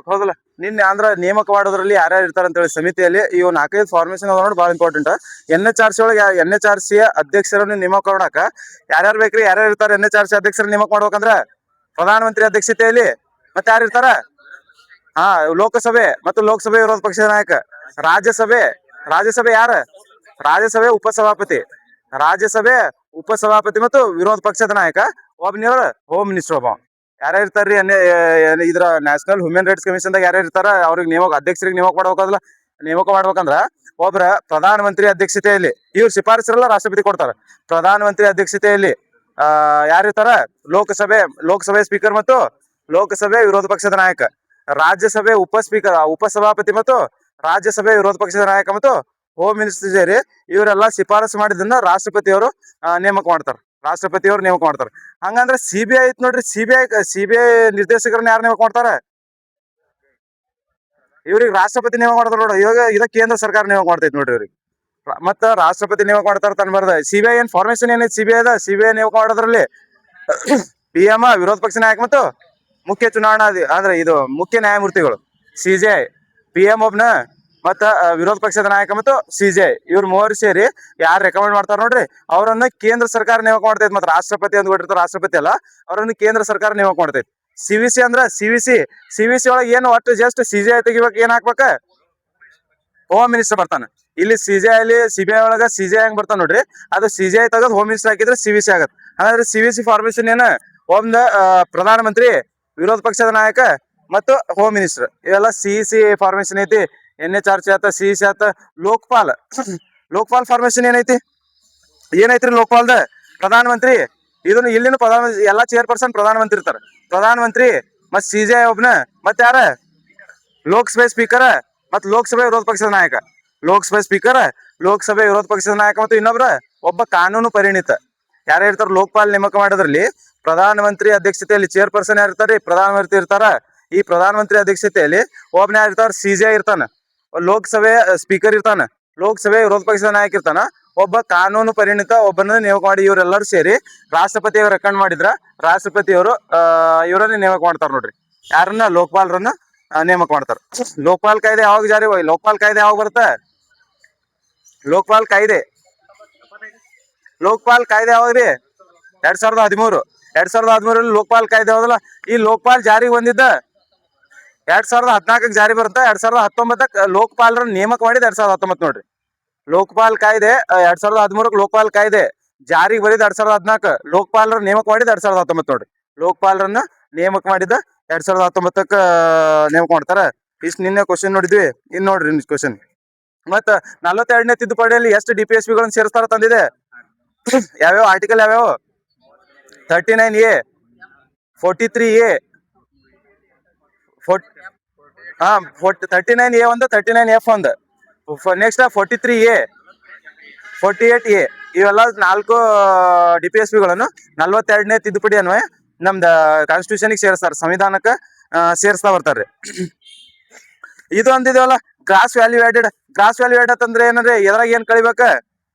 ಹೌದಲ್ಲ. ನಿನ್ನೆ ಅಂದ್ರ ನೇಮಕ ಮಾಡೋದ್ರಲ್ಲಿ ಯಾರ್ಯಾರು ಇರ್ತಾರ ಅಂತ ಹೇಳಿ ಸಮಿತಿಯಲ್ಲಿ ಇವ್ 4-5 ಫಾರ್ಮೇಶನ್ ಅದ ನೋಡಿ ಬಹಳ ಇಂಪಾರ್ಟೆಂಟ್. NHRC ಒಳಗೆ NHRC ಅಧ್ಯಕ್ಷರನ್ನು ನೇಮಕ ಮಾಡಾಕ ಯಾರ್ಯಾರು ಬೇಕ್ರಿ, ಯಾರ್ಯಾರು ಇರ್ತಾರೆ NHRC ಅಧ್ಯಕ್ಷರ ನೇಮಕ ಮಾಡ್ಬೇಕಂದ್ರ ಪ್ರಧಾನ ಮಂತ್ರಿ ಅಧ್ಯಕ್ಷತೆಯಲ್ಲಿ ಮತ್ತೆ ಯಾರು ಇರ್ತಾರ? ಹಾ, ಲೋಕಸಭೆ ಮತ್ತು ಲೋಕಸಭೆ ವಿರೋಧ ಪಕ್ಷದ ನಾಯಕ. ರಾಜ್ಯಸಭೆ ಯಾರ? ರಾಜ್ಯಸಭೆ ಉಪಸಭಾಪತಿ ಮತ್ತು ವಿರೋಧ ಪಕ್ಷದ ನಾಯಕ. ಒಬ್ಬನಿವ್ರ ಹೋಮ್ ಮಿನಿಸ್ಟರ್ ಒಬ್ಬ. ಯಾರ್ಯಾರು ಇರ್ತಾರ್ರಿ? ಇದ್ರ ನ್ಯಾಷನಲ್ ಹ್ಯೂಮನ್ ರೈಟ್ಸ್ ಕಮಿಷನ್ ದಾಗ ಯಾರ್ಯಾರು ಇರ್ತಾರ ಅವ್ರಿಗೆ ಅಧ್ಯಕ್ಷರಿಗೆ ನೇಮಕ ಮಾಡ್ಬೇಕಂದ್ರ ಒಬ್ರ ಪ್ರಧಾನ ಮಂತ್ರಿ ಅಧ್ಯಕ್ಷತೆಯಲ್ಲಿ, ಇವ್ರ ಶಿಫಾರಸರೆಲ್ಲ ರಾಷ್ಟ್ರಪತಿ ಕೊಡ್ತಾರ. ಪ್ರಧಾನ ಮಂತ್ರಿ ಅಧ್ಯಕ್ಷತೆಯಲ್ಲಿ ಯಾರಿರ್ತಾರ? ಲೋಕಸಭೆ ಸ್ಪೀಕರ್ ಮತ್ತು ಲೋಕಸಭೆ ವಿರೋಧ ಪಕ್ಷದ ನಾಯಕ. ರಾಜ್ಯಸಭೆ ಉಪಸಭಾಪತಿ ಮತ್ತು ರಾಜ್ಯಸಭೆ ವಿರೋಧ ಪಕ್ಷದ ನಾಯಕ ಮತ್ತು ಹೋಮ್ ಮಿನಿಸ್ಟರ್ ಸೇರಿ ಇವರೆಲ್ಲ ಶಿಫಾರಸು ಮಾಡಿದ್ದನ್ನ ರಾಷ್ಟ್ರಪತಿಯವರು ನೇಮಕ ಮಾಡ್ತಾರ. ಹಂಗಂದ್ರೆ CBI ಐತ್ ನೋಡ್ರಿ. ಸಿಬಿಐ ನಿರ್ದೇಶಕರನ್ನ ಯಾರು ನೇಮಕ ಮಾಡ್ತಾರ? ಇವ್ರಿಗೆ ರಾಷ್ಟ್ರಪತಿ ನೇಮಕ ಮಾಡ್ತಾರ ನೋಡ್ರಿ. ಇವಾಗ ಇದ ಕೇಂದ್ರ ಸರ್ಕಾರ ನೇಮಕ ಮಾಡ್ತೈತಿ ನೋಡ್ರಿ ಇವ್ರಿಗೆ. ಮತ್ತ ರಾಷ್ಟ್ರಪತಿ ನೇಮಕ ಮಾಡ್ತಾರ ತನ್ಬಾರ್ದ. CBI ಏನ್ ಫಾರ್ಮೇಶನ್ ಏನೈತಿ? CBI ನೇಮಕ ಮಾಡೋದ್ರಲ್ಲಿ PM ವಿರೋಧ ಪಕ್ಷ ನಾಯಕ ಮತ್ತು ಮುಖ್ಯ ಮುಖ್ಯ ನ್ಯಾಯಮೂರ್ತಿಗಳು. CJI PM ಒಬ್ನ ಮತ್ತ ವಿರೋಧ ಪಕ್ಷದ ನಾಯಕ ಮತ್ತು CJI ಇವ್ರ ಮೂವರು ಸೇರಿ ಯಾರು ರೆಕಮೆಂಡ್ ಮಾಡ್ತಾರ ನೋಡ್ರಿ ಅವ್ರನ್ನ ಕೇಂದ್ರ ಸರ್ಕಾರ ನೇಮಕ ಮಾಡ್ತೈತಿ. ಮತ್ತೆ ರಾಷ್ಟ್ರಪತಿ ಅಂತ ಕೊಟ್ಟಿರ್ತಾರ, ರಾಷ್ಟ್ರಪತಿ ಅಲ್ಲ, ಅವ್ರನ್ನ ಕೇಂದ್ರ ಸರ್ಕಾರ ನೇಮಕ ಮಾಡ್ತೈತಿ. CVC ಒಳಗೆ ಏನು ಒಟ್ಟು ಜಸ್ಟ್ CJI ತೆಗಿಬೇಕು, ಏನ್ ಹಾಕ್ಬೇಕ? ಹೋಮ್ ಮಿನಿಸ್ಟರ್ ಬರ್ತಾನ. ಇಲ್ಲಿ CBI ಒಳಗ CJI ಹೆಂಗ್ ಬರ್ತಾನ ನೋಡ್ರಿ, ಅದು CJI ತೆಗೆದು ಹೋಮ್ ಮಿನಿಸ್ಟರ್ ಹಾಕಿದ್ರೆ CVC ಆಗತ್ತೆ. ಹಾಗಾದ್ರೆ CVC ಫಾರ್ಮೇಶನ್ ಏನ? ಒಂದ ಪ್ರಧಾನ ಮಂತ್ರಿ, ವಿರೋಧ ಪಕ್ಷದ ನಾಯಕ ಮತ್ತು ಹೋಮ್ ಮಿನಿಸ್ಟರ್. ಇವೆಲ್ಲ CEC ಫಾರ್ಮೇಶನ್ ಐತಿ. NHRC ಆತ, CEC ಆತ. ಲೋಕಪಾಲ್ ಫಾರ್ಮೇಶನ್ ಏನೈತ್ರಿ ಲೋಕಪಾಲ್ದ? ಪ್ರಧಾನ ಮಂತ್ರಿ. ಇದನ್ನ ಇಲ್ಲಿನ ಎಲ್ಲಾ ಚೇರ್ಪರ್ಸನ್ ಪ್ರಧಾನ ಮಂತ್ರಿ ಇರ್ತಾರ. ಪ್ರಧಾನ ಮಂತ್ರಿ ಮತ್ CJI ಒಬ್ನ, ಮತ್ ಯಾರ? ಲೋಕಸಭೆ ಸ್ಪೀಕರ್ ಮತ್ ಲೋಕಸಭೆ ವಿರೋಧ ಪಕ್ಷದ ನಾಯಕ. ಲೋಕಸಭೆ ವಿರೋಧ ಪಕ್ಷದ ನಾಯಕ ಮತ್ತು ಇನ್ನೊಬ್ರ ಒಬ್ಬ ಕಾನೂನು ಪರಿಣಿತ. ಯಾರು ಇರ್ತಾರ? ಲೋಕಪಾಲ್ ನೇಮಕ ಮಾಡೋದ್ರಲ್ಲಿ ಪ್ರಧಾನ ಮಂತ್ರಿ ಅಧ್ಯಕ್ಷತೆಯಲ್ಲಿ ಚೇರ್ಪರ್ಸನ್ ಯಾರು ಇರ್ತಾರೆ? ಪ್ರಧಾನ ಮಂತ್ರಿ ಇರ್ತಾರ. ಈ ಪ್ರಧಾನ ಮಂತ್ರಿ ಅಧ್ಯಕ್ಷತೆಯಲ್ಲಿ ಒಬ್ನ ಯಾರು ಇರ್ತಾರ? CJI ಇರ್ತಾನ. ಲೋಕಸಭೆ ಸ್ಪೀಕರ್ ಇರ್ತಾನ. ಲೋಕಸಭೆ ವಿರೋಧ ಪಕ್ಷದ ನಾಯಕ ಇರ್ತಾನ. ಒಬ್ಬ ಕಾನೂನು ಪರಿಣಿತ ಒಬ್ಬನ ನೇಮಕ ಮಾಡಿ ಇವರೆಲ್ಲರೂ ಸೇರಿ ರಾಷ್ಟ್ರಪತಿಯವರು ರೆಕಮೆಂಡ್ ಮಾಡಿದ್ರ ರಾಷ್ಟ್ರಪತಿಯವರು ಇವರನ್ನ ನೇಮಕ ಮಾಡ್ತಾರ ನೋಡ್ರಿ. ಯಾರನ್ನ? ಲೋಕಪಾಲರನ್ನ ನೇಮಕ ಮಾಡ್ತಾರ. ಲೋಕಪಾಲ್ ಕಾಯ್ದೆ ಯಾವಾಗ ಬರುತ್ತೆ? ಲೋಕಪಾಲ್ ಕಾಯ್ದೆ ಯಾವಾಗ್ರಿ? 2013 ಲೋಕಪಾಲ್ ಕಾಯ್ದೆ ಹೋದಲ್ಲ. ಈ ಲೋಕಪಾಲ್ ಜಾರಿಗೆ ಬಂದಿದ್ದ 2014 ಜಾರಿ ಬರುತ್ತೆ. 2019 ಲೋಕಪಾಲರ ನೇಮಕ ಮಾಡಿದ 2019 ನೋಡ್ರಿ. ಲೋಕಪಾಲ್ ಕಾಯ್ದೆ 2013 ಲೋಕಪಾಲ್ ಕಾಯ್ದೆ ಜಾರಿಗೆ ಬಂದಿದ್ದ 2014. ಲೋಕಪಾಲರ ನೇಮಕ ಮಾಡಿದ 2019 ನೋಡ್ರಿ. ಲೋಕಪಾಲರನ್ನ ನೇಮಕ ಮಾಡಿದ 2019 ನೇಮಕ ಮಾಡ್ತಾರ. ಇಷ್ಟು ನಿನ್ನೆ ಕ್ವಶನ್ ನೋಡಿದ್ವಿ. ಇನ್ ನೋಡ್ರಿ ಕ್ವಶನ್. ಮತ್ತ 42ನೇ ತಿದ್ದುಪಡಿಯಲ್ಲಿ ಎಷ್ಟು DPSP ಗಳನ್ನ ಸೇರಿಸ್ತಾರ ತಂದಿದೆ? ಯಾವ್ಯಾವ ಆರ್ಟಿಕಲ್? 39A, 43A, 39A ಒಂದು, 39F ಒಂದು, ನೆಕ್ಸ್ಟ್ 43A, 48A. ಇವೆಲ್ಲ 4 DPSP ಗಳನ್ನು 42ನೇ ತಿದ್ದುಪಡಿ ಅನ್ವಯ ನಮ್ದ ಕಾನ್ಸ್ಟಿಟ್ಯೂಷನ್ ಸೇರಿಸ್ತಾರ, ಸಂವಿಧಾನಕ್ಕ ಸೇರಿಸ್ತಾ ಬರ್ತಾರ್ರಿ. ಇದು ಅಂದಿದೇವಲ್ಲ ಗ್ರಾಸ್ ವ್ಯಾಲ್ಯೂ ಆಡೆಡ್ ಅಂದ್ರೆ ಏನಂದ್ರೆ ಎದ್ರಾಗ ಏನ್ ಕಳಿಬೇಕ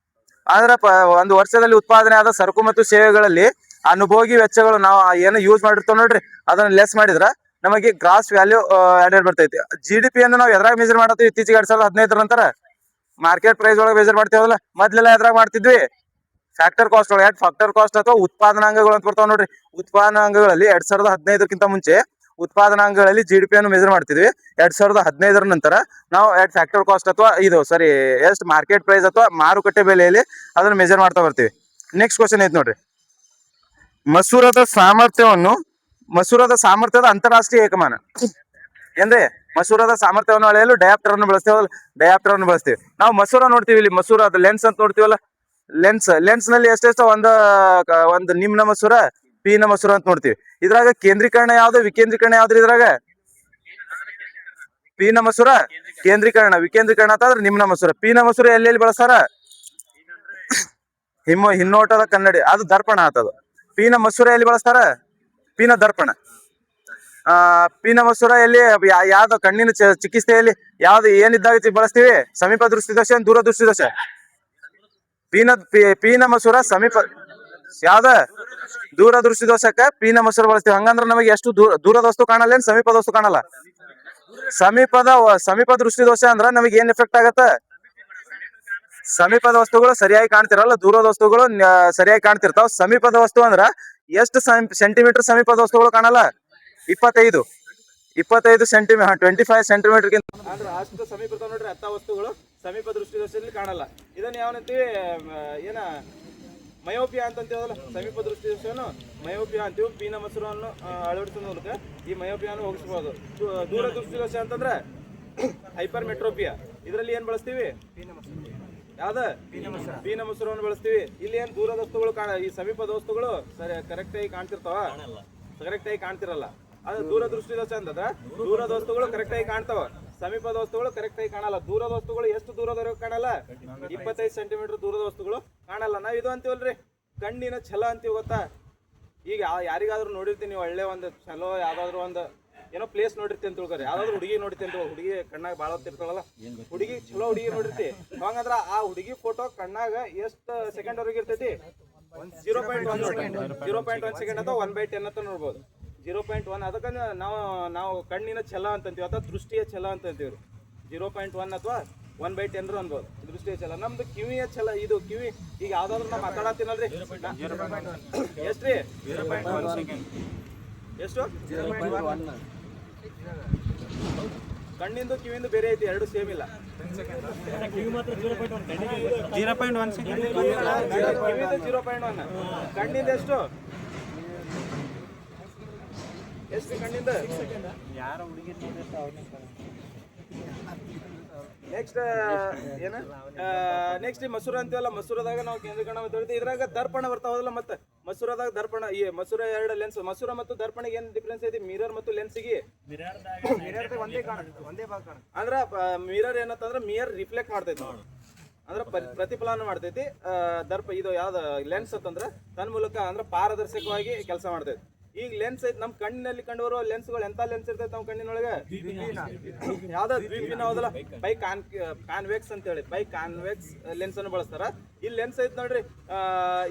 ಅಂದ್ರ ಒಂದು ವರ್ಷದಲ್ಲಿ ಉತ್ಪಾದನೆ ಆದ ಸರಕು ಮತ್ತು ಸೇವೆಗಳಲ್ಲಿ ಅನುಭೋಗಿ ವೆಚ್ಚಗಳು ನಾವು ಏನು ಯೂಸ್ ಮಾಡಿರ್ತಾವ ನೋಡ್ರಿ ಅದನ್ನ ಲೆಸ್ ಮಾಡಿದ್ರ ನಮಗೆ ಗ್ರಾಸ್ ವ್ಯಾಲ್ಯೂ ಆಡೆಡ್ ಬರ್ತೈತಿ. GDP ಅನ್ನು ನಾವು ಎದ್ರಾಗ ಮೆಜರ್ ಮಾಡತ್ತೀವಿ? ಇತ್ತೀಚೆಗೆ 2015 ನಂತರ ಮಾರ್ಕೆಟ್ ಪ್ರೈಸ್ ಒಳಗೆ ಮೆಜರ್ ಮಾಡ್ತೇವಲ್ಲ. ಮೊದ್ಲೆಲ್ಲ ಎದ್ರಾಗ ಮಾಡ್ತಿದ್ವಿ? ಫ್ಯಾಕ್ಟರ್ ಕಾಸ್ಟ್ ಒಳಗೆ. ಫ್ಯಾಕ್ಟರ್ ಕಾಸ್ಟ್ ಅಥವಾ ಉತ್ಪಾದನಾಂಗಗಳು ಅಂತ ಬರ್ತಾವ ನೋಡ್ರಿ. ಉತ್ಪಾದನಾಂಗಗಳಲ್ಲಿ 2015ಕ್ಕಿಂತ ಮುಂಚೆ ಉತ್ಪಾದನಾಂಗಗಳಲ್ಲಿ GDP ಅನ್ನು ಮೆಜರ್ ಮಾಡ್ತಿದ್ವಿ. 2015 ನಂತರ ನಾವು ಫ್ಯಾಕ್ಟರ್ ಕಾಸ್ಟ್ ಅಥವಾ ಎಷ್ಟು ಮಾರ್ಕೆಟ್ ಪ್ರೈಸ್ ಅಥವಾ ಮಾರುಕಟ್ಟೆ ಬೆಲೆಯಲ್ಲಿ ಅದನ್ನ ಮೆಜರ್ ಮಾಡ್ತಾ ಬರ್ತೀವಿ. ನೆಕ್ಸ್ಟ್ ಕ್ವಶನ್ ಐತಿ ನೋಡ್ರಿ. ಮಸೂರದ ಸಾಮರ್ಥ್ಯದ ಅಂತಾರಾಷ್ಟ್ರೀಯ ಏಕಮಾನ ಅಂದ್ರೆ ಮಸೂರದ ಸಾಮರ್ಥ್ಯವನ್ನು ಅಳೆಯಲು ಡಯಾಪ್ಟರ್ ಅನ್ನು ಬಳಸ್ತೀವಿ. ನಾವು ಮಸೂರ ನೋಡ್ತೀವಿ. ಇಲ್ಲಿ ಮಸೂರದ ಲೆನ್ಸ್ ಅಂತ ನೋಡ್ತೀವಲ್ಲ. ಲೆನ್ಸ್ ನಲ್ಲಿ ಎಷ್ಟೆಷ್ಟು ಒಂದು ನಿಮ್ನ ಮಸೂರ, ಪೀನ ಮಸೂರ ಅಂತ ನೋಡ್ತೀವಿ. ಇದ್ರಾಗ ಕೇಂದ್ರೀಕರಣ ಯಾವ್ದು, ವಿಕೇಂದ್ರೀಕರಣ ಯಾವ್ದ್ರಿ? ಇದ್ರಾಗ ಪೀನ ಮಸೂರ ಕೇಂದ್ರೀಕರಣ, ವಿಕೇಂದ್ರೀಕರಣ ಅಂತಂದ್ರೆ ನಿಮ್ನ ಮಸೂರ. ಪೀನ ಮಸೂರ ಎಲ್ಲೆಲ್ಲಿ ಬಳಸ್ತಾರ? ಹಿನ್ನೋಟದ ಕನ್ನಡಿ, ಅದು ದರ್ಪಣ ಆತದು. ಪೀನ ಮಸೂರ ಎಲ್ಲಿ ಬಳಸ್ತಾರ? ಪೀನ ದರ್ಪಣ. ಪೀನ ಮಸೂರ ಎಲ್ಲಿ ಯಾವ್ದು ಕಣ್ಣಿನ ಚಿಕಿತ್ಸೆಯಲ್ಲಿ ಯಾವ್ದು ಏನಿದ್ದಾಗ ಬಳಸ್ತೀವಿ? ಸಮೀಪ ದೃಷ್ಟಿ ದೋಷ, ದೂರ ದೃಷ್ಟಿ ದೋಷ. ಪೀನ ಮಸೂರ ಸಮೀಪ ಯಾವ್ದ? ದೂರ ದೃಷ್ಟಿ ದೋಷಕ್ಕ ಪೀನ ಮಸೂರ ಬಳಸ್ತೀವಿ. ಹಂಗಂದ್ರ ನಮಗೆ ಎಷ್ಟು ದೂರದ ವಸ್ತು ಕಾಣಲ್ಲ, ಏನ್ ಸಮೀಪದ ವಸ್ತು ಕಾಣಲ್ಲ? ಸಮೀಪ ದೃಷ್ಟಿ ದೋಷ ಅಂದ್ರ ನಮಗೆ ಏನ್ ಎಫೆಕ್ಟ್ ಆಗತ್ತ? ಸಮೀಪದ ವಸ್ತುಗಳು ಸರಿಯಾಗಿ ಕಾಣ್ತಿರಲ್ಲ, ದೂರದ ವಸ್ತುಗಳು ಸರಿಯಾಗಿ ಕಾಣ್ತಿರ್ತಾವ. ಸಮೀಪದ ವಸ್ತು ಅಂದ್ರ ಎಷ್ಟು ಸೆಂಟಿಮೀಟರ್ ಸಮೀಪದ ವಸ್ತುಗಳು ಕಾಣಲ್ಲ? 25 ಸೆಂಟಿಮೀಟರ್, 25 ಸೆಂಟಿಮೀಟರ್ ಅಂದ್ರೆ ಅಷ್ಟು ಸಮೀಪ ನೋಡ್ರಿ ಅಂತ ವಸ್ತುಗಳು ಸಮೀಪ ದೃಷ್ಟಿ ದೋಷದಲ್ಲಿ ಕಾಣಲ್ಲ. ಇದನ್ನ ಯಾವನಂತೀವಿ? ಏನ ಮಯೋಪಿಯಾ ಅಂತ ಅಂತೀವಲ್ಲ, ಸಮೀಪ ದೃಷ್ಟಿ ದೋಷವನ್ನು ಮಯೋಪಿಯಾ ಅಂತೀವಿ. ಪೀನ ಮಸೂರವನ್ನು ಅಳವಡಿಸೋ ಮೂಲಕ ಈ ಮಯೋಪಿಯಾನು ಹೋಗಿಸಬಹುದು. ದೂರ ದೃಷ್ಟಿ ದೋಷ ಅಂತಂದ್ರೆ ಹೈಪರ್ ಮೆಟ್ರೋಪಿಯಾ. ಇದರಲ್ಲಿ ಏನ್ ಬಳಸ್ತೀವಿ? ಯಾವ್ದ? ಪೀನ ಮಸೂರವನ್ನು ಬಳಸ್ತೀವಿ. ಇಲ್ಲಿ ಏನ್ ದೂರದ ವಸ್ತುಗಳು ಈ ಸಮೀಪದ ವಸ್ತುಗಳು ಕರೆಕ್ಟ್ ಆಗಿ ಕಾಣ್ತಿರ್ತಾವ? ಕರೆಕ್ಟ್ ಆಗಿ ಕಾಣ್ತಿರಲ್ಲ. ಅದು ದೂರ ದೃಷ್ಟಿ ದೋಷ ಅಂತಂದ್ರೆ ದೂರದ ವಸ್ತುಗಳು ಕರೆಕ್ಟ್ ಆಗಿ ಕಾಣ್ತಾವ, ಸಮೀಪದ ವಸ್ತುಗಳು ಕರೆಕ್ಟ್ ಆಗಿ ಕಾಣಲ್ಲ. ದೂರದ ವಸ್ತುಗಳು ಎಷ್ಟು ದೂರದವರೆಗೂ ಕಾಣಲ್ಲ? 25 ಸೆಂಟಿಮೀಟರ್ ದೂರದ ವಸ್ತುಗಳು ಕಾಣಲ್ಲ. ನಾವ್ ಇದು ಅಂತೀವಲ್ರಿ ಕಣ್ಣಿನ ಛಲ ಅಂತೀವಿ, ಗೊತ್ತಾ? ಈಗ ಯಾರಿಗಾದ್ರೂ ನೋಡಿರ್ತೀನಿ, ನೀವು ಒಳ್ಳೆ ಒಂದು ಛಲೋ ಯಾವ್ದಾದ್ರು ಒಂದು ಏನೋ ಪ್ಲೇಸ್ ನೋಡಿರ್ತೀನಿ ಅಂತ ತಿಳ್ಕೊರಿ. ಯಾವ್ದಾದ್ರು ಹುಡುಗಿ ನೋಡಿರ್ತೀನಿ ಅಂತ, ಹುಡುಗಿ ಕಣ್ಣಾಗ ಭಾಳ ಹೊತ್ತಿರ್ತಾಳಲ್ಲ, ಹುಡುಗಿ ಚಲೋ ಹುಡುಗಿ ನೋಡಿರ್ತಿ. ಹಂಗಂದ್ರ ಆ ಹುಡುಗಿ ಫೋಟೋ ಕಣ್ಣಾಗ ಎಷ್ಟು ಸೆಕೆಂಡ್ ವರೆಗೆ ಇರ್ತೈತಿ? 0.1 ಸೆಕೆಂಡ್ ಅಥವಾ 1/10 ಅಂತ ನೋಡ್ಬೋದು. 0.1. ಅದಕ್ಕೆ ನಾವು ಕಣ್ಣಿನ ಛಲ ಅಂತಂತೀವಿ ಅಥವಾ ದೃಷ್ಟಿಯ ಛಲ ಅಂತ ಅಂತೀವ್ರಿ. 0.1 ಅಥವಾ 1/10 ಅನ್ಬೋದು ದೃಷ್ಟಿಯ ಛಲ. ನಮ್ದು ಕಿವಿಯ ಛಲ. ಇದು ಕಿವಿ ಈಗ ಯಾವ್ದಾದ್ರು ನಾ ಮಾತಾಡತ್ತೀನಲ್ರಿ, ಎಷ್ಟ್ರಿ? 0.1 ಸೆಕೆಂಡ್. ಎಷ್ಟು? 0.1. ಕಣ್ಣಿಂದು ಕಿವಿಂದು ಬೇರೆ ಐತಿ, ಎರಡು ಸೇಮ್ ಇಲ್ಲ. ಕಣ್ಣಿಂದ ಎಷ್ಟು? ಎಷ್ಟು ಕಣ್ಣಿಂದ? ನೆಕ್ಸ್ಟ್ ಏನ? ನೆಕ್ಸ್ಟ್ ಮಸೂರ ಅಂತೀವಲ್ಲ, ಮಸೂರದಾಗ ನಾವು ಕೇಂದ್ರೀಕರಣ ಮಾತಾಡ್ತೀವಿ. ಇದ್ರಾಗ ದರ್ಪಣ ಬರ್ತಾವಲ್ಲ. ಮತ್ತೆ ಮಸೂರದಾಗ ದರ್ಪಣ, ಈ ಮಸೂರ ಎರಡು ಲೆನ್ಸ್. ಮಸೂರ ಮತ್ತು ದರ್ಪಣಿಗೆ ಏನ್ ಡಿಫ್ರೆನ್ಸ್ ಐತಿ? ಮಿರರ್ ಮತ್ತು ಲೆನ್ಸಿಗೆ ಅಂದ್ರ ಮಿರರ್ ಏನಂತಂದ್ರ ಮಿರರ್ ರಿಫ್ಲೆಕ್ಟ್ ಮಾಡ್ತೈತಿ, ಅಂದ್ರ ಪ್ರತಿಫಲನ ಮಾಡ್ತೈತಿ. ಇದು ಯಾವ್ದ ಲೆನ್ಸ್ ಅಂತಂದ್ರ ತನ್ನ ಮೂಲಕ ಅಂದ್ರ ಪಾರದರ್ಶಕವಾಗಿ ಕೆಲಸ ಮಾಡ್ತೈತಿ. ಈಗ ಲೆನ್ಸ್ ಐತಿ, ನಮ್ ಕಣ್ಣಿನಲ್ಲಿ ಕಂಡುಬರುವ ಲೆನ್ಸ್ಗಳು ಎಂತ ಲೆನ್ಸ್ ಇರ್ತೈತಿ ನಮ್ಮ ಕಣ್ಣಿನೊಳಗೆ? ಯಾವ್ದ? ದ್ವಿಬೀನ ಹೌದಲ್ಲ, ಬೈ ಕಾನ್ವೆಕ್ಸ್ ಅಂತ ಹೇಳಿ ಬೈ ಕಾನ್ವೆಕ್ಸ್ ಲೆನ್ಸ್ ಅನ್ನು ಬಳಸ್ತಾರ. ಈ ಲೆನ್ಸ್ ಐತಿ ನೋಡ್ರಿ,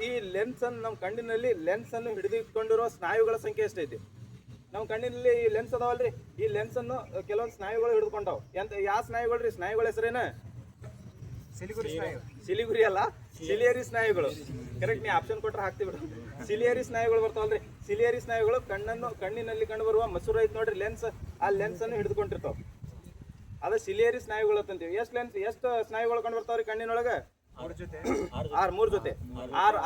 ಈ ಲೆನ್ಸ್ ಅನ್ನು ನಮ್ಮ ಕಣ್ಣಿನಲ್ಲಿ ಲೆನ್ಸ್ ಅನ್ನು ಹಿಡಿದುಕೊಂಡಿರುವ ಸ್ನಾಯುಗಳ ಸಂಖ್ಯೆ ಎಷ್ಟೈತಿ? ನಮ್ಮ ಕಣ್ಣಿನಲ್ಲಿ ಈ ಲೆನ್ಸ್ ಅದಾವಲ್ರಿ, ಈ ಲೆನ್ಸ್ ಅನ್ನು ಕೆಲವೊಂದು ಸ್ನಾಯುಗಳು ಹಿಡಿದುಕೊಂಡಾವ್. ಯಾವ ಸ್ನಾಯುಗಳ್ರಿ? ಸ್ನಾಯುಗಳ ಹೆಸರೇನ? ಸಿಲಿಗುರಿ ಅಲ್ಲ, ಸಿಲಿಯರಿ ಸ್ನಾಯುಗಳು. ಕರೆಕ್ಟ್, ನೀ ಆಪ್ಷನ್ ಕೊಟ್ರೆ ಹಾಕ್ತಿವಿ ಬಿಡು. ಸಿಲಿಯರಿ ಸ್ನಾಯುಗಳು ಬರ್ತಾವಲ್ರಿ. ಸಿಲಿಯರಿ ಸ್ನಾಯುಗಳು ಕಣ್ಣಿನಲ್ಲಿ ಕಂಡು ಬರುವ ಮಸೂರ ಐತಿ ನೋಡ್ರಿ, ಲೆನ್ಸ್. ಆ ಲೆನ್ಸ್ ಅನ್ನು ಹಿಡಿದುಕೊಂಡಿರ್ತಾವ, ಅದ ಸಿಲಿಯರಿ ಸ್ನಾಯುಗಳು ಅಂತೀವಿ. ಎಷ್ಟು ಸ್ನಾಯುಗಳು ಕಂಡು ಬರ್ತಾವ್ರಿ ಕಣ್ಣಿನೊಳಗ? 3 ಜೊತೆ.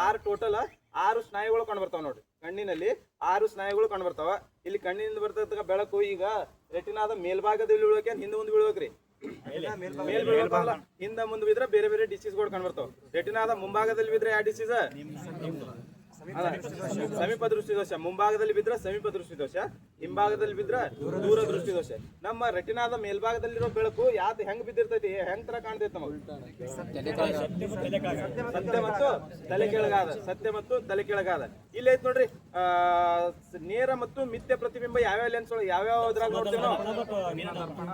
6 ಟೋಟಲ್ 6 ಸ್ನಾಯುಗಳು ಕಂಡು ಬರ್ತಾವ ನೋಡ್ರಿ ಕಣ್ಣಿನಲ್ಲಿ. 6 ಸ್ನಾಯುಗಳು ಕಂಡು ಬರ್ತಾವ. ಇಲ್ಲಿ ಕಣ್ಣಿನಿಂದ ಬರ್ತಕ್ಕ ಬೆಳಕು ಈಗ ರೆಟಿನಾದ ಮೇಲ್ಭಾಗದಲ್ಲಿ ಬೀಳ್ಬೇಕೆ, ಹಿಂದೆ ಮುಂದೆ ಬೀಳ್ಬೇಕ್ರಿ? ಮೇಲ್ ಬೀಳ್ಬೇಕಲ್ಲ, ಹಿಂದ ಮುಂದೆ ಬಿದ್ರೆ ಬೇರೆ ಬೇರೆ ಡಿಸೀಸ್ಗಳು ಕಂಡು ಬರ್ತಾವ. ರೆಟಿನಾದ ಮುಂಭಾಗದಲ್ಲಿ ಬಿದ್ರೆ ಯಾವ ಡಿಸೀಸ್? ಸಮೀಪ ದೃಷ್ಟಿ ದೋಷ. ಮುಂಭಾಗದಲ್ಲಿ ಬಿದ್ರೆ ಸಮೀಪ ದೃಷ್ಟಿ ದೋಷ, ಹಿಂಭಾಗದಲ್ಲಿ ಬಿದ್ರೆ ದೂರ ದೃಷ್ಟಿ ದೋಷ. ನಮ್ಮ ರೆಟಿನಾದ ಮೇಲ್ಭಾಗದಲ್ಲಿರೋ ಬೆಳಕು ಯಾವ್ದು ಹೆಂಗ್ ಬಿದ್ದಿರ್ತೈತಿ, ಹೆಂಗ್ ತರ ಕಾಣ್ತೈತಿ ನಮಗ? ಸತ್ಯ ಮತ್ತು ತಲೆ ಕೆಳಗಾದ. ಸತ್ಯ ಮತ್ತು ತಲೆ ಕೆಳಗಾದ. ಇಲ್ಲಿ ಐತ್ ನೋಡ್ರಿ, ನೇರ ಮತ್ತು ಮಿಥ್ಯ ಪ್ರತಿಬಿಂಬ ಯಾವ್ಯಾವ ಲೆನ್ಸ್ ಒಳಗೆ ಯಾವ್ಯಾವ್ದ್ರಾಗ ನೋಡ್ತೀವಿ ನಾವು?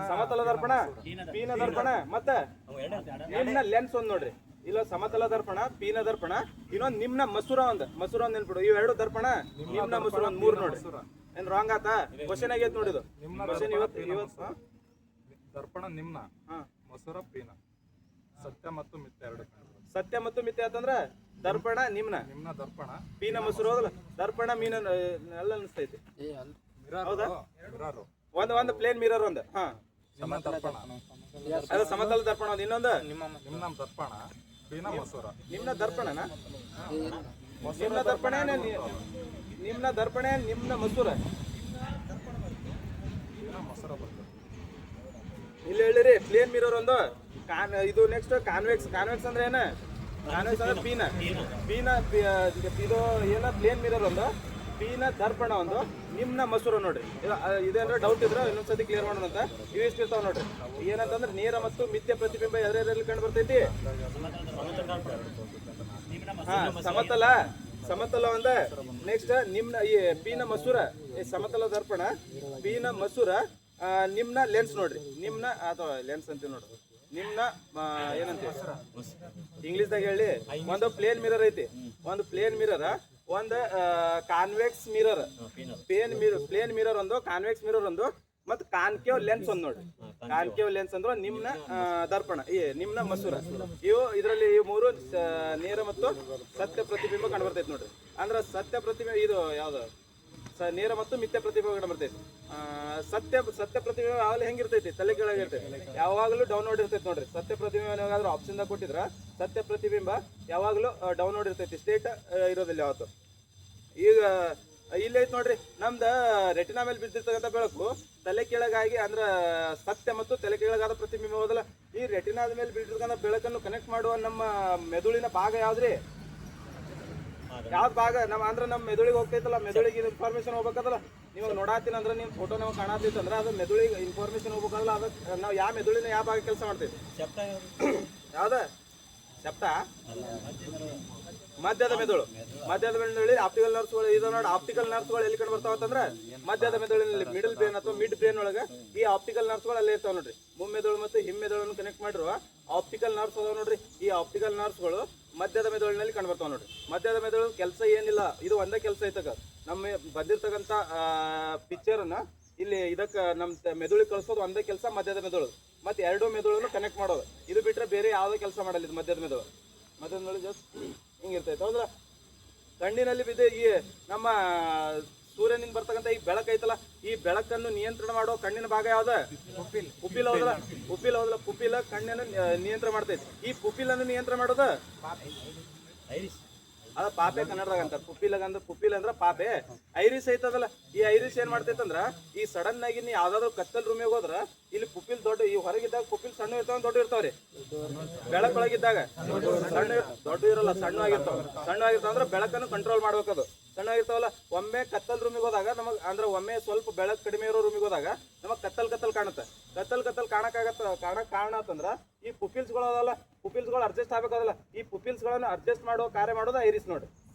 ಸಮತಲ ದರ್ಪಣ, ಪೀನ ದರ್ಪಣ, ಮತ್ತ ನಿಮ್ನ ಲೆನ್ಸ್ ಒಂದ್ ನೋಡ್ರಿ. ಇಲ್ಲ ಸಮತಲ ದರ್ಪಣ, ಪೀನ ದರ್ಪಣ, ಇನ್ನೊಂದ್ ನಿಮ್ನ ಮಸೂರ ಒಂದ್ ನೆನ್ಬಿಡು. ಇವೆರಡು ದರ್ಪಣ, ನಿಮ್ನ ಮಸೂರ ಒಂದ್ 3 ನೋಡ್ರಿ. ಏನ್ ರಾಂಗ್ ಆತ? ಕ್ವಶನ್ ಆಗೈತ್ ನೋಡಿದು. ಇವತ್ತು ದರ್ಪಣ ನಿಮ್ನ, ಮಸೂರ ಪೀನ, ಸತ್ಯ ಮತ್ತು ಮಿಥ್ಯ ಎರಡು. ಸತ್ಯ ಮತ್ತು ಮಿಥ್ಯ ಅಂತಂದ್ರ ದರ್ಪಣ ನಿಮ್ನ, ದರ್ಪಣ ಪೀನ ಮಸೂರ ಹೋದಲ್ಲ, ದರ್ಪಣ ಮೀನ ಎಲ್ಲ ಅನಿಸ್ತೈತಿ. ಹೌದಾ? ಒಂದ್ ಪ್ಲೇನ್ ಮಿರರ್ ಒಂದ್. ಅದು ಸಮತಲ ದರ್ಪಣ. ಒಂದ್ ಇನ್ನೊಂದು ನಿಮ್ನ ದರ್ಪಣ, ಪೀನ ಮಸೂರ. ನಿಮ್ನ ದರ್ಪಣನ? ನಿಮ್ನ ದರ್ಪಣ, ನಿಮ್ನ ದರ್ಪಣ, ನಿಮ್ನ ಮಸೂರ. ಇಲ್ಲಿ ಹೇಳಿರಿ ಪ್ಲೇನ್ ಮಿರರ್ ಒಂದು. ಇದು ನೆಕ್ಸ್ಟ್ ಕಾನ್ವೆಕ್ಸ್. ಕಾನ್ವೆಕ್ಸ್ ಅಂದ್ರೆ ಏನ? ಕಾನ್ವೆಕ್ಸ್ ಅಂದ್ರೆ ಪೀನ. ಇದು ಏನ? ಪ್ಲೇನ್ ಮಿರರ್ ಒಂದು, ಪೀನ ದರ್ಪಣ ಒಂದು, ನಿಮ್ನ ಮಸೂರ ನೋಡ್ರಿ. ಇದೇನಾರ ಡೌಟ್ ಇದ್ರೆ ಇನ್ನೊಂದ್ಸತಿ ಕ್ಲಿಯರ್ ಮಾಡೋಣ ಅಂತ. ಇವಿಷ್ಟು ಇರ್ತಾವ ನೋಡ್ರಿ. ಏನಂತಂದ್ರೆ ನೇರ ಮತ್ತು ಮಿಥ್ಯ ಪ್ರತಿಬಿಂಬ ಎದರಲ್ಲಿ ಕಂಡು ಬರ್ತೈತಿ? ಸಮತಲ ಒಂದ. ನೆಕ್ಸ್ಟ್ ನಿಮ್ನ ಈ ಪೀನ ಮಸೂರ, ಸಮತಲ ದರ್ಪಣ, ಪೀನ ಮಸೂರ, ನಿಮ್ನ ಲೆನ್ಸ್ ನೋಡ್ರಿ. ನಿಮ್ನ ಅಥವಾ ಲೆನ್ಸ್ ಅಂತೀವಿ ನೋಡ್ರಿ. ನಿಮ್ನ ಏನಂತೀವಿ ಇಂಗ್ಲಿಷ್ದಾಗ ಹೇಳಿ. ಒಂದು ಪ್ಲೇನ್ ಮಿರರ್ ಐತಿ, ಒಂದು ಪ್ಲೇನ್ ಮಿರರ್, ಒಂದು ಕಾನ್ವೆಕ್ಸ್ ಮಿರರ್. ಪ್ಲೇನ್ ಮಿರರ್ ಒಂದು, ಕಾನ್ವೆಕ್ಸ್ ಮಿರರ್ ಒಂದು, ಮತ್ತು ಕಾನ್ಕೇವ್ ಲೆನ್ಸ್ ಒಂದು ನೋಡಿ. ಕಾನ್ಕೇವ್ ಲೆನ್ಸ್ ಅಂದ್ರೆ ನಿಮ್ನ ದರ್ಪಣ, ನಿಮ್ನ ಮಸೂರ. ಇದರಲ್ಲಿ ಇವು ಮೂರು ನೇರ ಮತ್ತು ಸತ್ಯ ಪ್ರತಿಬಿಂಬ ಕಂಡು ಬರ್ತೈತೆ ನೋಡ್ರಿ. ಅಂದ್ರೆ ಸತ್ಯ ಪ್ರತಿಬಿಂಬ ಇದು ಯಾವ್ದು ನೇರ ಮತ್ತು ಮಿಥ್ಯ ಪ್ರತಿಬಿಂಬ ಕಂಡು ಬರ್ತೈತಿ. ಸತ್ಯ ಪ್ರತಿಬಿಂಬ ಯಾವಾಗಲೂ ಹೆಂಗಿರ್ತೈತಿ, ತಲೆ ಕೆಳಗೆ ಇರ್ತೈತಿ, ಯಾವಾಗಲೂ ಡೌನ್ವರ್ಡ್ ಇರ್ತೈತಿ ನೋಡ್ರಿ. ಸತ್ಯ ಪ್ರತಿಬಿಂಬ ಏನಾದ್ರೂ ಆಪ್ಷನ್ದಾಗ ಕೊಟ್ಟಿದ್ರ ಸತ್ಯ ಪ್ರತಿಬಿಂಬ ಯಾವಾಗಲೂ ಡೌನ್ವರ್ಡ್ ಇರ್ತೈತಿ, ಸ್ಟೇಟ್ ಇರೋದಿಲ್ಲ ಯಾವತ್ತು. ಈಗ ಇಲ್ಲಿ ಐತಿ ನೋಡ್ರಿ, ನಮ್ದು ರೆಟಿನಾ ಮೇಲೆ ಬಿದ್ದಿರ್ತಕ್ಕಂಥ ಬೆಳಕು ತಲೆ ಕೆಳಗಾಗಿ ಅಂದ್ರೆ ಸತ್ಯ ಮತ್ತು ತಲೆ ಕೆಳಗಾದ ಪ್ರತಿಬಿಂಬ ಹೋದಲ್ಲ. ಈ ರೆಟಿನಾದ ಮೇಲೆ ಬಿದ್ದಿರ್ತಕ್ಕಂಥ ಬೆಳಕನ್ನು ಕನೆಕ್ಟ್ ಮಾಡುವ ನಮ್ಮ ಮೆದುಳಿನ ಭಾಗ ಯಾವ್ದ್ರಿ? ಯಾವ್ದು ಭಾಗ ನಮ್ಮ ಮೆದುಳಿಗೆ ಹೋಗ್ತೈತಲ್ಲ, ಮೆದುಳಿಗೆ ಇನ್ಫಾರ್ಮೇಶನ್ ಹೋಗ್ಬೇಕದಲ್ಲ. ನೀವು ನೋಡಾತೀನಿ ಅಂದ್ರೆ ನಿಮ್ಮ ಫೋಟೋ ನಾವು ಕಾಣತೈತೆ ಅಂದ್ರೆ ಅದು ಮೆದುಳಿಗೆ ಇನ್ಫಾರ್ಮೇಶನ್ ಹೋಗ್ಬೇಕಲ್ಲ. ಅದಕ್ಕೆ ನಾವು ಯಾವ ಮೆದುಳಿನ ಯಾವ ಭಾಗ ಕೆಲಸ ಮಾಡ್ತೈತಿ? ಯಾವ್ದ ಸೆಪ್ಟ? ಮಧ್ಯದ ಮೆದುಳು. ಮಧ್ಯದ ಮೆದುಳಿ ಆಪ್ಟಿಕಲ್ ನರ್ಸ್ಗಳು ಇದು ನೋಡಿ. ಆಪ್ಟಿಕಲ್ ನರ್ಸ್ಗಳು ಎಲ್ಲಿ ಕಂಡು ಬರ್ತಾವ ಅಂತಂದ್ರೆ ಮಧ್ಯದ ಮೆದುಳಿನಲ್ಲಿ ಮಿಡಲ್ ಬ್ರೇನ್ ಅಥವಾ ಮಿಡ್ ಬ್ರೇನ್ ಒಳಗೆ ಈ ಆಪ್ಟಿಕಲ್ ನರ್ಸ್ಗಳು ಅಲ್ಲೇ ಇರ್ತಾವ ನೋಡ್ರಿ. ಮುಮ್ಮೆದುಳು ಮತ್ತು ಹಿಮ್ಮೆದುಳನ್ನು ಕನೆಕ್ಟ್ ಮಾಡಿರುವ ಆಪ್ಟಿಕಲ್ ನರ್ಸ್ ಅದಾವ ನೋಡ್ರಿ. ಈ ಆಪ್ಟಿಕಲ್ ನರ್ಸ್ಗಳು ಮಧ್ಯದ ಮೆದುಳಿನಲ್ಲಿ ಕಂಡು ಬರ್ತಾವ ನೋಡ್ರಿ. ಮಧ್ಯದ ಮೆದುಳು ಕೆಲಸ ಏನಿಲ್ಲ, ಇದು ಒಂದೇ ಕೆಲಸ ಐತಕ. ನಮ್ಮ ಬಂದಿರ್ತಕ್ಕಂಥ ಪಿಕ್ಚರನ್ನ ಇಲ್ಲಿ ಇದಕ್ಕೆ ನಮ್ಮ ಮೆದುಳಿಗೆ ಕಳಿಸೋದು ಒಂದೇ ಕೆಲಸ, ಮಧ್ಯದ ಮೆದುಳು. ಮತ್ತು ಎರಡು ಮೆದುಳನ್ನು ಕನೆಕ್ಟ್ ಮಾಡೋದು. ಇದು ಬಿಟ್ಟರೆ ಬೇರೆ ಯಾವುದೇ ಕೆಲಸ ಮಾಡಲ್ಲ ಇದು ಮಧ್ಯದ ಮೆದುಳು. ಮಧ್ಯದ ಮೆದುಳು ಜಸ್ಟ್ ಹಿಂಗಿರ್ತೈತೆ ಹೌದಲ್ಲ. ಕಣ್ಣಿನಲ್ಲಿ ಬಿದ್ದ ಈ ನಮ್ಮ ಸೂರ್ಯನಿಂದ ಬರ್ತಕ್ಕಂಥ ಈ ಬೆಳಕು ಐತಲ್ಲ, ಈ ಬೆಳಕನ್ನು ನಿಯಂತ್ರಣ ಮಾಡೋ ಕಣ್ಣಿನ ಭಾಗ ಯಾವ್ದ? ಪುಪಿಲ್ ಹೌದಲ್ಲ. ಪುಪಿಲ ಕಣ್ಣನ್ನು ನಿಯಂತ್ರಣ ಮಾಡ್ತೈತಿ. ಈ ಪುಪಿಲನ್ನು ನಿಯಂತ್ರಣ ಮಾಡೋದು ಅದ ಪಾಪೆ ಕನ್ನಡದಾಗ ಅಂತಾರೆ. ಪುಪಿಲ್ ಅಂದ್ರೆ ಪಾಪೆ. ಐರಿಸ್ ಐತದಲ್ಲ, ಈ ಐರಿಸ್ ಏನ್ ಮಾಡ್ತೈತಂದ್ರ ಈ ಸಡನ್ ಆಗಿ ನೀ ಯಾವ್ದಾದ್ರು ಕತ್ತಲ್ ರೂಮಿಗೆ ಹೋದ್ರ ಇಲ್ಲಿ ಪುಪಿಲ್ ದೊಡ್ಡ, ಈ ಹೊರಗಿದ್ದಾಗ ಪುಪಿಲ್ ಸಣ್ಣ ಇರ್ತಾವ, ದೊಡ್ಡ ಇರ್ತಾವ್ರಿ. ಬೆಳಕೊಳಗಿದ್ದಾಗ ದೊಡ್ಡ ಇರಲ್ಲ, ಸಣ್ಣ ಆಗಿರ್ತಾವ ಅಂದ್ರೆ ಬೆಳಕನ್ನು ಕಂಟ್ರೋಲ್ ಮಾಡ್ಬೇಕದು. ಸಣ್ಣ ಆಗಿರ್ತಾವಲ್ಲ, ಒಮ್ಮೆ ಕತ್ತಲ್ ರೂಮಿಗೆ ಹೋದಾಗ ನಮಗ್ ಅಂದ್ರೆ ಒಮ್ಮೆ ಸ್ವಲ್ಪ ಬೆಳಕು ಕಡಿಮೆ ಇರೋ ರೂಮಿಗೆ ಹೋದಾಗ ನಮಗ್ ಕತ್ತಲ್ ಕಾಣುತ್ತೆ. ಕತ್ತಲ್ ಕಾಣಕ್ ಕಾರಣ ಅಂತಂದ್ರ ಈ ಪುಪಿಲ್ಸ್ಗಳು ಅದಲ್ಲ, ಪುಪಿಲ್ಸ್ಗಳು ಅಡ್ಜಸ್ಟ್ ಆಗ್ಬೇಕಾದಲ್ಲ. ಈ ಪುಪಿಲ್ಸ್ಗಳನ್ನು ಅಡ್ಜಸ್ಟ್ ಮಾಡೋ ಕಾರ್ಯ ಮಾಡೋದು ಐರಿಸ್ ನೋಡಿ.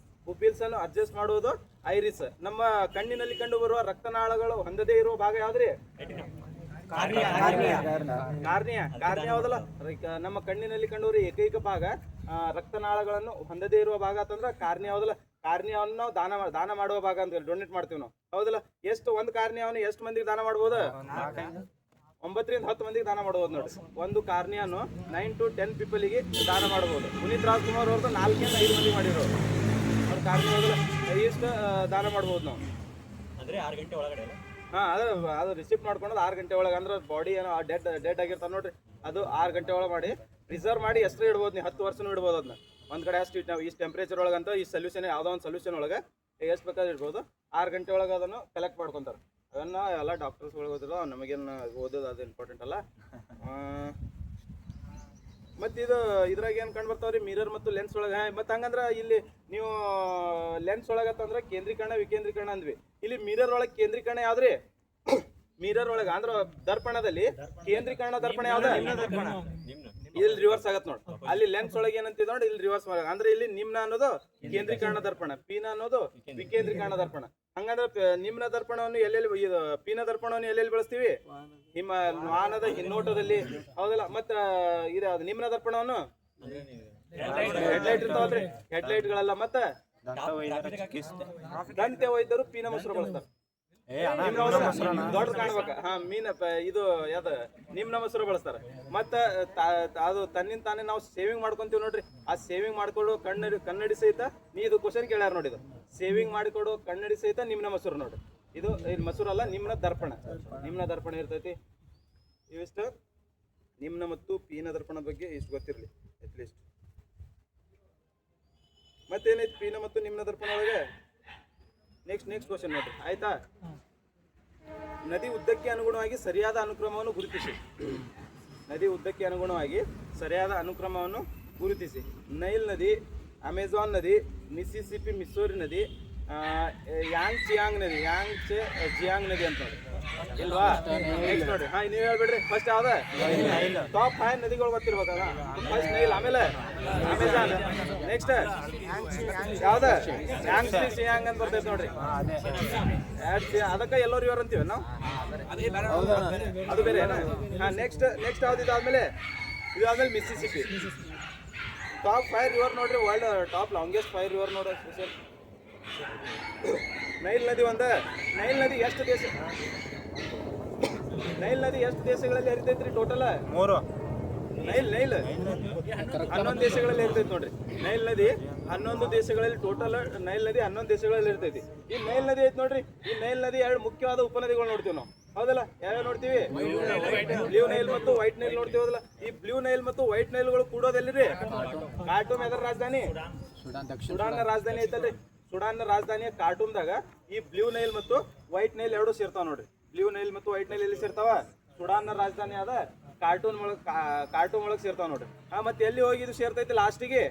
ಪುಪಿಲ್ಸ್ ಅನ್ನು ಅಡ್ಜಸ್ಟ್ ಮಾಡುವುದು ಐರಿಸ್. ನಮ್ಮ ಕಣ್ಣಿನಲ್ಲಿ ಕಂಡು ಬರುವ ರಕ್ತನಾಳಗಳು ಹೊಂದದೇ ಇರುವ ಭಾಗ ಯಾವ್ದ್ರಿ? ಕಾರ್ನಿಯಾ ಯಾವ್ದಲ್ಲ. ನಮ್ಮ ಕಣ್ಣಿನಲ್ಲಿ ಕಂಡುಬರುವ ಏಕೈಕ ಭಾಗ ರಕ್ತನಾಳಗಳನ್ನು ಹೊಂದದೇ ಇರುವ ಭಾಗ ಅಂತಂದ್ರ ಕಾರ್ನಿಯಾ ಯಾವ್ದಲ್ಲ. ಕಾರ್ನಿಯಾವನ್ನು ನಾವು ದಾನ ಮಾಡುವ ಭಾಗ ಅಂತ ಡೊನೇಟ್ ಮಾಡ್ತೀವಿ ನಾವು ಹೌದಲ್ಲ. ಒಂದು ಕಾರ್ನಿಯಾವನ್ನು ಎಷ್ಟು ಮಂದಿಗೆ ದಾನ ಮಾಡ್ಬೋದು? 9 ರಿಂದ 10 ಮಂದಿಗೆ ದಾನ ಮಾಡ್ಬೋದು ನೋಡಿ. ಒಂದು ಕಾರ್ನಿಯಾನು 9 to 10 ಪೀಪಲ್ಗೆ ದಾನ ಮಾಡ್ಬೋದು. ಪುನೀತ್ ರಾಜ್ಕುಮಾರ್ ಅವ್ರದ್ದು 4 ರಿಂದ 5 ಮಂದಿಗೆ ಮಾಡಿರೋರು. ಒಂದು ಕಾರ್ನಿಯಾದಲ್ಲಿ ಇಷ್ಟು ದಾನ ಮಾಡ್ಬೋದು ನಾವು. ಅಂದ್ರೆ 6 ಗಂಟೆ ಒಳಗಡೆ ಅದು ರಿಸಿಪ್ಟ್ ಮಾಡ್ಕೊಳೋದು 6 ಗಂಟೆ ಒಳಗೆ. ಅಂದ್ರೆ ಬಾಡಿ ಏನೋ ಡೆಡ್ ಆಗಿರ್ತಾನೆ ನೋಡ್ರಿ, ಅದು 6 ಗಂಟೆ ಒಳಗೆ ಮಾಡಿ ಪ್ರಿಸರ್ವ್ ಮಾಡಿ ಎಷ್ಟು ಇಡ್ಬೋದು ನೀವು? 10 ವರ್ಷನೂ ಇಡ್ಬೋದು ಅದನ್ನ. ಒಂದು ಕಡೆ ಅಷ್ಟು ನಾವು ಇಷ್ಟು ಟೆಂಪ್ರೇಚರ್ ಒಳಗೆ ಅಂತ ಈ ಸೊಲ್ಯೂಷನ್ ಯಾವುದೋ ಒಂದು ಸೊಲ್ಯೂಷನ್ ಒಳಗೆ ಎಷ್ಟು ಬೇಕಾದ್ರೆ ಇಡ್ಬೋದು. 6 ಗಂಟೆ ಒಳಗೆ ಅದನ್ನು ಕಲೆಕ್ಟ್ ಮಾಡ್ಕೊತಾರೆ. ಅದನ್ನು ಎಲ್ಲ ಡಾಕ್ಟರ್ಸ್ಗಳು ಓದಿರೋ, ನಮಗೇನು ಓದೋದು ಅದು ಇಂಪಾರ್ಟೆಂಟ್ ಅಲ್ಲ. ಮತ್ತು ಇದ್ರಾಗ ಏನು ಕಂಡು ಬರ್ತಾವ್ರಿ ಮಿರರ್ ಮತ್ತು ಲೆನ್ಸ್ ಒಳಗೆ. ಮತ್ತು ಹಂಗಂದ್ರೆ ಇಲ್ಲಿ ನೀವು ಲೆನ್ಸ್ ಒಳಗತ್ತಂದ್ರೆ ಕೇಂದ್ರೀಕರಣ ವಿಕೇಂದ್ರೀಕರಣ ಅಂದ್ವಿ. ಇಲ್ಲಿ ಮಿರರ್ ಒಳಗೆ ಕೇಂದ್ರೀಕರಣ ಯಾವ್ದ್ರಿ? ಮಿರರ್ ಒಳಗೆ ಅಂದ್ರೆ ದರ್ಪಣದಲ್ಲಿ ಕೇಂದ್ರೀಕರಣ ದರ್ಪಣ ಯಾವ್ದು? ಇಲ್ಲಿ ರಿವರ್ಸ್ ಆಗತ್ತೆ ನೋಡಿ. ಅಲ್ಲಿ ಲೆನ್ಸ್ ಒಳಗೆ ಏನಂತಿದೆ ನೋಡಿ, ಇಲ್ಲಿ ರಿವರ್ಸ್ ಅಂದ್ರೆ ಇಲ್ಲಿ ನಿಮ್ನ ಅನ್ನೋದು ಕೇಂದ್ರೀಕರಣ ದರ್ಪಣ, ಪೀನ ಅನ್ನೋದು ವಿಕೇಂದ್ರೀಕರಣ ದರ್ಪಣ. ಹಂಗಂದ್ರೆ ನಿಮ್ನ ದರ್ಪಣವನ್ನು ಎಲ್ಲೆಲ್ಲಿ, ಪೀನ ದರ್ಪಣವನ್ನು ಎಲ್ಲೆಲ್ಲಿ ಬಳಸ್ತೀವಿ? ನಿಮ್ಮ ವಾಹನದ ಹಿನ್ನೋಟದಲ್ಲಿ ಹೌದಲ್ಲ. ಮತ್ತ ಇದು ನಿಮ್ನ ದರ್ಪಣವನ್ನು ಹೆಡ್ಲೈಟ್ ಇರ್ತಾವಲ್ರಿ, ಹೆಡ್ಲೈಟ್ಗಳೆಲ್ಲ. ಮತ್ತೆ ದಂತೆ ವೈದ್ಯರು ಪೀನ ಮೊಸರು ಬಳಸ್ತಾರೆ. ದೊಡ್ಡ ಕಾಣ್ಬೇಕ ಇದು ಯಾವ್ದ ನಿಮ್ನ ಮೊಸರು ಬಳಸ್ತಾರ. ಮತ್ತ ಅದು ತನ್ನಿಂದ ತಾನೇ ನಾವು ಸೇವಿಂಗ್ ಮಾಡ್ಕೊಂತೀವಿ ನೋಡ್ರಿ. ಆ ಸೇವಿಂಗ್ ಮಾಡ್ಕೊಡೋ ಕನ್ನಡಿ ಸಹಿತ ಇದು ಕ್ವಶನ್ ಕೇಳ್ಯಾರ ನೋಡಿ. ಇದು ಸೇವಿಂಗ್ ಮಾಡಿಕೊಡೋ ಕನ್ನಡಿ ಸಹಿತ ನಿಮ್ನ ಮೊಸರು ನೋಡ್ರಿ. ಇದು ಮೊಸರು ಅಲ್ಲ, ನಿಮ್ನ ದರ್ಪಣ. ನಿಮ್ನ ದರ್ಪಣ ಇರ್ತೈತಿ. ಇವಿಷ್ಟು ನಿಮ್ನ ಮತ್ತು ಪೀನ ದರ್ಪಣ ಬಗ್ಗೆ ಇಷ್ಟು ಗೊತ್ತಿರಲಿ ಅಟ್ಲೀಸ್ಟ್. ಮತ್ತೇನೈತಿ ಪೀನ ಮತ್ತು ನಿಮ್ನ ದರ್ಪಣ ಒಳಗೆ? ನೆಕ್ಸ್ಟ್ ಕ್ವಶನ್ ನೋಡ್ರಿ, ಆಯ್ತಾ? ನದಿ ಉದ್ದಕ್ಕೆ ಅನುಗುಣವಾಗಿ ಸರಿಯಾದ ಅನುಕ್ರಮವನ್ನು ಗುರುತಿಸಿ. ನದಿ ಉದ್ದಕ್ಕೆ ಅನುಗುಣವಾಗಿ ಸರಿಯಾದ ಅನುಕ್ರಮವನ್ನು ಗುರುತಿಸಿ. ನೈಲ್ ನದಿ, ಅಮೆಜಾನ್ ನದಿ, ಮಿಸಿಸಿಪಿ ಮಿಸ್ಸೂರಿ ನದಿ, ಯಾಂಗ್ ಜಿಯಾಂಗ್ ನದಿ ಅಂತ ನೋಡಿ ಇಲ್ವಾ? ನೆಕ್ಸ್ಟ್ ನೋಡಿ, ನೀವು ಹೇಳ್ಬಿಡ್ರಿ ಫಸ್ಟ್ ಯಾವ್ದ? ಟಾಪ್ 5 ನದಿಗಳು ಗೊತ್ತಿರ್ಬೇಕಲ್ಲ. ಫಸ್ಟ್ ನೈಲ್, ಆಮೇಲೆ ಅಮೆಜಾನ್, ನೆಕ್ಸ್ಟ್ ಯಾವ್ದ? ಜಿಯಾಂಗ್ ಅಂತ ಬರ್ತೈತೆ ನೋಡ್ರಿ. ಅದಕ್ಕೆ ಎಲ್ಲೋ ರಿವರ್ ಅಂತೀವಿ ನಾವು, ಅದು ಬೇರೆ. ನೆಕ್ಸ್ಟ್ ಯಾವ್ದು? ಇದಾದ್ಮೇಲೆ ಮಿಸಿಸಿಪಿ. ಟಾಪ್ 5 ರಿವರ್ ನೋಡ್ರಿ, ವರ್ಲ್ಡ್ ಟಾಪ್ ಲಾಂಗೆಸ್ಟ್ 5 ರಿವರ್ ನೋಡ್ರಿ ಸ್ಪೆಷಲ್. ನೈಲ್ ನದಿ ಎಷ್ಟು ದೇಶ? ನೈಲ್ ನದಿ ಎಷ್ಟು ದೇಶಗಳಲ್ಲಿ ಹರಿತೈತ್ರಿ ಟೋಟಲ್? 3. ನೈಲ್ 11 ದೇಶಗಳಲ್ಲಿ ಇರ್ತೈತಿ ನೋಡ್ರಿ. ನೈಲ್ ನದಿ 11 ದೇಶಗಳಲ್ಲಿ ಟೋಟಲ್ ನೈಲ್ ನದಿ 11 ದೇಶಗಳಲ್ಲಿ ಇರ್ತೈತಿ. ಈ ನೈಲ್ ನದಿ ಐತಿ ನೋಡ್ರಿ, ಈ ನೈಲ್ ನದಿ 2 ಮುಖ್ಯವಾದ ಉಪನದಿಗಳು ನೋಡ್ತೀವಿ ನಾವು, ಹೌದಲ್ಲ? ಯಾವ್ಯಾವ ನೋಡ್ತೀವಿ? ಬ್ಲೂ ನೈಲ್ ಮತ್ತು ವೈಟ್ ನೈಲ್ ನೋಡ್ತೀವಿ, ಹೌದಲ್ಲ? ಈ ಬ್ಲೂ ನೈಲ್ ಮತ್ತು ವೈಟ್ ನೈಲ್ಗಳು ಕೂಡೋದೆಲ್ಲಿರಿ? ಕಾರ್ಟೂಮ್ ಎದರ ರಾಜಧಾನಿ? ಸುಡಾನ್ನ ರಾಜಧಾನಿ ಐತಲ್ರಿ. ಸುಡಾನ್ನ ರಾಜಧಾನಿಯ ಕಾರ್ಟೂಮ್ದಾಗ ಈ ಬ್ಲೂ ನೈಲ್ ಮತ್ತು ವೈಟ್ ನೈಲ್ 2 ಸೇರ್ತಾವ ನೋಡ್ರಿ. ಬ್ಲೂ ನೈಲ್ ಮತ್ತು ವೈಟ್ ನೈಲ್ ಎಲ್ಲಿ ಸೇರ್ತಾವ? ಸುಡಾನ್ನ ರಾಜಧಾನಿ ಆದ ಕಾರ್ಟೂಮ್ ಒಳಗೆ ಸೇರ್ತಾವ ನೋಡ್ರಿ. ಮತ್ತೆ ಎಲ್ಲಿ ಹೋಗಿ ಇದು ಸೇರ್ತೈತಿ ಲಾಸ್ಟಿಗೆ?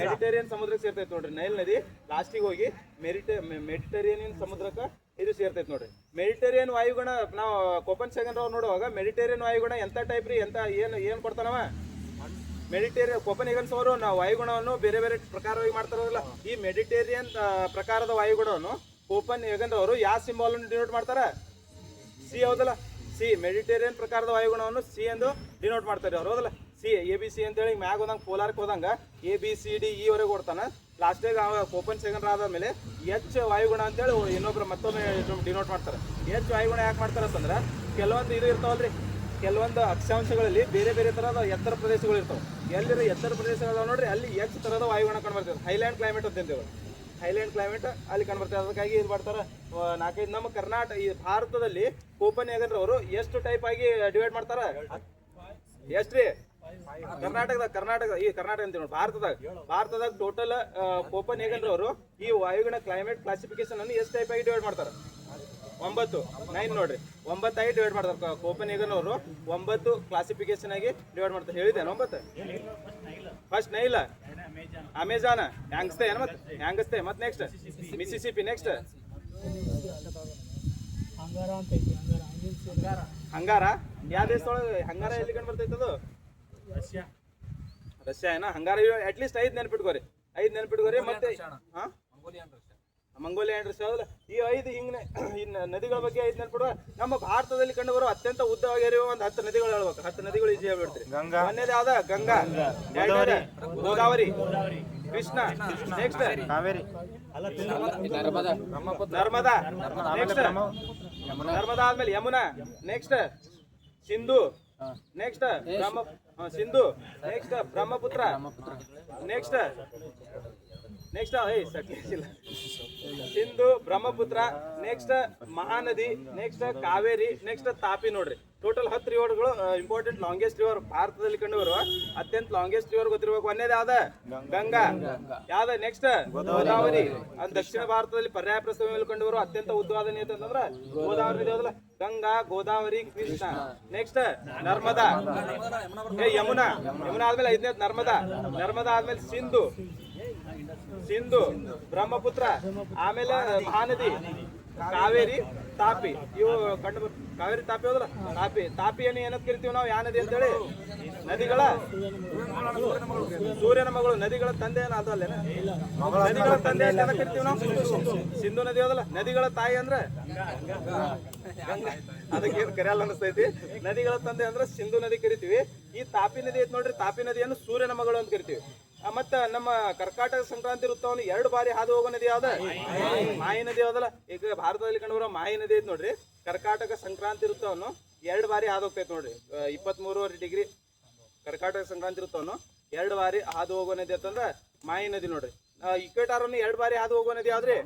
ಮೆಡಿಟೇರಿಯನ್ ಸಮುದ್ರಕ್ಕೆ ಸೇರ್ತೈತಿ ನೋಡ್ರಿ. ನೈಲ್ ನದಿ ಲಾಸ್ಟಿಗೆ ಹೋಗಿ ಮೆಡಿಟೇರಿಯನ್ ಸಮುದ್ರಕ್ಕೆ ಇದು ಸೇರ್ತೈತಿ ನೋಡ್ರಿ. ಮೆಡಿಟೇರಿಯನ್ ವಾಯುಗುಣ ನಾವು ಕೋಪನ್ ಸೆಗನ್ ಅವ್ರು ನೋಡುವಾಗ ಮೆಡಿಟೇರಿಯನ್ ವಾಯುಗುಣ ಎಂತ ಟೈಪ್ ರೀ, ಎಂತ ಏನ್ ಕೊಡ್ತಾನವ? ಕೋಪನ್ ಹೆಗನ್ಸ್ ಅವರು ನಾವು ವಾಯುಗುಣವನ್ನು ಬೇರೆ ಬೇರೆ ಪ್ರಕಾರವಾಗಿ ಮಾಡ್ತಾರಲ್ಲ, ಈ ಮೆಡಿಟೇರಿಯನ್ ಪ್ರಕಾರದ ವಾಯುಗುಣವನ್ನು ಕೋಪನ್ ಹೆಗನ್ ಅವರು ಯಾವ ಸಿಂಬಲ್ ಅನ್ನು ಡಿನೋಟ್ ಮಾಡ್ತಾರ? ಸಿ, ಹೌದಲ್ಲ? ಸಿ, ಮೆಡಿಟೇರಿಯನ್ ಪ್ರಕಾರದ ವಾಯುಗುಣವನ್ನು ಸಿ ಎಂದು ಡಿನೋಟ್ ಮಾಡ್ತಾರೆ ಅವ್ರು, ಹೌದಲ್ಲ? ಸಿ, ABC ಅಂತೇಳಿ ಮ್ಯಾಗ ಹೋದಂಗೆ ಪೋಲಾರ್ಕ್ ಹೋದಂಗ ABCDE ವರೆಗೆ ಕೊಡ್ತಾನ. ಲಾಸ್ಟಿಗೆ ಕೋಪನ್ ಸೆಗನ್ ಆದ್ಮೇಲೆ H ವಾಯುಗುಣ ಅಂತೇಳಿ ಇನ್ನೊಬ್ರು ಮತ್ತೊಮ್ಮೆ ಡಿನೋಟ್ ಮಾಡ್ತಾರೆ. H ವಾಯುಗುಣ ಯಾಕೆ ಮಾಡ್ತಾರ ಅಂತಂದ್ರೆ ಕೆಲವೊಂದು ಇದು ಇರ್ತಾವಲ್ರಿ, ಕೆಲವೊಂದು ಅಕ್ಷಾಂಶಗಳಲ್ಲಿ ಬೇರೆ ಬೇರೆ ತರಹದ ಎತ್ತರ ಪ್ರದೇಶಗಳು ಇರ್ತಾವೆ. ಎಲ್ಲಿರೋ ಎತ್ತರ ಪ್ರದೇಶಗಳು ನೋಡ್ರಿ ಅಲ್ಲಿ H ತರಹದ ವಾಯುಗುಣ ಕಂಡುಬರ್ತದೆ. ಹೈಲ್ಯಾಂಡ್ ಕ್ಲೈಮೇಟ್ ಅಂತ ಅಂತೇವೆ, ಹೈಲ್ಯಾಂಡ್ ಕ್ಲೈಮೇಟ್ ಅಲ್ಲಿ ಕಂಡುಬರ್ತದೆ. ಅದಕ್ಕಾಗಿ ಇದು ಮಾಡ್ತಾರೆ 4-5. ನಮ್ಮ ಕರ್ನಾಟಕ, ಈ ಭಾರತದಲ್ಲಿ ಕೋಪನ್ ಹೆಗನ್ ಅವರು ಎಷ್ಟು ಟೈಪ್ ಆಗಿ ಡಿವೈಡ್ ಮಾಡ್ತಾರ? ಎಷ್ಟ್ರಿ? ಕರ್ನಾಟಕ ಅಂತ ನೋಡಿ, ಭಾರತದಾಗ ಟೋಟಲ್ ಕೋಪನ್ ಹೆಗನ್ ಅವರು ಈ ವಾಯುಗುಣ ಕ್ಲೈಮೇಟ್ ಕ್ಲಾಸಿಫಿಕೇಶನ್ ಅನ್ನು ಎಷ್ಟು ಟೈಪ್ ಆಗಿ ಡಿವೈಡ್ ಮಾಡ್ತಾರೆ? 9 ನೋಡ್ರಿ, 9 ಆಗಿ ಡಿವೈಡ್ ಮಾಡ್ತಾರೆ. ಕೋಪನ್ ಹೆಗನ್ ಅವರು 9 ಕ್ಲಾಸಿಫಿಕೇಶನ್ ಆಗಿ ಡಿವೈಡ್ ಮಾಡ್ತಾರೆ. ಹೇಳಿದೆ 9. ಫಸ್ಟ್ ನೈಲ್, ಅಮೆಜಾನ್, ಹ್ಯಾಂಗಸ್ತೆ, ಮತ್ತೆ ನೆಕ್ಸ್ಟ್ ಮಿಸಿಸಿಪಿ, ನೆಕ್ಸ್ಟ್ ಹಂಗಾರ. ಯಾವ ದೇಶದೊಳಗೆ ಹಂಗಾರ ಎಲ್ಲಿ ಕಂಡು ಬರ್ತೈತೆ? ಅದು ರಷ್ಯಾ ಏನ? ಹಂಗಾರ ಅಟ್ಲೀಸ್ಟ್ 5 ನೆನ್ಪಿಟ್ಕೋರಿ, 5 ನೆನ್ಪಿಟ್ಕೋರಿ. ಮತ್ತೆ ಮಂಗೋಲಿಯಾ ಅಂಡ್ ರಷ್ಯಾ, ಹೌದಲ್ಲ? ಈ 5 ಹಿಂಗೆ ಈ ನದಿಗಳ ಬಗ್ಗೆ 5 ನೆನ್ಪಿಡುವ. ನಮ್ಮ ಭಾರತದಲ್ಲಿ ಕಂಡು ಬರುವ ಅತ್ಯಂತ ಉದ್ದವಾಗಿ ಹರಿಯುವ ಒಂದು 10 ನದಿಗಳು ಹೇಳ್ಬೇಕು. 10 ನದಿಗಳು ಈಜಿ ಹೇಳ್ಬಿಡ್ತೀರಿ. ಒಂದೇದು ಯಾವ್ದ? ಗಂಗಾ, ಗೋದಾವರಿ, ಕೃಷ್ಣ, ನೆಕ್ಸ್ಟ್ ಕಾವೇರಿ, ನರ್ಮದಾ, ನೆಕ್ಸ್ಟ್ ನರ್ಮದಾ ಆದ್ಮೇಲೆ Yamuna, next Sindhu, next Sindhu, next Brahmaputra, next Sindhu, Brahmaputra, next Mahanadi, next Kaveri, next Tapi ನೋಡ್ರಿ. ಟೋಟಲ್ 10 ರಿವರ್ಗಳು ಇಂಪಾರ್ಟೆಂಟ್ ಲಾಂಗೆಸ್ಟ್ ರಿವರ್ ಭಾರತದಲ್ಲಿ ಕಂಡು ಬರುವ ಅತ್ಯಂತ ಲಾಂಗೆಸ್ಟ್ ರಿವರ್ ಗೊತ್ತಿರ್ಬೇಕು. ಒಂದೇದು ಯಾವ್ದ? ಗಂಗಾ. ಯಾವ್ದ? ನೆಕ್ಸ್ಟ್ ಗೋದಾವರಿ. ಅದು ದಕ್ಷಿಣ ಭಾರತದಲ್ಲಿ ಪರ್ಯಾಯ ಪ್ರಸ್ಥಭೂಮಿ ಮೇಲೆ ಕಂಡು ಬರುವ ಅತ್ಯಂತ ಉದ್ದವಾದ ನದಿ ಅಂತಂದ್ರೆ ಗೋದಾವರಿ ನದಿ, ಹೌದಲ್ಲ? ಗಂಗಾ, ಗೋದಾವರಿ, ಕೃಷ್ಣ, ನೆಕ್ಸ್ಟ್ ನರ್ಮದಾ, ಯಮುನಾ ಆದ್ಮೇಲೆ 5ನೇದು ನರ್ಮದಾ ಆದ್ಮೇಲೆ ಸಿಂಧು, ಬ್ರಹ್ಮಪುತ್ರ, ಆಮೇಲೆ ಮಹಾನದಿ, ಕಾವೇರಿ, ತಾಪಿ. ಇವು ಕಂಡು ಕಾವೇರಿ, ತಾಪಿ, ಹೌದಲ್ಲ? ತಾಪಿಯನ್ನು ಏನಂತ ಕರಿತೀವಿ ನಾವು? ಯಾವ ನದಿ ಅಂತೇಳಿ? ನದಿಗಳ ಸೂರ್ಯನ ಮಗಳು, ನದಿಗಳ ತಂದೆ ಏನೋ ಅದು ಅಲ್ಲೇನ? ನದಿಗಳ ತಂದೆ ಅಂತ ಕರಿತೀವಿ ನಾವು. ಸಿಂಧು ನದಿ, ಹೌದಲ್ಲ? ನದಿಗಳ ತಾಯಿ ಅಂದ್ರೆ ಅದಕ್ಕೆ ಏನು ಕರೆಯಲ್ಲ ಅನಿಸ್ತೈತಿ. ನದಿಗಳ ತಂದೆ ಅಂದ್ರೆ ಸಿಂಧು ನದಿ ಕರಿತೀವಿ. ಈ ತಾಪಿ ನದಿ ಐತಿ ನೋಡ್ರಿ, ತಾಪಿ ನದಿಯನ್ನು ಸೂರ್ಯನ ಮಗಳು ಅಂತ ಕರಿತೀವಿ. ಮತ್ತ ನಮ್ಮ ಕರ್ನಾಟಕ ಸಂಕ್ರಾಂತಿ ವೃತ್ತವನ್ನು 2 ಬಾರಿ ಹಾದು ಹೋಗೋ ನದಿ ಯಾವ್ದ? ಮಾಹಿ ನದಿ, ಹೌದಲ್ಲ? ಈಗ ಭಾರತದಲ್ಲಿ ಕಂಡುಬರೋ ಮಾಹಿ ನದಿ ಐತಿ ನೋಡ್ರಿ. ಕರ್ನಾಟಕ ಸಂಕ್ರಾಂತಿ ವೃತ್ತವನ್ನು 2 ಬಾರಿ ಹಾದು ಹೋಗ್ತೈತಿ ನೋಡ್ರಿ. 23.5 ಡಿಗ್ರಿ ಕರ್ನಾಟಕ ಸಂಕ್ರಾಂತಿ ವೃತ್ತವನ್ನು 2 ಬಾರಿ ಹಾದು ಹೋಗೋ ನದಿ ಅಂತಂದ್ರೆ ಮಾಹಿ ನದಿ ನೋಡ್ರಿ. ಇಕ್ವೇಟಾರ್ ಅನ್ನು 2 ಬಾರಿ ಹಾದು ಹೋಗುವ ನದಿ ಯಾವ್ದ್ರಿ?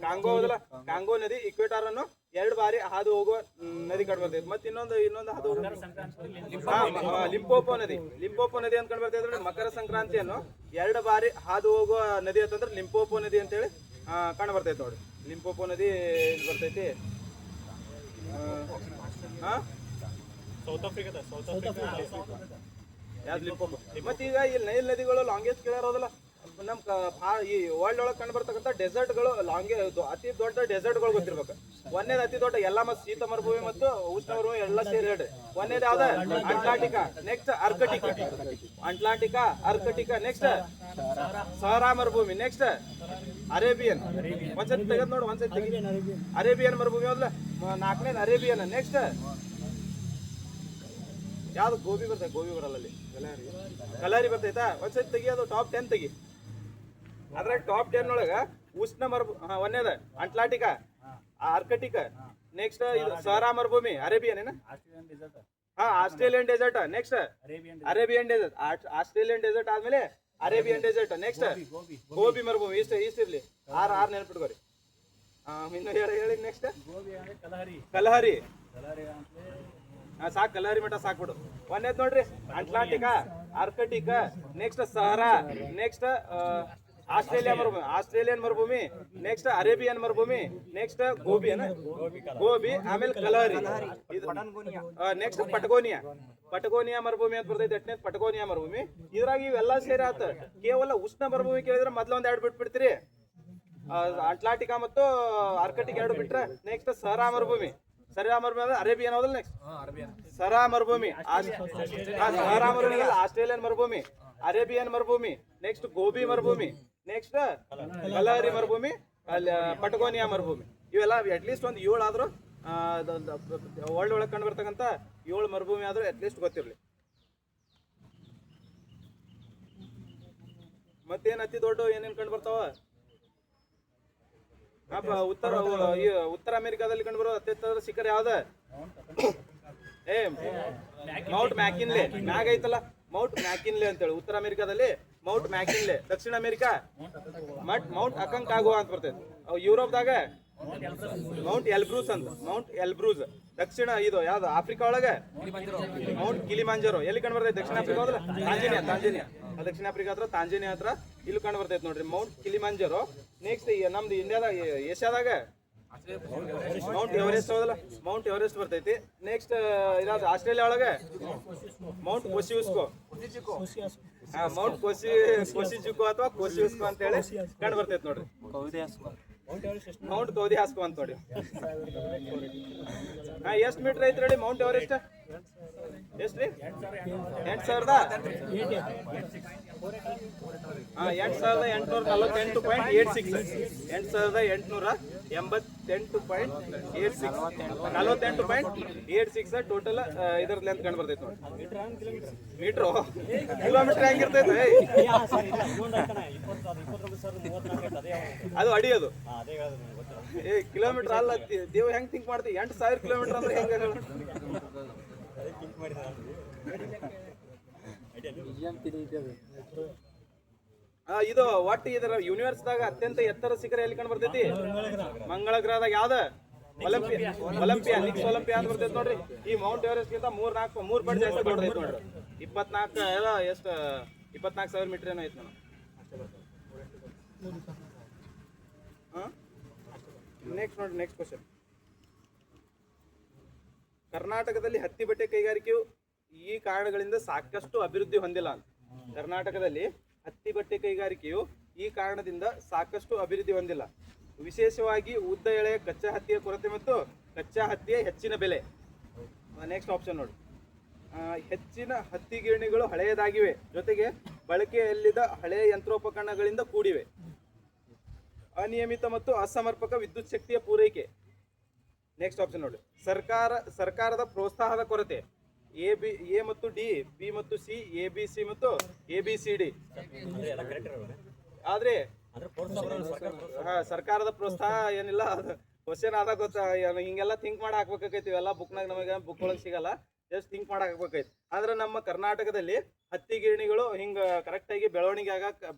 ಕಾಂಗೋ, ಹೌದಲ್ಲ? ಕಾಂಗೋ ನದಿ ಇಕ್ವೇಟಾರ್ ಅನ್ನು 2 ಬಾರಿ ಹಾದು ಹೋಗುವ ನದಿ ಕಂಡು ಬರ್ತೈತಿ. ಮತ್ತೆ ಇನ್ನೊಂದು ಹಾದು ಹೋಗುವ ಲಿಂಪೋಪೋ ನದಿ ಅಂತ ಕಂಡು ಬರ್ತೈತಿ. ಮಕರ ಸಂಕ್ರಾಂತಿಯನ್ನು 2 ಬಾರಿ ಹಾದು ಹೋಗುವ ನದಿ ಅಂತಂದ್ರೆ ಲಿಂಪೋಪೋ ನದಿ ಅಂತೇಳಿ ಕಂಡು ಬರ್ತೈತಿ ನೋಡ್ರಿ. ಲಿಂಪೋಪೋ ನದಿ ಬರ್ತೈತಿ. ಸೌತ್ ಆಫ್ರಿಕಾ ಯಾವ್ದು? ಲಿಂಪೋಪೋ. ಮತ್ತೀಗ ಈ ನೈಲ್ ನದಿಗಳು ಲಾಂಗೆಸ್ಟ್ ಕೇಳಿರೋದಲ್ಲ, ನಮ್ಮ ಈ ವರ್ಲ್ಡ್ ಒಳಗೆ ಕಂಡು ಬರ್ತಕ್ಕಂಥ ಡೆಸರ್ಟ್ಗಳು ಅತಿ ದೊಡ್ಡ ಡೆಸರ್ಟ್ಗಳು ಗೊತ್ತಿರ್ಬೇಕು. ಒಂದೇದು ಅತಿ ದೊಡ್ಡ ಎಲ್ಲ ಮತ್ತು ಶೀತ ಮರುಭೂಮಿ ಮತ್ತು ಉಷ್ಣ ಮರುಭೂಮಿ ಎಲ್ಲ ಸೇರಿ ಹೇಳ್ರಿ. ಒಂದೇದು ಯಾವ್ದ? ಅಂಟಾರ್ಟಿಕಾ, ನೆಕ್ಸ್ಟ್ ಅರ್ಕಟಿಕಾ, ನೆಕ್ಸ್ಟ್ ಸಹರಾ ಮರುಭೂಮಿ, ನೆಕ್ಸ್ಟ್ ಅರೇಬಿಯನ್. ಒಂದ್ಸತಿ ತೆಗೆದು ನೋಡು, ಅರೇಬಿಯನ್ ಮರುಭೂಮಿ, ಹೌದಲ್ಲ? 4ನೇದು ಅರೇಬಿಯನ್. ನೆಕ್ಸ್ಟ್ ಯಾವ್ದು? ಗೋಬಿ ಬರಲ್ಲ ಅಲ್ಲಿ, ಕಲಾರಿ ಬರ್ತೈತಾ? ಒಂದ್ಸತಿ ತೆಗಿಯೋದು ಟಾಪ್ 10 ತೆಗಿ. ಅದ್ರಾಗ ಟಾಪ್ 10 ಒಳಗ ಉಷ್ಣ ಒಂದೇದ ಅಂಟ್ಲಾಂಟಿಕಾ, ಆರ್ಕಟಿಕಾ, ನೆಕ್ಸ್ಟ್ ಇದು ಸಹರಾ ಮರುಭೂಮಿ ಅರೇಬಿಯನ್ ಏನ ಹಾ Australian desert next Arabian desert Australian desert ಆದ್ಮೇಲೆ ಅರೇಬಿಯನ್ ಡೆಸರ್ಟ್ ನೆಕ್ಸ್ಟ್ ಗೋಬಿ ಮರುಭೂಮಿ ಇಷ್ಟ ಇರ್ಲಿ ಆರ್ ನೆನ್ಪಿಟ್ಕೋರಿ ಇನ್ನು ಹೇಳಿ ನೆಕ್ಸ್ಟ್ ಕಲಹರಿ ಸಾಕ್ ಕಲಹರಿ ಮಠ ಸಾಕ್ಬಿಡು ಒಂದೇದ್ ನೋಡ್ರಿ ಅಟ್ಲಾಂಟಿಕಾ Arctic next Sahara next Australian ಮರುಭೂಮಿ ನೆಕ್ಸ್ಟ್ ಅರೇಬಿಯನ್ ಮರುಭೂಮಿ ನೆಕ್ಸ್ಟ್ ಗೋಬಿ ಆಮೇಲೆ ಕಲಹರಿ ನೆಕ್ಸ್ಟ್ ಪಟಗೋನಿಯಾ ಮರುಭೂಮಿ ಅಂತ ಬರ್ತೈತಿ ಎಟ್ನೇದ್ ಪಟಗೋನಿಯಾ ಮರುಭೂಮಿ ಇದ್ರಾಗ ಇವೆಲ್ಲ ಸೇರಿ ಆತ ಕೇವಲ ಉಷ್ಣ ಮರುಭೂಮಿ ಕೇಳಿದ್ರೆ ಮೊದ್ಲ ಎರಡು ಬಿಟ್ಬಿಡ್ತೀರಿ ಅಟ್ಲಾಂಟಿಕಾ ಮತ್ತು ಆರ್ಕಟಿಕ್ ಎರಡು ಬಿಟ್ರೆ ನೆಕ್ಸ್ಟ್ ಸಹರಾ ಮರುಭೂಮಿ ಅರೇಬಿಯನ್ ಹೌದಲ್ಲ ನೆಕ್ಸ್ಟ್ ಸಹರಾ ಮರುಭೂಮಿ ಆಸ್ಟ್ರೇಲಿಯನ್ ಮರುಭೂಮಿ ಅರೇಬಿಯನ್ ಮರುಭೂಮಿ ನೆಕ್ಸ್ಟ್ ಗೋಬಿ ಮರುಭೂಮಿ ನೆಕ್ಸ್ಟ್ ಕಲಹರಿ ಮರುಭೂಮಿ ಅಲ್ಲಿ ಪಟಗೋನಿಯಾ ಮರುಭೂಮಿ ಇವೆಲ್ಲ ಅಟ್ಲೀಸ್ಟ್ ಒಂದು 7 ಆದ್ರೂ ವರ್ಲ್ಡ್ ಒಳಗೆ ಕಂಡು ಬರ್ತಕ್ಕಂಥ 7 ಮರುಭೂಮಿ ಆದ್ರೂ ಅಟ್ಲೀಸ್ಟ್ ಗೊತ್ತಿರ್ಲಿ. ಮತ್ತೇನ್ ಅತಿ ದೊಡ್ಡ ಏನೇನ್ ಕಂಡು ಬರ್ತಾವ ಉತ್ತರ ಅಮೆರಿಕಾದಲ್ಲಿ ಕಂಡು ಬರೋ ಅತ್ಯಂತ ಶಿಖರ ಯಾವ್ದ ಮೌಂಟ್ ಮ್ಯಾಕಿನ್ಲೆ ಮ್ಯಾಗ ಐತಲ್ಲ ಮೌಂಟ್ ಮ್ಯಾಕಿನ್ಲೆ ಅಂತೇಳಿ ಉತ್ತರ ಅಮೆರಿಕಾದಲ್ಲಿ ಮೌಂಟ್ ಮ್ಯಾಕಿನ್ಲೆ ದಕ್ಷಿಣ ಅಮೆರಿಕಾ ಮೌಂಟ್ ಅಕಂಕಾಗುವಾ ಅಂತ ಬರ್ತೈತೆ ಯುರೋಪ್ದಾಗ ಮೌಂಟ್ ಎಲ್ಬ್ರೂಸ್ ದಕ್ಷಿಣ ಇದು ಯಾವ್ದು ಆಫ್ರಿಕಾ ಒಳಗೆ ಮೌಂಟ್ ಕಿಲಿಮಾಂಜರೋ ಎಲ್ಲಿ ಕಂಡು ಬರ್ತೈತೆ ದಕ್ಷಿಣ ಆಫ್ರಿಕಾ ಹೋದ್ರೆ ತಾಂಜೇನಿಯಾ ದಕ್ಷಿಣ ಆಫ್ರಿಕಾ ಹತ್ರ ತಾಂಜೇನಿಯಾ ಹತ್ರ ಇಲ್ಲಿ ಕಂಡು ಬರ್ತೈತೆ ನೋಡ್ರಿ ಮೌಂಟ್ ಕಿಲಿಮಾಂಜರೋ ನೆಕ್ಸ್ಟ್ ನಮ್ದು ಇಂಡಿಯಾದಾಗ ಏಷ್ಯಾದಾಗ ಮೌಂಟ್ ಎವರೆಸ್ಟ್ ಹೋದಲ್ಲ ಮೌಂಟ್ ಎವರೆಸ್ಟ್ ಬರ್ತೈತಿ ನೆಕ್ಸ್ಟ್ ಇದಾದ ಆಸ್ಟ್ರೇಲಿಯಾ ಒಳಗೆ ಮೌಂಟ್ ಕೊಸಿಯುಸ್ಕೋ ಮೌಂಟ್ ಕೊಸಿಜುಕೋ ಅಥವಾ ಕೊಸಿಯುಸ್ಕೋ ಅಂತ ಹೇಳಿ ಕಂಡು ಬರ್ತೈತಿ ನೋಡ್ರಿ ಮೌಂಟ್ ಕೌದಿಹಾಸ್ಕೋ ಅಂತ ನೋಡಿ ಎಷ್ಟು ಮೀಟರ್ ಐತಿ ನೋಡಿ ಮೌಂಟ್ ಎವರೆಸ್ಟ್ ಎಷ್ಟ್ರಿ 48.86 ಟೋಟಲ್ ಇದರ ಲೆಂತ್ ಕಂಡು ಬರ್ತೈತಿ ನೋಡಿ ಮೀಟ್ರು ಕಿಲೋಮೀಟರ್ ಹೆಂಗಿರ್ತೈತೆ ಅದು ಅಡಿ ಅದು ಕಿಲೋಮೀಟರ್ ಅಲ್ಲ ದೇವ್ ಹೆಂಗ್ ಥಿಂಕ್ ಮಾಡ್ತೀವಿ 8,000 ಕಿಲೋಮೀಟರ್ ಅಂದ್ರೆ ಹೆಂಗ ಇದು ಒಟ್ಟು ಇದರ ಯೂನಿವರ್ಸ್ದಾಗ ಅತ್ಯಂತ ಎತ್ತರ ಶಿಖರ ಎಲ್ಲಿ ಕಂಡು ಬರ್ತೈತಿ ಮಂಗಳ ಗ್ರಹದಾಗ ಯಾವ್ದ ಒಲಿಂಪಿಯಾ ನಿಕ್ಸ್ ಒಲಿಂಪಿಯಾ ಅಂತ ಬರ್ತೈತಿ ನೋಡ್ರಿ ಈ ಮೌಂಟ್ ಎವರೆಸ್ಟ್ ಗಿಂತ 3 ಪಟ್ಟು ಜಾಸ್ತಿ ದೊಡ್ಡದೈತಿ ನೋಡ್ರಿ 24,000 ಮೀಟರ್ ಏನೋ ಐತಿ ನೆಕ್ಸ್ಟ್ ನೋಡಿ ನೆಕ್ಸ್ಟ್ ಕ್ವಶನ್ ಕರ್ನಾಟಕದಲ್ಲಿ ಹತ್ತಿ ಬಟ್ಟೆ ಕೈಗಾರಿಕೆಯು ಈ ಕಾರಣಗಳಿಂದ ಸಾಕಷ್ಟು ಅಭಿವೃದ್ಧಿ ಹೊಂದಿಲ್ಲ ಅಂತ ಕರ್ನಾಟಕದಲ್ಲಿ ಹತ್ತಿ ಬಟ್ಟೆ ಕೈಗಾರಿಕೆಯು ಈ ಕಾರಣದಿಂದ ಸಾಕಷ್ಟು ಅಭಿವೃದ್ಧಿ ಹೊಂದಿಲ್ಲ ವಿಶೇಷವಾಗಿ ಉದ್ದ ಎಳೆಯ ಕಚ್ಚಾ ಹತ್ತಿಯ ಕೊರತೆ ಮತ್ತು ಕಚ್ಚಾ ಹತ್ತಿಯ ಹೆಚ್ಚಿನ ಬೆಲೆ ನೆಕ್ಸ್ಟ್ ಆಪ್ಷನ್ ನೋಡಿ ಹೆಚ್ಚಿನ ಹತ್ತಿ ಗಿರಣಿಗಳು ಹಳೆಯದಾಗಿವೆ ಜೊತೆಗೆ ಬಳಕೆಯಲ್ಲಿದ್ದ ಹಳೆಯ ಯಂತ್ರೋಪಕರಣಗಳಿಂದ ಕೂಡಿವೆ ಅನಿಯಮಿತ ಮತ್ತು ಅಸಮರ್ಪಕ ವಿದ್ಯುತ್ ಶಕ್ತಿಯ ಪೂರೈಕೆ ನೆಕ್ಸ್ಟ್ ಆಪ್ಷನ್ ನೋಡಿ ಸರ್ಕಾರದ ಪ್ರೋತ್ಸಾಹದ ಕೊರತೆ ಎ ಮತ್ತು ಡಿ ಬಿ ಮತ್ತು ಸಿ ABC ಮತ್ತು ABCD ಆದ್ರೆ ಸರ್ಕಾರದ ಪ್ರೋತ್ಸಾಹ ಏನಿಲ್ಲ ಕ್ವಶನ್ ಆದಾಗ ಗೊತ್ತಾ ಹಿಂಗೆಲ್ಲ ಥಿಂಕ್ ಮಾಡಿ ಹಾಕ್ಬೇಕಾಗೈತಿ ಇವೆಲ್ಲ ಬುಕ್ನಾಗ ನಮಗೆ ಬುಕ್ ಒಳಗೆ ಸಿಗಲ್ಲ ಜಸ್ಟ್ ಥಿಂಕ್ ಮಾಡಿ ಹಾಕ್ಬೇಕಾಯ್ತು ಆದ್ರೆ ನಮ್ಮ ಕರ್ನಾಟಕದಲ್ಲಿ ಹತ್ತಿ ಗಿರಣಿಗಳು ಹಿಂಗ ಕರೆಕ್ಟಾಗಿ ಬೆಳವಣಿಗೆ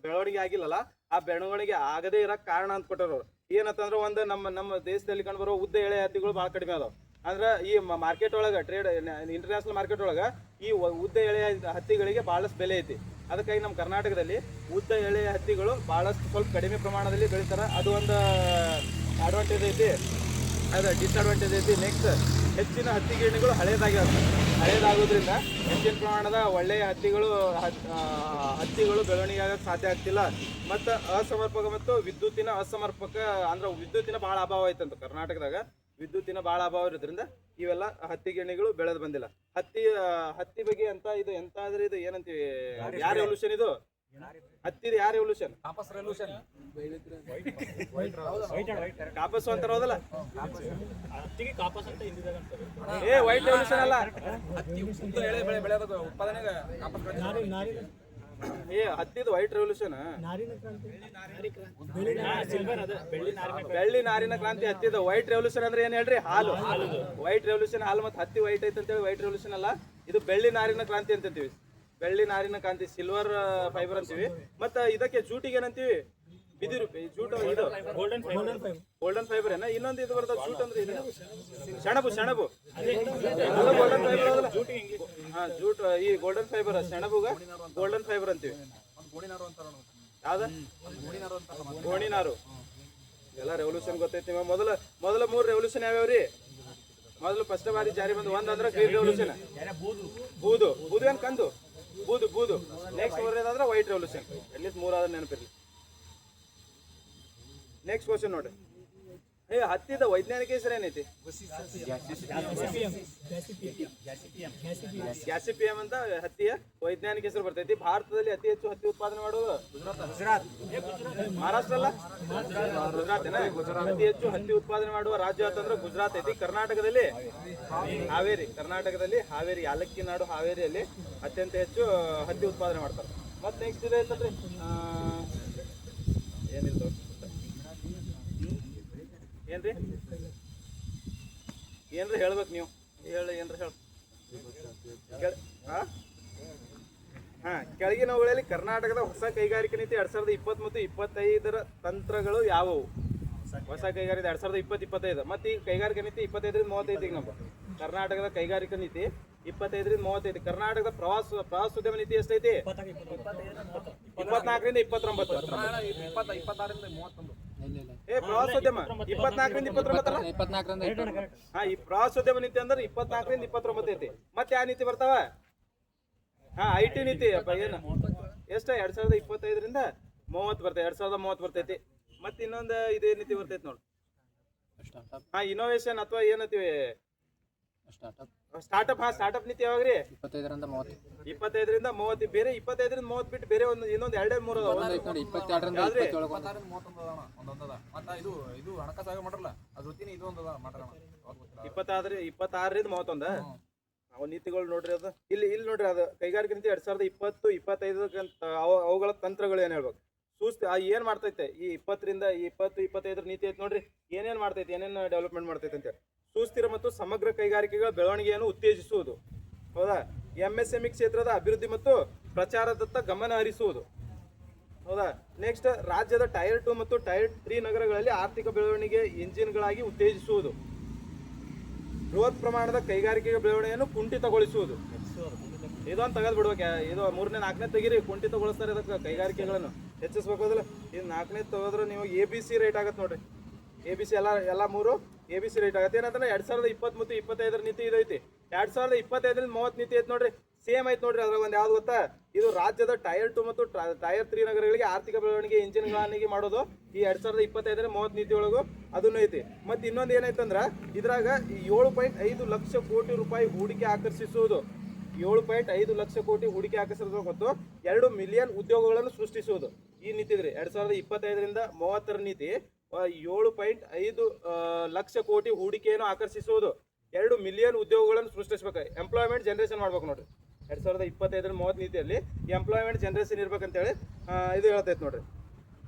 ಆಗಿಲ್ಲಲ್ಲ ಆ ಬೆಳವಣಿಗೆ ಆಗದೇ ಇರಕ್ಕೆ ಕಾರಣ ಅಂತ ಕೊಟ್ಟರು ಏನಂತಂದ್ರೆ ಒಂದು ನಮ್ಮ ದೇಶದಲ್ಲಿ ಕಂಡು ಬರೋ ಉದ್ದ ಎಳೆ ಹತ್ತಿಗಳು ಭಾಳ ಕಡಿಮೆ ಅದಾವ ಅಂದ್ರೆ ಈ ಮಾರ್ಕೆಟ್ ಒಳಗೆ ಟ್ರೇಡ್ ಇಂಟರ್ನ್ಯಾಷನಲ್ ಮಾರ್ಕೆಟ್ ಒಳಗೆ ಈ ಉದ್ದ ಎಳೆ ಹತ್ತಿಗಳಿಗೆ ಭಾಳಷ್ಟು ಬೆಲೆ ಐತಿ ಅದಕ್ಕಾಗಿ ನಮ್ಮ ಕರ್ನಾಟಕದಲ್ಲಿ ಉದ್ದ ಎಳೆ ಹತ್ತಿಗಳು ಭಾಳಷ್ಟು ಸ್ವಲ್ಪ ಕಡಿಮೆ ಪ್ರಮಾಣದಲ್ಲಿ ಬೆಳೀತಾರೆ ಅದು ಒಂದು ಅಡ್ವಾಂಟೇಜ್ ಐತಿ ಅದು ಡಿಸ್ಅಡ್ವಾಂಟೇಜ್ ಐತಿ ನೆಕ್ಸ್ಟ್ ಹೆಚ್ಚಿನ ಹತ್ತಿ ಗಿರಣಿಗಳು ಹಳೇದಾಗೋದ್ರಿಂದ ಹೆಚ್ಚಿನ ಪ್ರಮಾಣದ ಒಳ್ಳೆಯ ಹತ್ತಿಗಳು ಬೆಳವಣಿಗೆ ಆಗೋಕ್ಕೆ ಸಾಧ್ಯ ಆಗ್ತಿಲ್ಲ ಮತ್ತು ಅಸಮರ್ಪಕ ಮತ್ತು ವಿದ್ಯುತ್ತಿನ ಭಾಳ ಅಭಾವ ಐತಂತ ಕರ್ನಾಟಕದಾಗ ವಿದ್ಯುತ್ತಿನ ಭಾಳ ಅಭಾವ ಇರೋದ್ರಿಂದ ಇವೆಲ್ಲ ಹತ್ತಿ ಗಿರಣಿಗಳು ಬೆಳೆದು ಬಂದಿಲ್ಲ ಹತ್ತಿ ಬಗ್ಗೆ ಅಂತ ಇದು ಎಂತ ಆದ್ರೆ ಇದು ಏನಂತೀವಿ ಯಾರ ರೆವಲ್ಯೂಷನ್ ಇದು ಹತ್ತಿದ ಯಾರ ರೆವಲ್ಯೂಷನ್ ಕಾಪಸ್ ಅಂತಾರ ಹೌದಲ್ಲ ವೈಟ್ ರೆವಲ್ಯೂಷನ್ ಅಲ್ಲ ಉತ್ಪಾದನೆಗೆ ಏ ಹತ್ತಿದ ವೈಟ್ ರೆವಲ್ಯೂಷನ್ ಬೆಳ್ಳಿ ನಾರಿನ ಕ್ರಾಂತಿ ಹತ್ತಿದ ವೈಟ್ ರೆವಲ್ಯೂಷನ್ ಅಂದ್ರೆ ಏನ್ ಹೇಳ್ರಿ ಹಾಲು ವೈಟ್ ರೆವಲ್ಯೂಷನ್ ಹಾಲು ಮತ್ತೆ ಹತ್ತಿ ವೈಟ್ ಐತೆ ಅಂತೇಳಿ ವೈಟ್ ರೆವಲ್ಯೂಷನ್ ಅಲ್ಲ ಇದು ಬೆಳ್ಳಿ ನಾರಿನ ಕ್ರಾಂತಿ ಅಂತೀವಿ ಬೆಳ್ಳಿ ನಾರಿನ ಕ್ರಾಂತಿ ಸಿಲ್ವರ್ ಫೈಬರ್ ಅಂತೀವಿ ಮತ್ತೆ ಇದಕ್ಕೆ ಜೂಟಿಗೆ ಏನಂತೀವಿ ಬಿದಿರು ಜೂಟ್ ಇದು ಗೋಲ್ಡನ್ ಫೈಬರ್ ಏನ ಇನ್ನೊಂದು ಇದು ಬರ್ತದೆ ಜೂಟ್ ಅಂದ್ರೆ ಇದು ಸೆಣಬು ಗೋಲ್ಡನ್ ಫೈಬರ್ ಹಾ ಜೂಟ್ ಈ ಗೋಲ್ಡನ್ ಫೈಬರ್ ಸೆಣಬುಗ ಗೋಲ್ಡನ್ ಫೈಬರ್ ಅಂತೀವಿ ಯಾವ್ದ ಗೋಣಿನಾರು ಎಲ್ಲ ರೆವಲ್ಯೂಷನ್ ಗೊತ್ತೈತಿ ಮೊದಲ 3 ರೆವಲ್ಯೂಷನ್ ಯಾವ್ಯಾವ್ರಿ ಮೊದಲು ಫಸ್ಟ್ ಬಾರಿ ಜಾರಿ ಬಂದು ಒಂದಂದ್ರೆ ಗ್ರೀನ್ ರೆವಲ್ಯೂಷನ್ ಬೂದು ಏನ್ ಕಂದು ಬೂದು ನೆಕ್ಸ್ಟ್ ಬರೋದಾದ್ರೆ ವೈಟ್ ರೆವಲ್ಯೂಷನ್ ಅಟ್ಲೀಸ್ಟ್ 3 ಆದ್ರೆ ನೆನಪಿರ್ಲಿ ನೆಕ್ಸ್ಟ್ ಕ್ವಶನ್ ನೋಡ್ರಿ ಹತ್ತಿದ ವೈಜ್ಞಾನಿಕ ಹೆಸರು ಏನೈತಿ ಗ್ಯಾಸಿಪಿಯಂ ಅಂತ ಹತ್ತಿಯ ವೈಜ್ಞಾನಿಕ ಹೆಸರು ಬರ್ತೈತಿ ಭಾರತದಲ್ಲಿ ಅತಿ ಹೆಚ್ಚು ಹತ್ತಿ ಉತ್ಪಾದನೆ ಮಾಡುವುದು ಮಹಾರಾಷ್ಟ್ರ ಅಲ್ಲ ಗುಜರಾತ್ ಏನ ಅತಿ ಹೆಚ್ಚು ಹತ್ತಿ ಉತ್ಪಾದನೆ ಮಾಡುವ ರಾಜ್ಯ ಅಂತಂದ್ರೆ ಗುಜರಾತ್ ಐತಿ ಕರ್ನಾಟಕದಲ್ಲಿ ಹಾವೇರಿ ಯಾಲಕ್ಕಿ ನಾಡು ಹಾವೇರಿಯಲ್ಲಿ ಅತ್ಯಂತ ಹೆಚ್ಚು ಹತ್ತಿ ಉತ್ಪಾದನೆ ಮಾಡ್ತಾರೆ ಮತ್ತೆ ನೆಕ್ಸ್ಟ್ ಇದೆ ಅಂತಂದ್ರೆ ಏನಿಲ್ಲ ಏನ್ರಿ ಹೇಳ್ಬೇಕು ನೀವು ಏನ್ರಿ ಕೆಳಗಿನವುಗಳಲ್ಲಿ ಕರ್ನಾಟಕದ ಹೊಸ ಕೈಗಾರಿಕೆ ನೀತಿ 2020 ಮತ್ತು 25 ತಂತ್ರಗಳು ಯಾವುವು ಹೊಸ ಕೈಗಾರಿಕೆ 2020-25 ಮತ್ತೆ ಈ ಕೈಗಾರಿಕಾ ನೀತಿ 25-35 ಈಗ ನಮ್ಮ ಕರ್ನಾಟಕದ ಕೈಗಾರಿಕಾ ನೀತಿ 25-35 ಕರ್ನಾಟಕದ ಪ್ರವಾಸೋದ್ಯಮ ನೀತಿ ಎಷ್ಟೈತಿ 24-29 ಪ್ರವಾಸೋದ್ಯಮ 24-29 ಹಾ ಈ ಪ್ರವಾಸೋದ್ಯಮ ನೀತಿ ಅಂದ್ರೆ 24-29 ಐತಿ ಮತ್ತೆ ಯಾವ ನೀತಿ ಬರ್ತಾವ IT ನೀತಿ ಏನು ಎಷ್ಟ 2025-30 ಬರ್ತೈತಿ 2030 ಬರ್ತೈತಿ ಮತ್ತೆ ಇನ್ನೊಂದು ಇದೇ ನೀತಿ ಬರ್ತೈತಿ ನೋಡಿ ಇನೋವೇಷನ್ ಅಥವಾ ಏನಂತೀವಿ ಸ್ಟಾರ್ಟ್ಅಪ್ ನೀತಿ ಯಾವಾಗ್ರಿ 25-30 ಬೇರೆ 25-30 ಬಿಟ್ಟು ಬೇರೆ ಇನ್ನೊಂದು 2-3 26-31 ಅವ ನೀತಿಗಳು ನೋಡ್ರಿ ಅದು ಇಲ್ಲಿ ನೋಡ್ರಿ ಅದು ಕೈಗಾರಿಕೆ ನೀತಿ 2020-25 ಅವುಗಳ ತಂತ್ರಗಳು ಏನ್ ಹೇಳ್ಬೇಕು ಏನ್ ಮಾಡ್ತೈತೆ ಈ 20-25 ನೀತಿ ಐತಿ ನೋಡ್ರಿ ಏನೇನ್ ಮಾಡ್ತೈತಿ ಏನೇನು ಡೆವಲಪ್ಮೆಂಟ್ ಮಾಡ್ತೈತೆ ಅಂತ ಸುಸ್ಥಿರ ಮತ್ತು ಸಮಗ್ರ ಕೈಗಾರಿಕೆಗಳ ಬೆಳವಣಿಗೆಯನ್ನು ಉತ್ತೇಜಿಸುವುದು ಹೌದಾ MSME ಕ್ಷೇತ್ರದ ಅಭಿವೃದ್ಧಿ ಮತ್ತು ಪ್ರಚಾರದತ್ತ ಗಮನ ಹರಿಸುವುದು ಹೌದಾ ನೆಕ್ಸ್ಟ್ ರಾಜ್ಯದ ಟೈರ್ 2 ಮತ್ತು ಟೈರ್ 3 ನಗರಗಳಲ್ಲಿ ಆರ್ಥಿಕ ಬೆಳವಣಿಗೆ ಇಂಜಿನ್ಗಳಾಗಿ ಉತ್ತೇಜಿಸುವುದು ಬೃಹತ್ ಪ್ರಮಾಣದ ಕೈಗಾರಿಕೆಗಳ ಬೆಳವಣಿಗೆಯನ್ನು ಕುಂಠಿತಗೊಳಿಸುವುದು ಇದೊಂದು ತೆಗೆದು ಬಿಡ್ಬೇಕು ಇದು 3ನೇ 4ನೇ ತೆಗೀರಿ ಕುಂಠಿತಗೊಳಿಸ್ತಾರೆ ಇದಕ್ಕೆ ಕೈಗಾರಿಕೆಗಳನ್ನು ಹೆಚ್ಚಿಸ್ಬೇಕಲ್ಲ ಇದು 4ನೇ ತೆಗೆದ್ರೆ ನೀವು ABC ರೇಟ್ ಆಗತ್ತೆ ನೋಡ್ರಿ ABC ಎಲ್ಲ 3 ABC ರೇಟ್ ಆಗತ್ತೆ ಏನಂದ್ರೆ 2020 ಮತ್ತು 25 ನೀತಿ ಇದೈತಿ 2025-30 ನೀತಿ ಐತಿ ನೋಡ್ರಿ ಸೇಮ್ ಐತಿ ನೋಡ್ರಿ ಅದ್ರಾಗ ಒಂದು ಯಾವ್ದು ಗೊತ್ತಾ ಇದು ರಾಜ್ಯದ ಟೈರ್ 2 ಮತ್ತು ಟೈರ್ 3 ನಗರಗಳಿಗೆ ಆರ್ಥಿಕ ಬೆಳವಣಿಗೆ ಇಂಜಿನ್ಗಳನ್ನಾಗಿ ಮಾಡೋದು ಈ 2025-30 ನೀತಿ ಒಳಗು ಅದನ್ನು ಐತಿ ಮತ್ತೆ ಇನ್ನೊಂದು ಏನೈತಂದ್ರ ಇದ್ರಾಗ 7.5 ಲಕ್ಷ ಕೋಟಿ ರೂಪಾಯಿ ಹೂಡಿಕೆ ಆಕರ್ಷಿಸುವುದು 7.5 ಲಕ್ಷ ಕೋಟಿ ಹೂಡಿಕೆ ಆಕರ್ಷಿಸುವುದು ಮತ್ತು 2 ಮಿಲಿಯನ್ ಉದ್ಯೋಗಗಳನ್ನು ಸೃಷ್ಟಿಸುವುದು ಈ ನೀತಿ ಇದ್ರಿ 2025-30 ನೀತಿ 7.5 ಲಕ್ಷ ಕೋಟಿ ಹೂಡಿಕೆಯನ್ನು ಆಕರ್ಷಿಸುವುದು 2 ಮಿಲಿಯನ್ ಉದ್ಯೋಗಗಳನ್ನು ಸೃಷ್ಟಿಸ್ಬೇಕು ಎಂಪ್ಲಾಯ್ಮೆಂಟ್ ಜನರೇಷನ್ ಮಾಡ್ಬೇಕು ನೋಡ್ರಿ 2025-30 ನೀತಿಯಲ್ಲಿ ಎಂಪ್ಲಾಯ್ಮೆಂಟ್ ಜನರೇಷನ್ ಇರ್ಬೇಕಂತೇಳಿ ಇದು ಹೇಳ್ತೈತೆ ನೋಡ್ರಿ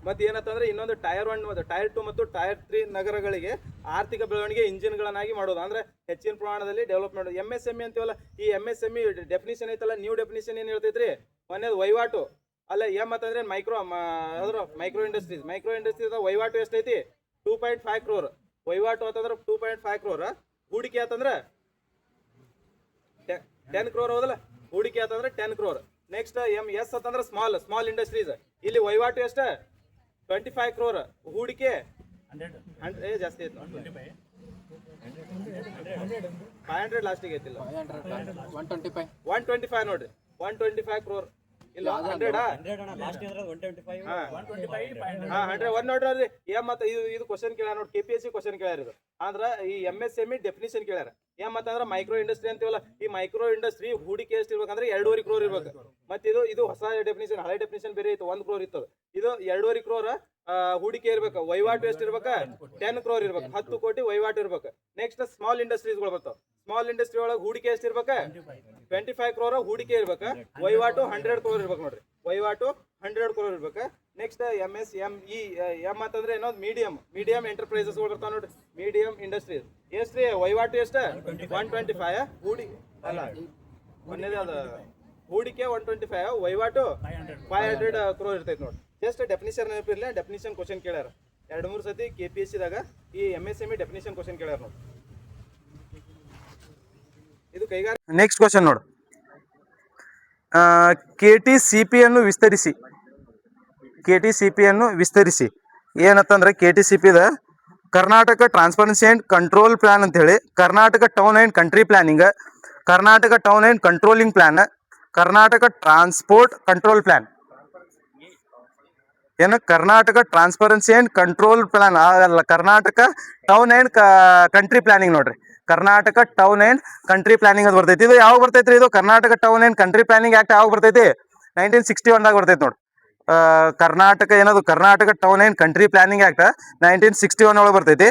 ಮತ್ತೆ ಏನಂತಂದ್ರೆ ಇನ್ನೊಂದು ಟೈರ್ 1 ಮತ್ತು ಟೈರ್ 2 ಮತ್ತು ಟೈರ್ 3 ನಗರಗಳಿಗೆ ಆರ್ಥಿಕ ಬೆಳವಣಿಗೆ ಇಂಜಿನ್ಗಳನ್ನಾಗಿ ಮಾಡೋದು ಅಂದ್ರೆ ಹೆಚ್ಚಿನ ಪ್ರಮಾಣದಲ್ಲಿ ಡೆವಲಪ್ಮೆಂಟ್ MSME ಅಂತೀವಲ್ಲ ಈ MSME ಡೆಫಿನಿಷನ್ ಐತಲ್ಲ ನ್ಯೂ ಡೆಫಿನಿಷನ್ ಏನ್ ಹೇಳ್ತೈತ್ರಿ ಒಂದೇದು ವಹಿವಾಟು ಅಲ್ಲ ಅಂತಂದ್ರೆ ಮೈಕ್ರೋ ಇಂಡಸ್ಟ್ರೀಸ್ ವಹಿವಾಟು ಎಷ್ಟೈತಿ 2.5 crore ವಹಿವಾಟು ಅಂತಂದ್ರೆ 2.5 crore ಹೂಡಿಕೆ ಆತಂದ್ರೆ 10 crore ಹೌದಲ್ಲ ಹೂಡಿಕೆ ಆತಂದ್ರೆ 10 crore ನೆಕ್ಸ್ಟ್ MS ಅಂತಂದ್ರೆ ಸ್ಮಾಲ್ ಇಂಡಸ್ಟ್ರೀಸ್ ಇಲ್ಲಿ ವಹಿವಾಟು ಎಷ್ಟ 25 crore ಹೂಡಿಕೆ 100 ಜಾಸ್ತಿ ಐತಿ 500 ಲಾಸ್ಟಿಗೆ ಐತಿಲ್ಲ 125 ನೋಡ್ರಿ 125 crore ಇಲ್ಲ 100 ನೋಡ್ರಿ ಮತ್ತೆ ಇದು ಕ್ವಶನ್ ಕೇಳ್ಯಾರ ನೋಡಿ KPSC ಕ್ವಶನ್ ಕೇಳ್ಯಾರ ಇದು ಅಂದ್ರ ಈ MSME ಡೆಫಿನಿಷನ್ ಕೇಳ್ಯಾರ ಅಂತಂದ್ರ ಮೈಕ್ರೋ ಇಂಡಸ್ಟ್ರಿ ಅಂತೀವಲ್ಲ ಈ ಮೈಕ್ರೋ ಇಂಡಸ್ಟ್ರಿ ಹೂಡಿಕೆ ಎಷ್ಟು ಇರ್ಬೇಕಂದ್ರೆ 2.5 crore ಇರ್ಬೇಕು ಮತ್ತೆ ಇದು ಹೊಸ ಡೆಫಿನಿಷನ್ ಹಳೆ ಡೆಫಿನಿಷನ್ ಬೇರೆ ಇತ್ತು 1 crore ಇತ್ತು ಇದು 2.5 crore ಹೂಡಿಕೆ ಇರ್ಬೇಕು ವಹಿವಾಟು ಎಷ್ಟು ಇರ್ಬೇಕ 10 crore ಇರ್ಬೇಕು 10 ಕೋಟಿ ವಹಿವಾಟು ಇರ್ಬೇಕು ನೆಕ್ಸ್ಟ್ ಸ್ಮಾಲ್ ಇಂಡಸ್ಟ್ರೀಸ್ಗಳು ಬರ್ತಾವ ಸ್ಮಾಲ್ ಇಂಡಸ್ಟ್ರಿ ಒಳಗೆ ಹೂಡಿಕೆ ಎಷ್ಟು ಇರ್ಬೇಕ 25 crore ಹೂಡಿಕೆ ಇರ್ಬೇಕು, ವಹಿವಾಟು 100 crore ಇರ್ಬೇಕು ನೋಡ್ರಿ. ವಹಿವಾಟು 100 crore ಇರ್ಬೇಕು. ನೆಕ್ಸ್ಟ್ MSME ಎಂ ಅಂತಂದ್ರೆ ಏನೋ ಮೀಡಿಯಂ ಎಂಟರ್ಪ್ರೈಸಸ್ ಬರ್ತಾವ ನೋಡ್ರಿ. ಮೀಡಿಯಂ ಇಂಡಸ್ಟ್ರೀಸ್ ಎಷ್ಟ್ರಿ ವಹಿವಾಟು ಎಷ್ಟು 125, ಹೂಡಿ ಅಲ್ಲ ಒಂದೇದೇ ಅದ ಹೂಡಿಕೆ 125, ವಹಿವಾಟು 500 crore ಇರ್ತೈತಿ ನೋಡಿ. ಜಸ್ಟ್ ಡೆಫಿನಿಷನ್ ನೆನಪಿರ್ಲಿ, ಡೆಫಿನಿಷನ್ ಕ್ವಶನ್ ಕೇಳ್ಯಾರ 2-3 ಸತಿ KPSC ದಾಗ ಈ MSME ಡೆಫಿನಿಷನ್ ಕ್ವಶನ್ ಕೇಳ್ಯಾರ ನೋಡಿ. ಇದು ಕೈಗಾರಿಕೆ. ನೆಕ್ಸ್ಟ್ ಕ್ವಶನ್ ನೋಡು, KTCP ಅನ್ನು ವಿಸ್ತರಿಸಿ. KTCP ಅನ್ನು ವಿಸ್ತರಿಸಿ ಏನಂತಂದ್ರೆ KTCP the Karnataka transparency and control plan ಅಂತ ಹೇಳಿ, Karnataka town and country planning, Karnataka town and controlling plan, Karnataka transport control plan. ಏನು Karnataka transparency and control plan ಅಲ್ಲ, Karnataka town and country planning ನೋಡ್ರಿ. Karnataka town and country planning ಅದು ಬರ್ತೈತಿ. ಇದು ಯಾವಾಗ ಬರ್ತೈತ್ರಿ? ಇದು Karnataka town and country planning act ಯಾವಾಗ ಬರ್ತೈತಿ? 1961 ದಾಗ ಬರ್ತೈತಿ ನೋಡಿ. ಕರ್ನಾಟಕ ಏನದು Karnataka town and country planning act 1961 ಒಳಗೆ ಬರ್ತೈತಿ.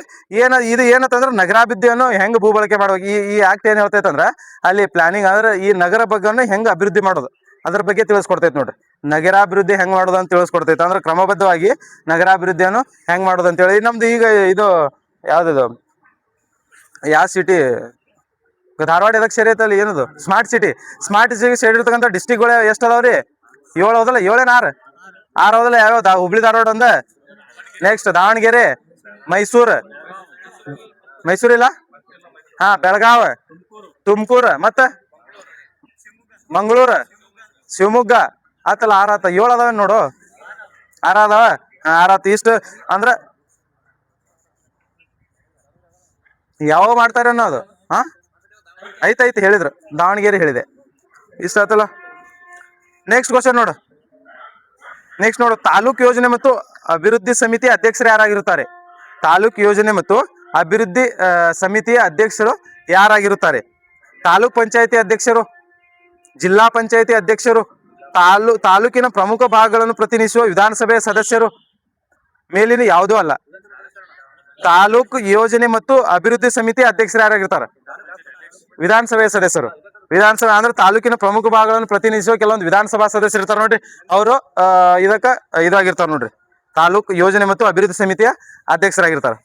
ಇದು ಏನಂತಂದ್ರೆ ನಗರಾಭಿವೃದ್ಧಿಯನ್ನು ಹೆಂಗ್ ಭೂ ಬಳಕೆ ಮಾಡುವಾಗ ಈ ಆಕ್ಟ್ ಏನ್ ಹೇಳ್ತೈತಂದ್ರ ಅಲ್ಲಿ ಪ್ಲಾನಿಂಗ್ ಅಂದ್ರೆ ಈ ನಗರ ಬಗ್ಗೆ ಹೆಂಗ್ ಅಭಿವೃದ್ಧಿ ಮಾಡೋದು ಅದ್ರ ಬಗ್ಗೆ ತಿಳಿಸ್ಕೊಡ್ತೈತಿ ನೋಡ್ರಿ. ನಗರಾಭಿವೃದ್ಧಿ ಹೆಂಗ್ ಮಾಡೋದು ಅಂತ ತಿಳಿಸ್ಕೊಡ್ತೈತಿ. ಅಂದ್ರೆ ಕ್ರಮಬದ್ಧವಾಗಿ ನಗರಾಭಿವೃದ್ಧಿಯನ್ನು ಹೆಂಗ್ ಮಾಡೋದು ಅಂತ ಹೇಳಿ. ನಮ್ದು ಈಗ ಇದು ಯಾವ್ದು ಯಾವ ಸಿಟಿ ಧಾರವಾಡ ಎದಕ್ಕೆ ಸೇರಿ ಐತಲ್ಲ ಏನದು ಸ್ಮಾರ್ಟ್ ಸಿಟಿ ಸೇರಿರ್ತಕ್ಕಂಥ ಡಿಸ್ಟಿಕ್ಗಳು ಎಷ್ಟು ಅದಾವ್ರಿ? 7 ಹೌದಲ್ಲ? 7 6 ಹೌದಲ್ಲ? ಯಾವ್ಯಾವ? ಹುಬ್ಳಿ ಧಾರವಾಡ ಒಂದ, ನೆಕ್ಸ್ಟ್ ದಾವಣಗೆರೆ, ಮೈಸೂರಿಲ್ಲ, ಬೆಳಗಾವ್, ತುಮಕೂರು, ಮತ್ತೆ ಮಂಗಳೂರು, ಶಿವಮೊಗ್ಗ ಆತಲ್ಲ 6 ಆತ. 7 ಅದಾವ ನೋಡು, 6 ಅದಾವ. 6 ಆತ. ಇಷ್ಟು ಅಂದ್ರ ಯಾವ ಮಾಡ್ತಾರೆ ಅನ್ನೋದು ಐತಿ ಹೇಳಿದ್ರು. ದಾವಣಗೆರೆ ಹೇಳಿದೆ. ಇಷ್ಟ ಆತಲ್ಲ. ನೆಕ್ಸ್ಟ್ ಕ್ವಶನ್ ನೋಡು. ತಾಲೂಕು ಯೋಜನೆ ಮತ್ತು ಅಭಿವೃದ್ಧಿ ಸಮಿತಿ ಅಧ್ಯಕ್ಷರು ಯಾರಾಗಿರುತ್ತಾರೆ? ತಾಲೂಕು ಯೋಜನೆ ಮತ್ತು ಅಭಿವೃದ್ಧಿ ಸಮಿತಿಯ ಅಧ್ಯಕ್ಷರು ಯಾರಾಗಿರುತ್ತಾರೆ? ತಾಲೂಕ್ ಪಂಚಾಯತಿ ಅಧ್ಯಕ್ಷರು, ಜಿಲ್ಲಾ ಪಂಚಾಯತಿ ಅಧ್ಯಕ್ಷರು, ತಾಲೂಕಿನ ಪ್ರಮುಖ ಭಾಗಗಳನ್ನು ಪ್ರತಿನಿಧಿಸುವ ವಿಧಾನಸಭೆಯ ಸದಸ್ಯರು. ಮೇಲಿನ ಯಾವುದೂ ಅಲ್ಲ. ತಾಲೂಕು ಯೋಜನೆ ಮತ್ತು ಅಭಿವೃದ್ಧಿ ಸಮಿತಿ ಅಧ್ಯಕ್ಷರು ಯಾರಾಗಿರ್ತಾರ? ವಿಧಾನಸಭೆಯ ಸದಸ್ಯರು. ವಿಧಾನಸಭೆ ಅಂದ್ರೆ ತಾಲೂಕಿನ ಪ್ರಮುಖ ಭಾಗಗಳನ್ನು ಪ್ರತಿನಿಧಿಸುವ ಕೆಲವೊಂದು ವಿಧಾನಸಭಾ ಸದಸ್ಯರು ಇರ್ತಾರೆ ನೋಡ್ರಿ. ಅವರು ಇದಾಗಿರ್ತಾರ ನೋಡ್ರಿ. ತಾಲೂಕು ಯೋಜನೆ ಮತ್ತು ಅಭಿವೃದ್ಧಿ ಸಮಿತಿಯ ಅಧ್ಯಕ್ಷರಾಗಿರ್ತಾರೆ.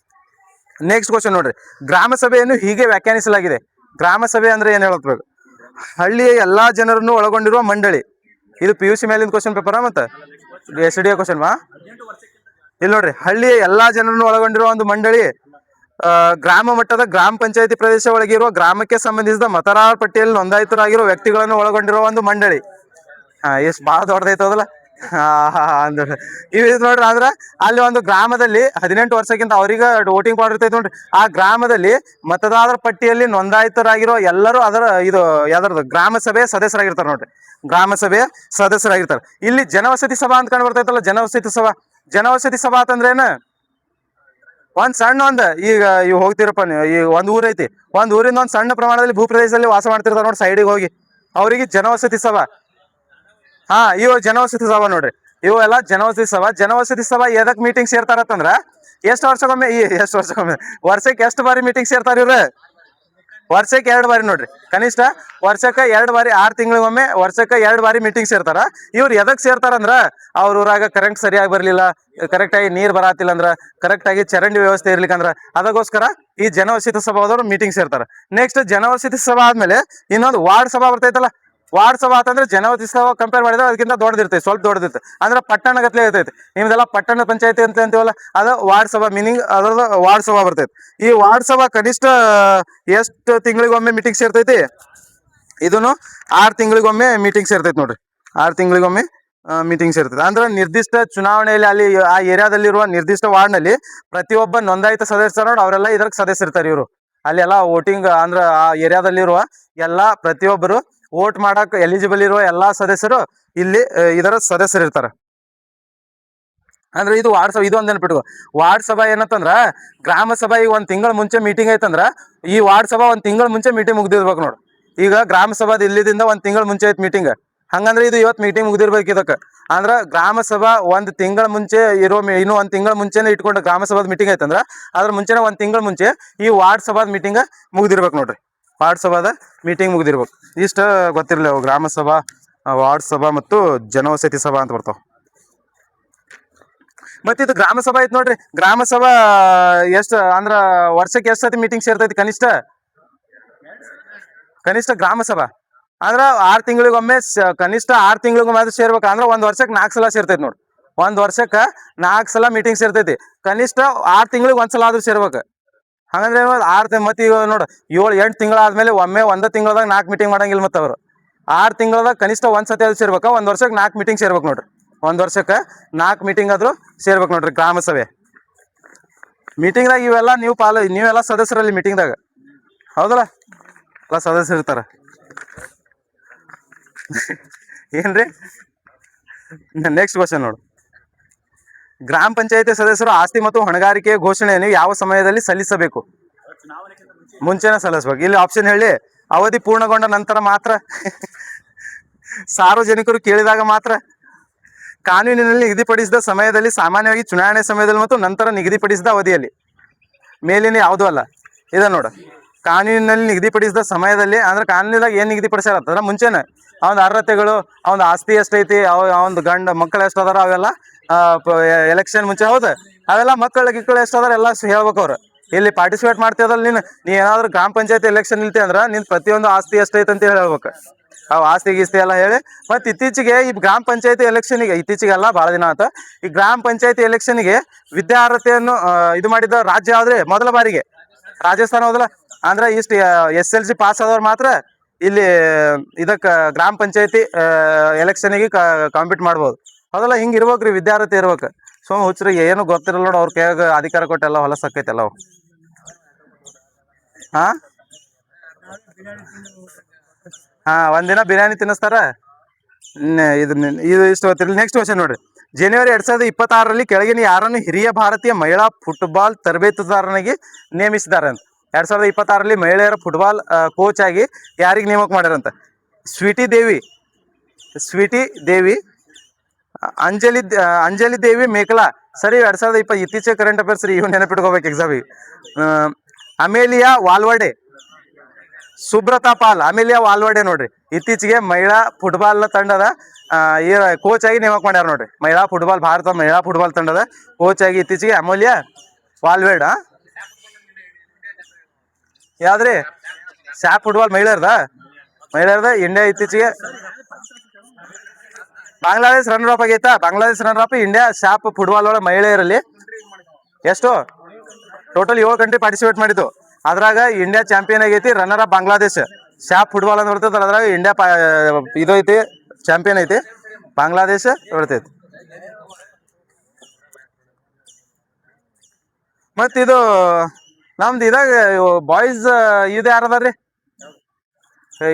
ನೆಕ್ಸ್ಟ್ ಕ್ವಶನ್ ನೋಡ್ರಿ. ಗ್ರಾಮ ಸಭೆಯನ್ನು ಹೀಗೆ ವ್ಯಾಖ್ಯಾನಿಸಲಾಗಿದೆ. ಗ್ರಾಮ ಸಭೆ ಅಂದ್ರೆ ಏನ್ ಹೇಳಬೇಕು? ಹಳ್ಳಿಯ ಎಲ್ಲಾ ಜನರನ್ನು ಒಳಗೊಂಡಿರುವ ಮಂಡಳಿ. ಇದು PUC ಮೇಲಿನ ಕ್ವಶನ್ ಪೇಪರ್ ಮತ್ತೆ SDA ಕ್ವಶನ್ ಇಲ್ಲಿ ನೋಡ್ರಿ. ಹಳ್ಳಿಯ ಎಲ್ಲಾ ಜನರನ್ನು ಒಳಗೊಂಡಿರುವ ಒಂದು ಮಂಡಳಿ. ಗ್ರಾಮ ಮಟ್ಟದ ಗ್ರಾಮ ಪಂಚಾಯತಿ ಪ್ರದೇಶ ಒಳಗಿರುವ ಗ್ರಾಮಕ್ಕೆ ಸಂಬಂಧಿಸಿದ ಮತದಾರರ ಪಟ್ಟಿಯಲ್ಲಿ ನೋಂದಾಯಿತರಾಗಿರುವ ವ್ಯಕ್ತಿಗಳನ್ನು ಒಳಗೊಂಡಿರುವ ಒಂದು ಮಂಡಳಿ. ಎಷ್ಟು ಬಹಳ ದೊಡ್ಡದೈತದಲ್ಲ. ಅಂದ್ರೆ ಇವ್ ನೋಡ್ರಿ, ಅಂದ್ರ ಅಲ್ಲಿ ಒಂದು ಗ್ರಾಮದಲ್ಲಿ 18 ವರ್ಷಕ್ಕಿಂತ ಅವ್ರಿಗೆ ವೋಟಿಂಗ್ ಪವರ್ ಇರ್ತೈತಿ ನೋಡ್ರಿ. ಆ ಗ್ರಾಮದಲ್ಲಿ ಮತದಾರರ ಪಟ್ಟಿಯಲ್ಲಿ ನೋಂದಾಯಿತರಾಗಿರೋ ಎಲ್ಲರೂ ಯಾವ್ದಾರ್ದು ಗ್ರಾಮ ಸಭೆಯ ಸದಸ್ಯರಾಗಿರ್ತಾರೆ ನೋಡ್ರಿ. ಗ್ರಾಮ ಸಭೆಯ ಸದಸ್ಯರಾಗಿರ್ತಾರೆ. ಇಲ್ಲಿ ಜನವಸತಿ ಸಭಾ ಅಂತ ಕಂಡು ಬರ್ತೈತಲ್ಲ. ಜನವಸತಿ ಸಭಾ ಅಂತಂದ್ರೆ ಏನ? ಒಂದ್ ಸಣ್ಣ ಈಗ ಇವ್ ಹೋಗ್ತಿರಪ್ಪ ನೀವು, ಈ ಒಂದ್ ಊರ್ ಐತಿ, ಒಂದ್ ಊರಿಂದ ಒಂದ್ ಸಣ್ಣ ಪ್ರಮಾಣದಲ್ಲಿ ಭೂ ಪ್ರದೇಶದಲ್ಲಿ ವಾಸ ಮಾಡ್ತಿರ್ತಾರ ನೋಡಿ, ಸೈಡಿಗೆ ಹೋಗಿ ಅವ್ರಿಗೆ ಜನವಸತಿ ಸಭಾ. ಇವು ಜನವಸತಿ ಸಭಾ ನೋಡ್ರಿ. ಇವು ಎಲ್ಲ ಜನವಸತಿ ಸಭಾ ಎದಕ್ ಮೀಟಿಂಗ್ ಸೇರ್ತಾರತ್ತಂದ್ರ ವರ್ಷಕ್ಕೊಮ್ಮೆ ವರ್ಷಕ್ಕೆ ಎಷ್ಟು ಬಾರಿ ಮೀಟಿಂಗ್ ಸೇರ್ತಾರ ಇವ್ರು? ವರ್ಷಕ್ಕೆ 2 ಬಾರಿ ನೋಡ್ರಿ. ಕನಿಷ್ಠ ವರ್ಷಕ್ಕೆ 2 ಬಾರಿ, 6 ತಿಂಗಳಿಗೊಮ್ಮೆ ವರ್ಷಕ್ಕೆ 2 ಬಾರಿ ಮೀಟಿಂಗ್ ಸೇರ್ತಾರ. ಇವ್ರು ಎದಕ್ ಸೇರ್ತಾರಂದ್ರ ಅವ್ರ ಊರಾಗ ಕರೆಂಟ್ ಸರಿಯಾಗಿ ಬರ್ಲಿಲ್ಲ, ಕರೆಕ್ಟ್ ಆಗಿ ನೀರ್ ಬರಾತಿಲ್ಲ ಅಂದ್ರ, ಕರೆಕ್ಟ್ ಆಗಿ ಚರಂಡಿ ವ್ಯವಸ್ಥೆ ಇರ್ಲಿಕ್ಕಂದ್ರ ಅದಕ್ಕೋಸ್ಕರ ಈ ಜನವಸತಿ ಸಭಾದವ್ರು ಮೀಟಿಂಗ್ ಸೇರ್ತಾರ. ನೆಕ್ಸ್ಟ್ ಜನವಸತಿ ಸಭಾ ಆದ್ಮೇಲೆ ಇನ್ನೊಂದು ವಾರ್ಡ್ ಸಭಾ ಬರ್ತೈತಲ್ಲ. ವಾರ್ಡ್ ಸಭಾ ಅಂತಂದ್ರೆ ಜನವಸತಿ ಸಭಾ ಕಂಪೇರ್ ಮಾಡಿದ್ರೆ ಅದಕ್ಕಿಂತ ದೊಡ್ಡದಿರ್ತೈತಿ, ಸ್ವಲ್ಪ ದೊಡ್ಡದಿರ್ತೈತಿ. ಅಂದ್ರೆ ಪಟ್ಟಣ ಗತ್ಲೆ ಇರ್ತೈತಿ. ನಿಮ್ದೆಲ್ಲ ಪಟ್ಟಣ ಪಂಚಾಯತಿ ಅಂತ ಅಂತೀವಲ್ಲ, ಅದು ವಾರ್ಡ್ ಸಭಾ. ಮೀನಿಂಗ್ ಅದ್ರದ್ದು ವಾರ್ಡ್ ಸಭಾ ಬರ್ತೈತಿ. ಈ ವಾರ್ಡ್ ಸಭಾ ಕನಿಷ್ಠ ಎಷ್ಟು ತಿಂಗಳಿಗೊಮ್ಮೆ ಮೀಟಿಂಗ್ ಸೇರ್ತೈತಿ? ಇದನ್ನು 6 ತಿಂಗಳಿಗೊಮ್ಮೆ ಮೀಟಿಂಗ್ ಸೇರ್ತೈತಿ ನೋಡ್ರಿ. 6 ತಿಂಗಳಿಗೊಮ್ಮೆ ಮೀಟಿಂಗ್ ಸೇರ್ತೈತಿ. ಅಂದ್ರೆ ನಿರ್ದಿಷ್ಟ ಚುನಾವಣೆಯಲ್ಲಿ ಅಲ್ಲಿ ಆ ಏರಿಯಾದಲ್ಲಿರುವ ನಿರ್ದಿಷ್ಟ ವಾರ್ಡ್ ನಲ್ಲಿ ಪ್ರತಿಯೊಬ್ಬ ನೋಂದಾಯಿತ ಸದಸ್ಯರು ನೋಡಿ ಅವರೆಲ್ಲ ಇದಕ್ಕೆ ಸದಸ್ಯರಿರ್ತಾರೆ. ಇವರು ಅಲ್ಲೆಲ್ಲ ವೋಟಿಂಗ್ ಅಂದ್ರೆ ಆ ಏರಿಯಾದಲ್ಲಿರುವ ಎಲ್ಲಾ ಪ್ರತಿಯೊಬ್ಬರು ವೋಟ್ ಮಾಡಕ್ ಎಲಿಜಿಬಲ್ ಇರುವ ಎಲ್ಲಾ ಸದಸ್ಯರು ಇಲ್ಲಿ ಇದರ ಸದಸ್ಯರಿರ್ತಾರ. ಅಂದ್ರೆ ಇದು ವಾರ್ಡ್ ಸಭಾ. ಇದು ಒಂದ್ ನೆನಪಿಟ್ಕೋ. ವಾರ್ಡ್ ಸಭಾ ಏನಂತಂದ್ರ ಗ್ರಾಮ ಸಭಾ ಈಗ 1 ತಿಂಗಳ ಮುಂಚೆ ಮೀಟಿಂಗ್ ಐತಂದ್ರ ಈ ವಾರ್ಡ್ ಸಭಾ 1 ತಿಂಗಳ ಮುಂಚೆ ಮೀಟಿಂಗ್ ಮುಗ್ದಿರ್ಬೇಕು ನೋಡು. ಈಗ ಗ್ರಾಮ ಸಭಾದ ಇಲ್ಲಿದಿಂದ 1 ತಿಂಗಳ ಮುಂಚೆ ಐತ್ ಮೀಟಿಂಗ್. ಹಂಗಂದ್ರೆ ಇದು ಇವತ್ತು ಮೀಟಿಂಗ್ ಮುಗ್ದಿರ್ಬೇಕು ಇದಕ್ಕೆ. ಅಂದ್ರ ಗ್ರಾಮ ಸಭಾ 1 ತಿಂಗಳ ಮುಂಚೆ ಇರೋ ಇನ್ನು 1 ತಿಂಗಳ ಮುಂಚೆನೆ ಇಟ್ಕೊಂಡು ಗ್ರಾಮ ಸಭಾದ ಮೀಟಿಂಗ್ ಐತಂದ್ರ ಅದ್ರ ಮುಂಚೆನೆ 1 ತಿಂಗಳ ಮುಂಚೆ ಈ ವಾರ್ಡ್ ಸಭಾದ ಮೀಟಿಂಗ್ ಮುಗ್ದಿರ್ಬೇಕು ನೋಡ್ರಿ. ವಾರ್ಡ್ ಸಭಾದ ಮೀಟಿಂಗ್ ಮುಗಿದಿರ್ಬೇಕು. ಇಷ್ಟ ಗೊತ್ತಿರಲಿ ಅವು ಗ್ರಾಮ ಸಭಾ, ವಾರ್ಡ್ ಸಭಾ ಮತ್ತು ಜನವಸತಿ ಸಭಾ ಅಂತ ಬರ್ತಾವ. ಮತ್ತೆ ಇದು ಗ್ರಾಮ ಸಭಾ ಐತಿ ನೋಡ್ರಿ. ಗ್ರಾಮ ಸಭಾ ಎಷ್ಟು ಅಂದ್ರ ವರ್ಷಕ್ಕೆ ಎಷ್ಟು ಸತಿ ಮೀಟಿಂಗ್ ಸೇರ್ತೈತಿ ಕನಿಷ್ಠ ಗ್ರಾಮ ಸಭಾ ಅಂದ್ರ 6 ತಿಂಗಳಿಗೊಮ್ಮೆ ಕನಿಷ್ಠ 6 ತಿಂಗಳಿಗೊಮ್ಮೆ ಅದು ಸೇರ್ಬೇಕು. ಅಂದ್ರ ಒಂದ್ ವರ್ಷಕ್ಕೆ 4 ಸಲ ಸೇರ್ತೈತಿ ನೋಡ್ರಿ. ಒಂದ್ ವರ್ಷಕ್ಕೆ 4 ಸಲ ಮೀಟಿಂಗ್ ಸೇರ್ತೈತಿ. ಕನಿಷ್ಠ 6 ತಿಂಗಳಿಗೆ ಒಂದ್ಸಲ ಆದ್ರೂ ಸೇರ್ಬೇಕು. ಹಂಗಂದ್ರೆ 6 ಮತ್ತೆ ಈಗ ನೋಡು 7-8 ತಿಂಗಳಾದ್ಮೇಲೆ ಒಮ್ಮೆ ಒಂದ ತಿಂಗಳದಾಗ 4 ಮೀಟಿಂಗ್ ಮಾಡಂಗಿಲ್ಲ. ಮತ್ತೆ ಅವರು 6 ತಿಂಗಳದಾಗ ಕನಿಷ್ಠ ಒಂದ್ಸತಿ ಅದು ಸೇರ್ಬೇಕು. ಒಂದ್ ವರ್ಷಕ್ಕೆ 4 ಮೀಟಿಂಗ್ ಸೇರ್ಬೇಕು ನೋಡ್ರಿ. ಒಂದ್ ವರ್ಷಕ್ಕೆ 4 ಮೀಟಿಂಗ್ ಆದ್ರೂ ಸೇರ್ಬೇಕು ನೋಡ್ರಿ ಗ್ರಾಮ ಸಭೆ ಮೀಟಿಂಗ್ದಾಗ. ಇವೆಲ್ಲ ನೀವೆಲ್ಲ ಸದಸ್ಯರಲ್ಲಿ ಮೀಟಿಂಗ್ದಾಗ, ಹೌದಲ್ಲ? ಎಲ್ಲ ಸದಸ್ಯರು ಇರ್ತಾರ. ಏನ್ರಿ ನೆಕ್ಸ್ಟ್ ಕ್ವಶನ್ ನೋಡು. ಗ್ರಾಮ ಪಂಚಾಯತಿ ಸದಸ್ಯರು ಆಸ್ತಿ ಮತ್ತು ಹೊಣೆಗಾರಿಕೆ ಘೋಷಣೆಯನ್ನು ಯಾವ ಸಮಯದಲ್ಲಿ ಸಲ್ಲಿಸಬೇಕು? ಮುಂಚೆನೆ ಸಲ್ಲಿಸ್ಬೇಕು. ಇಲ್ಲಿ ಆಪ್ಷನ್ ಹೇಳಿ. ಅವಧಿ ಪೂರ್ಣಗೊಂಡ ನಂತರ ಮಾತ್ರ, ಸಾರ್ವಜನಿಕರು ಕೇಳಿದಾಗ ಮಾತ್ರ, ಕಾನೂನಿನಲ್ಲಿ ನಿಗದಿಪಡಿಸಿದ ಸಮಯದಲ್ಲಿ, ಸಾಮಾನ್ಯವಾಗಿ ಚುನಾವಣೆ ಸಮಯದಲ್ಲಿ ಮತ್ತು ನಂತರ ನಿಗದಿಪಡಿಸಿದ ಅವಧಿಯಲ್ಲಿ. ಮೇಲಿನ ಯಾವುದೂ ಅಲ್ಲ. ಇದ ನೋಡು, ಕಾನೂನಿನಲ್ಲಿ ನಿಗದಿಪಡಿಸಿದ ಸಮಯದಲ್ಲಿ ಅಂದ್ರೆ ಕಾನೂನಿದಾಗ ಏನ್ ನಿಗದಿಪಡಿಸ್ಯಾರ ಮುಂಚೆನೆ ಅವನ ಅರ್ಹತೆಗಳು, ಅವನ ಆಸ್ತಿ ಎಷ್ಟೈತಿ, ಅವನ ಗಂಡ ಮಕ್ಕಳು ಎಷ್ಟು ಅದಾರ, ಅವೆಲ್ಲ ಎಲೆಕ್ಷನ್ ಮುಂಚೆ ಹೌದು ಅವೆಲ್ಲ ಮಕ್ಕಳು ಎಷ್ಟು ಅದಾರ ಎಲ್ಲ ಹೇಳ್ಬೇಕು ಅವ್ರು. ಇಲ್ಲಿ ಪಾರ್ಟಿಸಿಪೇಟ್ ಮಾಡ್ತಿದ್ದಲ್ಲ ನೀ ಏನಾದ್ರು ಗ್ರಾಮ ಪಂಚಾಯತಿ ಎಲೆಕ್ಷನ್ ನಿಲ್ತಿ ಅಂದ್ರ ನಿನ್ ಪ್ರತಿಯೊಂದು ಆಸ್ತಿ ಎಷ್ಟೈತೆ ಅಂತ ಹೇಳ್ಬೇಕು. ಅವು ಆಸ್ತಿ ಗೀಸ್ತಿ ಎಲ್ಲ ಹೇಳಿ. ಮತ್ತೆ ಇತ್ತೀಚೆಗೆ ಈ ಗ್ರಾಮ ಪಂಚಾಯತಿ ಎಲೆಕ್ಷನ್ಗೆ, ಇತ್ತೀಚೆಗೆಲ್ಲ ಭಾಳ ದಿನ ಆತ, ಈ ಗ್ರಾಮ ಪಂಚಾಯತಿ ಎಲೆಕ್ಷನ್ಗೆ ವಿದ್ಯಾರ್ಹತೆಯನ್ನು ಇದು ಮಾಡಿದ ರಾಜ್ಯ ಯಾವ್ದ್ರಿ? ಮೊದಲ ಬಾರಿಗೆ ರಾಜಸ್ಥಾನ ಹೌದಲ್ಲ. ಅಂದ್ರೆ ಇಷ್ಟು SLC ಪಾಸ್ ಆದವ್ರು ಮಾತ್ರ ಇಲ್ಲಿ ಇದಕ್ಕೆ ಗ್ರಾಮ ಪಂಚಾಯತಿ ಎಲೆಕ್ಷನ್ಗೆ ಕಾಂಪೀಟ್ ಮಾಡ್ಬೋದು, ಹೌದಲ್ಲ? ಹಿಂಗೆ ಇರ್ಬೇಕ್ರಿ, ವಿದ್ಯಾರ್ಹತೆ ಇರ್ಬೇಕು. ಹುಚ್ಚರಿಗೆ ಏನು ಗೊತ್ತಿರಲ್ಲ ನೋಡು, ಅವ್ರ ಕೈಯಾಗ ಅಧಿಕಾರ ಕೊಟ್ಟೆಲ್ಲ ಹೊಲಸಕ್ಕೈತೆಲ್ಲ ಅವು. ಒಂದಿನ ಬಿರಿಯಾನಿ ತಿನ್ನಿಸ್ತಾರ. ಇದು ಇಷ್ಟು ಗೊತ್ತಿರಲಿ. ನೆಕ್ಸ್ಟ್ ಕ್ವಶನ್ ನೋಡ್ರಿ. ಜನವರಿ 2026ರಲ್ಲಿ ಕೆಳಗಿನ ಯಾರನ್ನು ಹಿರಿಯ ಭಾರತೀಯ ಮಹಿಳಾ ಫುಟ್ಬಾಲ್ ತರಬೇತುದಾರನಾಗಿ ನೇಮಿಸಿದ್ದಾರೆ ಅಂತ? 2026ರಲ್ಲಿ ಮಹಿಳೆಯರ ಫುಟ್ಬಾಲ್ ಕೋಚ್ ಆಗಿ ಯಾರಿಗೆ ನೇಮಕ ಮಾಡ್ಯಾರಂತ? ಸ್ವೀಟಿ ದೇವಿ, ಅಂಜಲಿ ದೇವಿ ಮೇಕಲಾ. ಸರಿ, 2020 ಇತ್ತೀಚೆಗೆ ಕರೆಂಟ್ ಅಫೇರ್ಸ್ ರೀ, ಇವ್ ನೆನಪಿಟ್ಕೋಬೇಕು ಎಕ್ಸಾಮಿಗೆ. ಅಮೇಲಿಯಾ ವಾಲ್ವಡೆ, ಸುಬ್ರತಾ ಪಾಲ್, ಅಮೇಲಿಯಾ ವಾಲ್ವಡೆ ನೋಡ್ರಿ. ಇತ್ತೀಚೆಗೆ ಮಹಿಳಾ ಫುಟ್ಬಾಲ್ ತಂಡದ ಕೋಚ್ ಆಗಿ ನೇಮಕ ಮಾಡ್ಯಾರ ನೋಡ್ರಿ. ಭಾರತ ಮಹಿಳಾ ಫುಟ್ಬಾಲ್ ತಂಡದ ಕೋಚ್ ಆಗಿ ಇತ್ತೀಚೆಗೆ ಅಮೂಲ್ಯ ವಾಲ್ವೇಡ್. ಯಾವ್ದ್ರಿ? ಸ್ಯಾಪ್ ಫುಟ್ಬಾಲ್ ಮಹಿಳೆಯರ್ದ ಇಂಡಿಯಾ ಇತ್ತೀಚೆಗೆ ಬಾಂಗ್ಲಾದೇಶ್ ರನ್ನರ್ ಅಪ್ ಆಗೈತಾ? Bangladesh runner up, India shop football ಒಳಗೆ ಮಹಿಳೆಯರಲ್ಲಿ ಎಷ್ಟು ಟೋಟಲ್ 7 ಕಂಟ್ರಿ ಪಾರ್ಟಿಸಿಪೇಟ್ ಮಾಡಿದ್ದು. ಅದ್ರಾಗ ಇಂಡಿಯಾ ಚಾಂಪಿಯನ್ ಆಗೈತಿ. Runner up Bangladesh. Shop football ಅಂತ ಬರ್ತೈತೆ, ಅದ್ರಾಗ ಇಂಡಿಯಾ ಇದು ಐತಿ, ಚಾಂಪಿಯನ್ ಐತಿ. ಬಾಂಗ್ಲಾದೇಶ ಬರ್ತೈತಿ. ಮತ್ತಿದು ನಮ್ದು ಇದಾಗ ಬಾಯ್ಸ್ ಇದು ಯಾರದಾರ್ರಿ?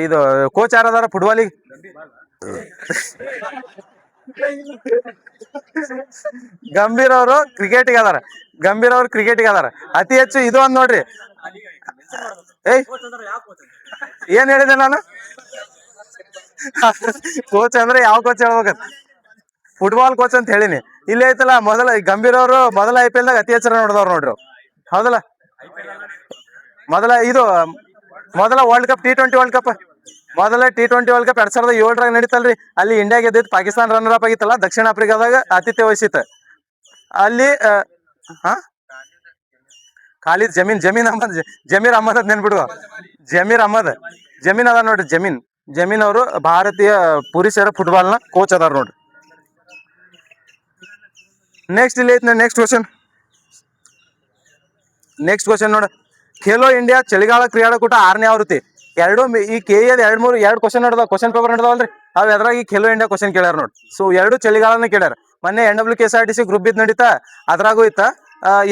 ಇದು ಕೋಚ್ ಯಾರದಾರ ಫುಟ್ಬಾಲಿಗೆ? ಗಂಭೀರ್ ಅವರು ಕ್ರಿಕೆಟಿಗೆ ಅದಾರ. ಅತಿ ಹೆಚ್ಚು ಇದು ಒಂದ್ ನೋಡ್ರಿ. ಏನ್ ಹೇಳಿದೆ ನಾನು? ಕೋಚ್ ಅಂದ್ರೆ ಯಾವ ಕೋಚ್ ಹೇಳ್ಬೇಕ? ಫುಟ್ಬಾಲ್ ಕೋಚ್ ಅಂತ ಹೇಳಿನಿ. ಇಲ್ಲಿ ಐತಲ್ಲ, ಗಂಭೀರ್ ಅವರು ಮೊದಲ IPL ದಾಗ ಅತಿ ಹೆಚ್ಚು ರನ್ ಹೊಡೆದವ್ರು ನೋಡ್ರಿ, ಹೌದಲ್ಲ? ಮೊದಲ world cup T20 world cup, ಮೊದಲ T20 ವರ್ಲ್ಡ್ ಕಪ್ 2007ರಾಗ ನಡೀತಲ್ರಿ. ಅಲ್ಲಿ ಇಂಡಿಯಾ ಗೆದ್ದಿತ್ತು, ಪಾಕಿಸ್ತಾನ ರನ್ನರ್ ಅಪ್ ಆಗಿತ್ತಲ್ಲ. ದಕ್ಷಿಣ ಆಫ್ರಿಕಾದಾಗ ಆತಿಥ್ಯ ವಹಿಸಿತ್ತು. ಅಲ್ಲಿ ಖಾಲಿದ್ ಜಮೀರ್ ಅಹಮದ್ ಅಂತ ನೆನ್ಬಿಡುವ. ಜಮೀನ್ ಅದ ನೋಡ್ರಿ. ಜಮೀನ್ ಅವರು ಭಾರತೀಯ ಪುರುಷರ ಫುಟ್ಬಾಲ್ನ ಕೋಚ್ ಅದಾರ ನೋಡ್ರಿ. ನೆಕ್ಸ್ಟ್ ಇಲ್ಲಿ ಐತಿ. ನೆಕ್ಸ್ಟ್ ಕ್ವಶನ್ ನೋಡ. ಖೇಲೋ ಇಂಡಿಯಾ ಚಳಿಗಾಲ ಕ್ರೀಡಾಕೂಟ 6ನೇ ಆವೃತ್ತಿ. ಈ KA 2 ಕ್ವಶನ್ ನಡೆದಾವ, ಕ್ವಶನ್ ಪೇಪರ್ ನಡೆದಾವಲ್ರಿ. ಅವ್ ಎದ್ರಾಗ ಈ ಖೇಲೋ ಇಂಡಿಯಾ ಕ್ವಶನ್ ಕೇಳ್ಯಾರ ನೋಡ್ರಿ. ಸೊ 2 ಚಳಿಗಾಲನ ಕೇಳ್ಯಾರ. ಮೊನ್ನೆ NWKSRTC ಗ್ರೂಪ್ ಬಿದ್ ನಡೀತಾ, ಅದ್ರಾಗೂ ಇತ್ತ,